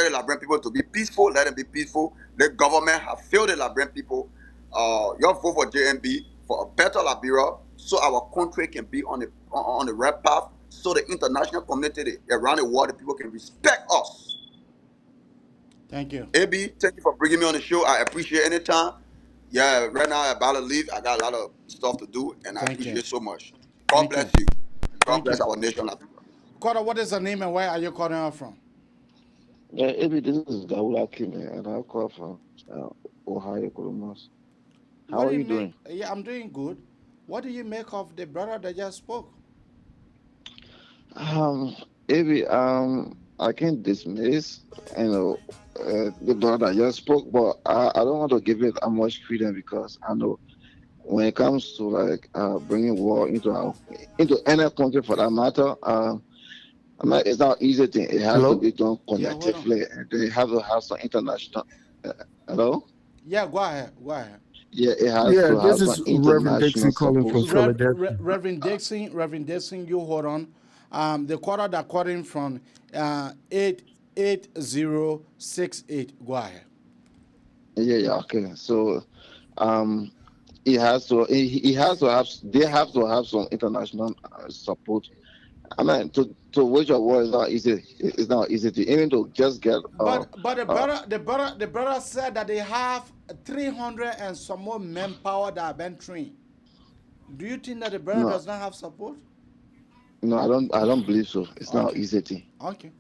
the Liberian people to be peaceful. Let them be peaceful. The government have failed the Liberian people. Your vote for JMB for a better Liberia, so our country can be on the right path, so the international community around the world, the people can respect us. Thank you. AB, thank you for bringing me on the show. I appreciate any time. Yeah, right now I'm about to leave. I got a lot of stuff to do, and I Thank you. appreciate so much. God Thank bless you. you. And God Thank bless you. our nation. Kora, what is the name and where are you calling out from? Yeah, Ebi, this is Gawula Kimi, and I call from Ohio, Columbus. What How do are you you make? doing? Yeah, I'm doing good. What do you make of the brother that just spoke? Um, Ebi, I can't dismiss, the brother just spoke, but I don't want to give it a much credence because I know when it comes to like bringing war into any country for that matter, it's not easy thing. It has to Hello? be done Yeah, hold on. collectively, and they have to have some international. Hello? Yeah, go ahead. Go ahead. Yeah, it has Yeah, to this have some is Reverend international Dixon calling support. from Philadelphia. Reverend Dixon, you hold on. The quarter that calling from 88068. Go ahead. Yeah, okay. So, he has to have they have to have some international support. I mean, to wage a war is not easy. It's not easy to even to just get But the brother said that they have 300 and some more manpower that have been trained. Do you think that the brother no, does not have support? no, I don't believe so. It's not Okay. easy thing. Okay.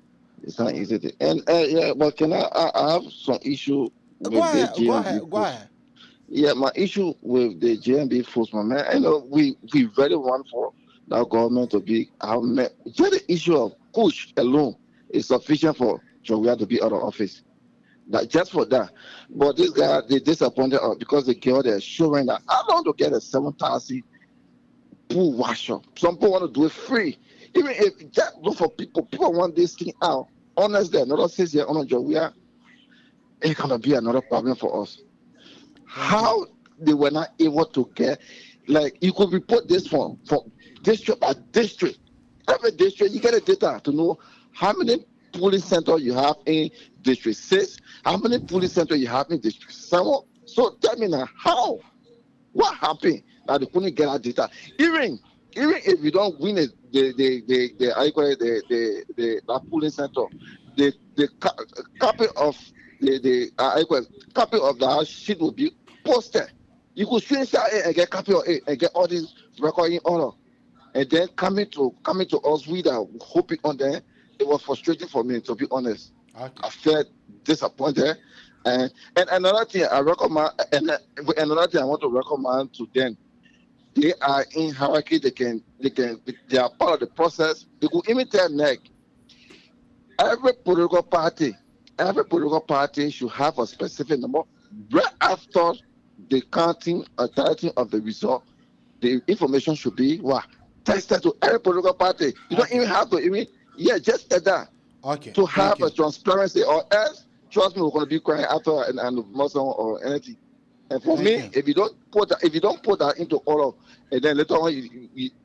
It's not easy thing. And yeah, but can I have some issue Go with the ahead. Go JMB ahead. Go force? ahead. Yeah, my issue with the JMB force, my man. I know we really want for that government to be. Just the issue of push alone is sufficient for Jowiya to be out of office. That just for that. But this guy, they disappointed us because the girl they're showing that I don't want to get a 7,000 pool washer. Some people want to do it free. Even if just look for people want this thing out. Honestly, another 6 years on a job, it's gonna be another problem for us. How they were not able to get, like, you could report this from district by district. Every district, you get a data to know how many police centers you have in District 6, how many police centers you have in District 7. So tell me now, how? What happened that they couldn't get that data? Even if you don't win it, that polling center, the copy of copy of that sheet will be posted. You could screenshot it and get copy of it and get all these record in order, and then coming to us with a hoping on there. It was frustrating for me, to be honest. Okay. I felt disappointed. And another thing I recommend, and another thing I want to recommend to them, they are in hierarchy. They are part of the process. They could even tell NEC, every political party should have a specific number. Right after the counting or tallying of the result, the information should be tested to every political party. You don't even have to just that. Okay. To have a transparency, or else, trust me, we're going to be crying after and Muslim or anything. And for me, if you don't put that into order, and then later on,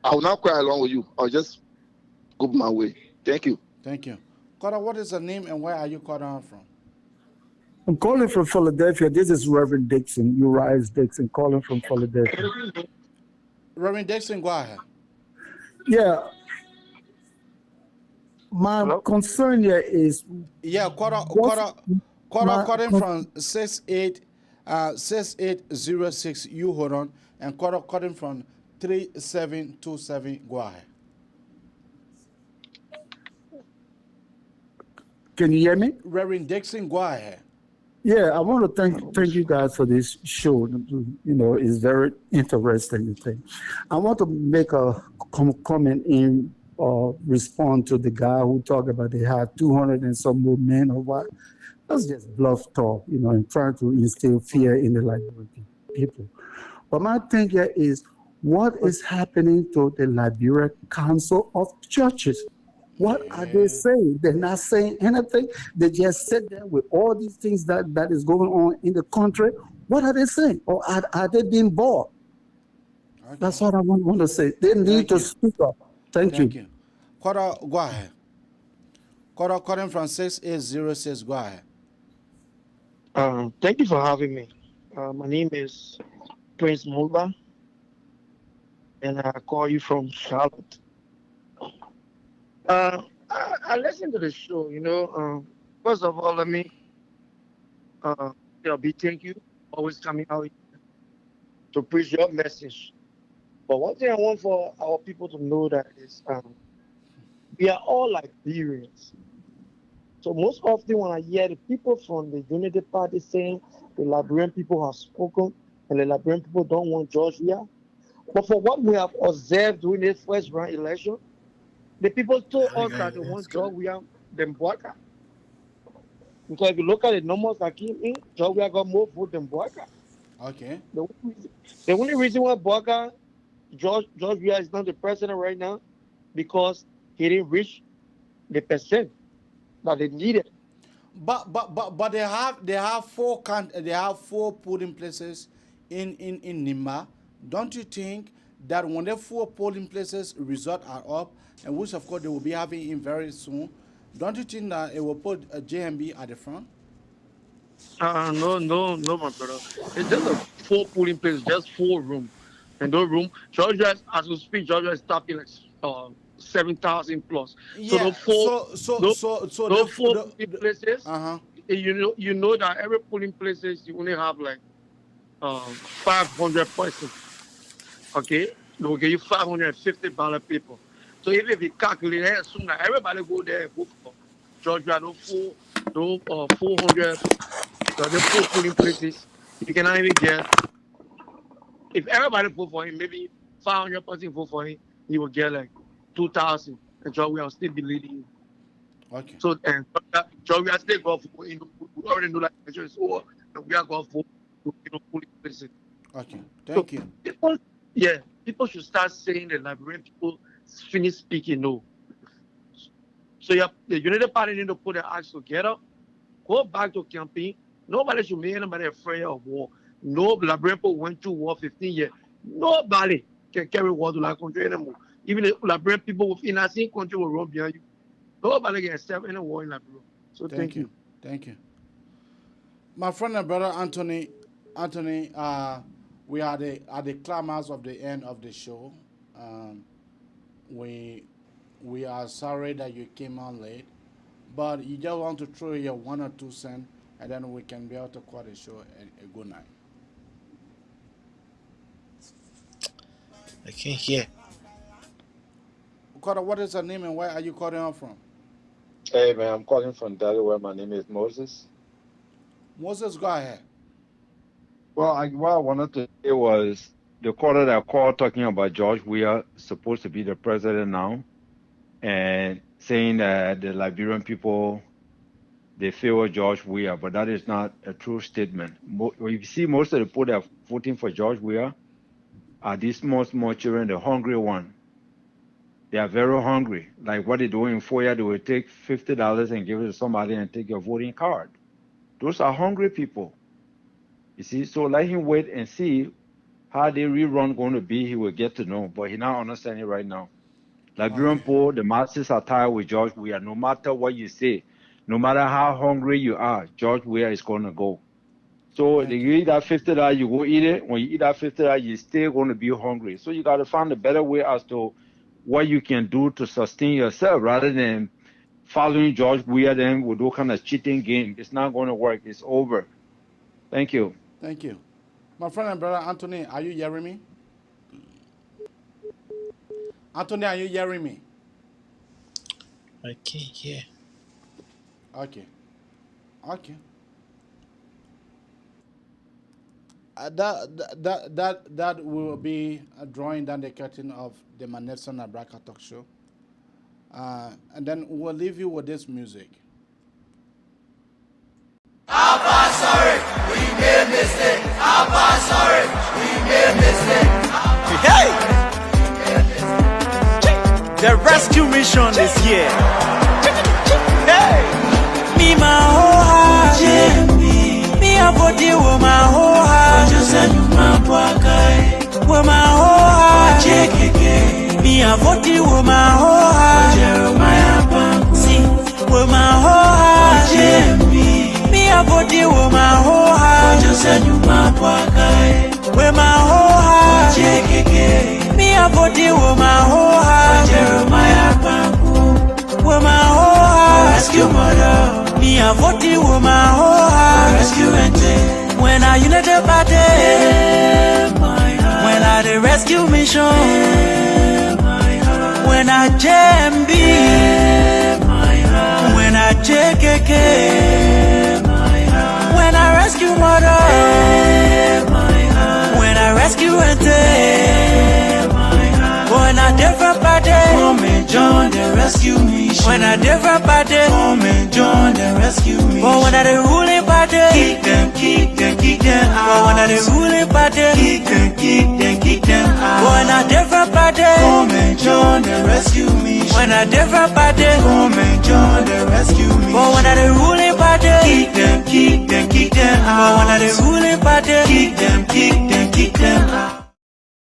I will not cry along with you. I'll just go my way. Thank you. Thank you. Kora, what is the name and where are you calling out from? I'm calling from Philadelphia. This is Reverend Dixon, Uriah Dixon, calling from Philadelphia. Reverend Dixon, go ahead. Yeah. My concern here is Kora calling from 6806. You hold on, and Kora calling from 3727. Go ahead. Can you hear me? Reverend Dixon, go ahead. Yeah, I want to thank you guys for this show. It's very interesting thing. I want to make a comment in respond to the guy who talked about they have 200 and some more men or what. That's just bluff talk, and trying to instill fear in the Liberian people. But my thing here is, what is happening to the Liberian Council of Churches? What are they saying? They're not saying anything. They just sit there with all these things that is going on in the country. What are they saying? Or are they being bored? Okay. That's what I want to say. They need to speak up. Thank you. Kora, go ahead. Kora calling from 6806. Go ahead. Thank you for having me. My name is Prince Mulba, and I call you from Charlotte. I listened to the show. First of all, let me thank you always coming out to preach your message. But one thing I want for our people to know that is we are all Liberians. So most often when I hear the people from the Unity Party saying the Liberian people have spoken and the Liberian people don't want George Weah, but for what we have observed during this first round election, the people told us that they want George Weah than Boakai. Because if you look at the numbers that came in, George Weah got more votes than Boakai. Okay. The only reason why Boakai, George Weah is not the president right now, because he didn't reach the percent that they needed. But they have four polling places in Nimba. Don't you think that when the 4 polling places result are up, and which of course they will be having in very soon, don't you think that it will put JMB at the front? No, my brother. It's just a 4 polling places, just 4 rooms. And those rooms, Georgia, as we speak, Georgia is tapping 7,000 plus. Yeah. Those 4 polling places, you know that every polling places you only have 500 persons. Okay, they will give you 550 ballot people. So if you calculate that, assume that everybody go there and vote for Georgia, those 400, the 4 polling places, you cannot even get. If everybody vote for him, maybe 500 persons vote for him, he will get 2,000, and Georgia will still be leading. Okay. So and Georgia still go for we already know that election is over, and we are going for polling places. Okay. Thank you. People should start saying the Liberian people finish speaking no. So the United Party need to put their acts together, go back to campaign. Nobody should make anybody afraid of war. No Liberian people went through war 15 years. Nobody can carry war to that country anymore. Even the Liberian people within that same country will run behind you. Nobody can accept any war in Liberia. So thank you. Thank you. My friend and brother Anthony, we are at the climax of the end of the show. We are sorry that you came on late, but you just want to throw your 1 or 2 cents, and then we can be able to call the show a good night. I can't hear. Carter, what is your name and where are you calling on from? Hey man, I'm calling from Delaware. My name is Moses. Moses, go ahead. Well, what I wanted to say was the caller that called talking about George Weah supposed to be the president now, and saying that the Liberian people, they favor George Weah, but that is not a true statement. You see, most of the people that are voting for George Weah are these small children, the hungry one. They are very hungry. Like what they do in FOIA, they will take $50 and give it to somebody and take your voting card. Those are hungry people. You see, so let him wait and see how the rerun going to be. He will get to know, but he not understanding right now. Liberian poor, the masses are tired with George Weah. No matter what you say, no matter how hungry you are, George Weah is going to go. So you eat that $50, you go eat it. When you eat that $50, you're still going to be hungry. So you got to find a better way as to what you can do to sustain yourself rather than following George Weah then with those kind of cheating game. It's not going to work. It's over. Thank you. Thank you. My friend and brother Anthony, are you hearing me? Anthony, are you hearing me? I can't hear. Okay. That will be drawing down the curtain of the Manelson Abraka talk show. And then we'll leave you with this music. Abba, sorry, we made a mistake. Abba, sorry, we made a mistake. Hey! The rescue mission is here. Hey! Me my whole heart, me a body with my whole heart. Just a new man, with my whole heart. Me a body with my whole heart. See, with my whole heart. Me a body with my whole heart. Just a new man, with my whole heart. Me a body a 40 woman, oh, rescue and take. When I united party, when I the rescue mission, when I JMB, when I JKK, when I rescue mother, when I rescue and take. When I different party, come and join the rescue mission. When I different party, come and join the rescue mission. But when I the ruling party, keep them out. But when I the ruling party, keep them out. But when I different party, come and join the rescue mission. When I different party, come and join the rescue mission. But when I the ruling party, keep them out. But when I the ruling party, keep them out.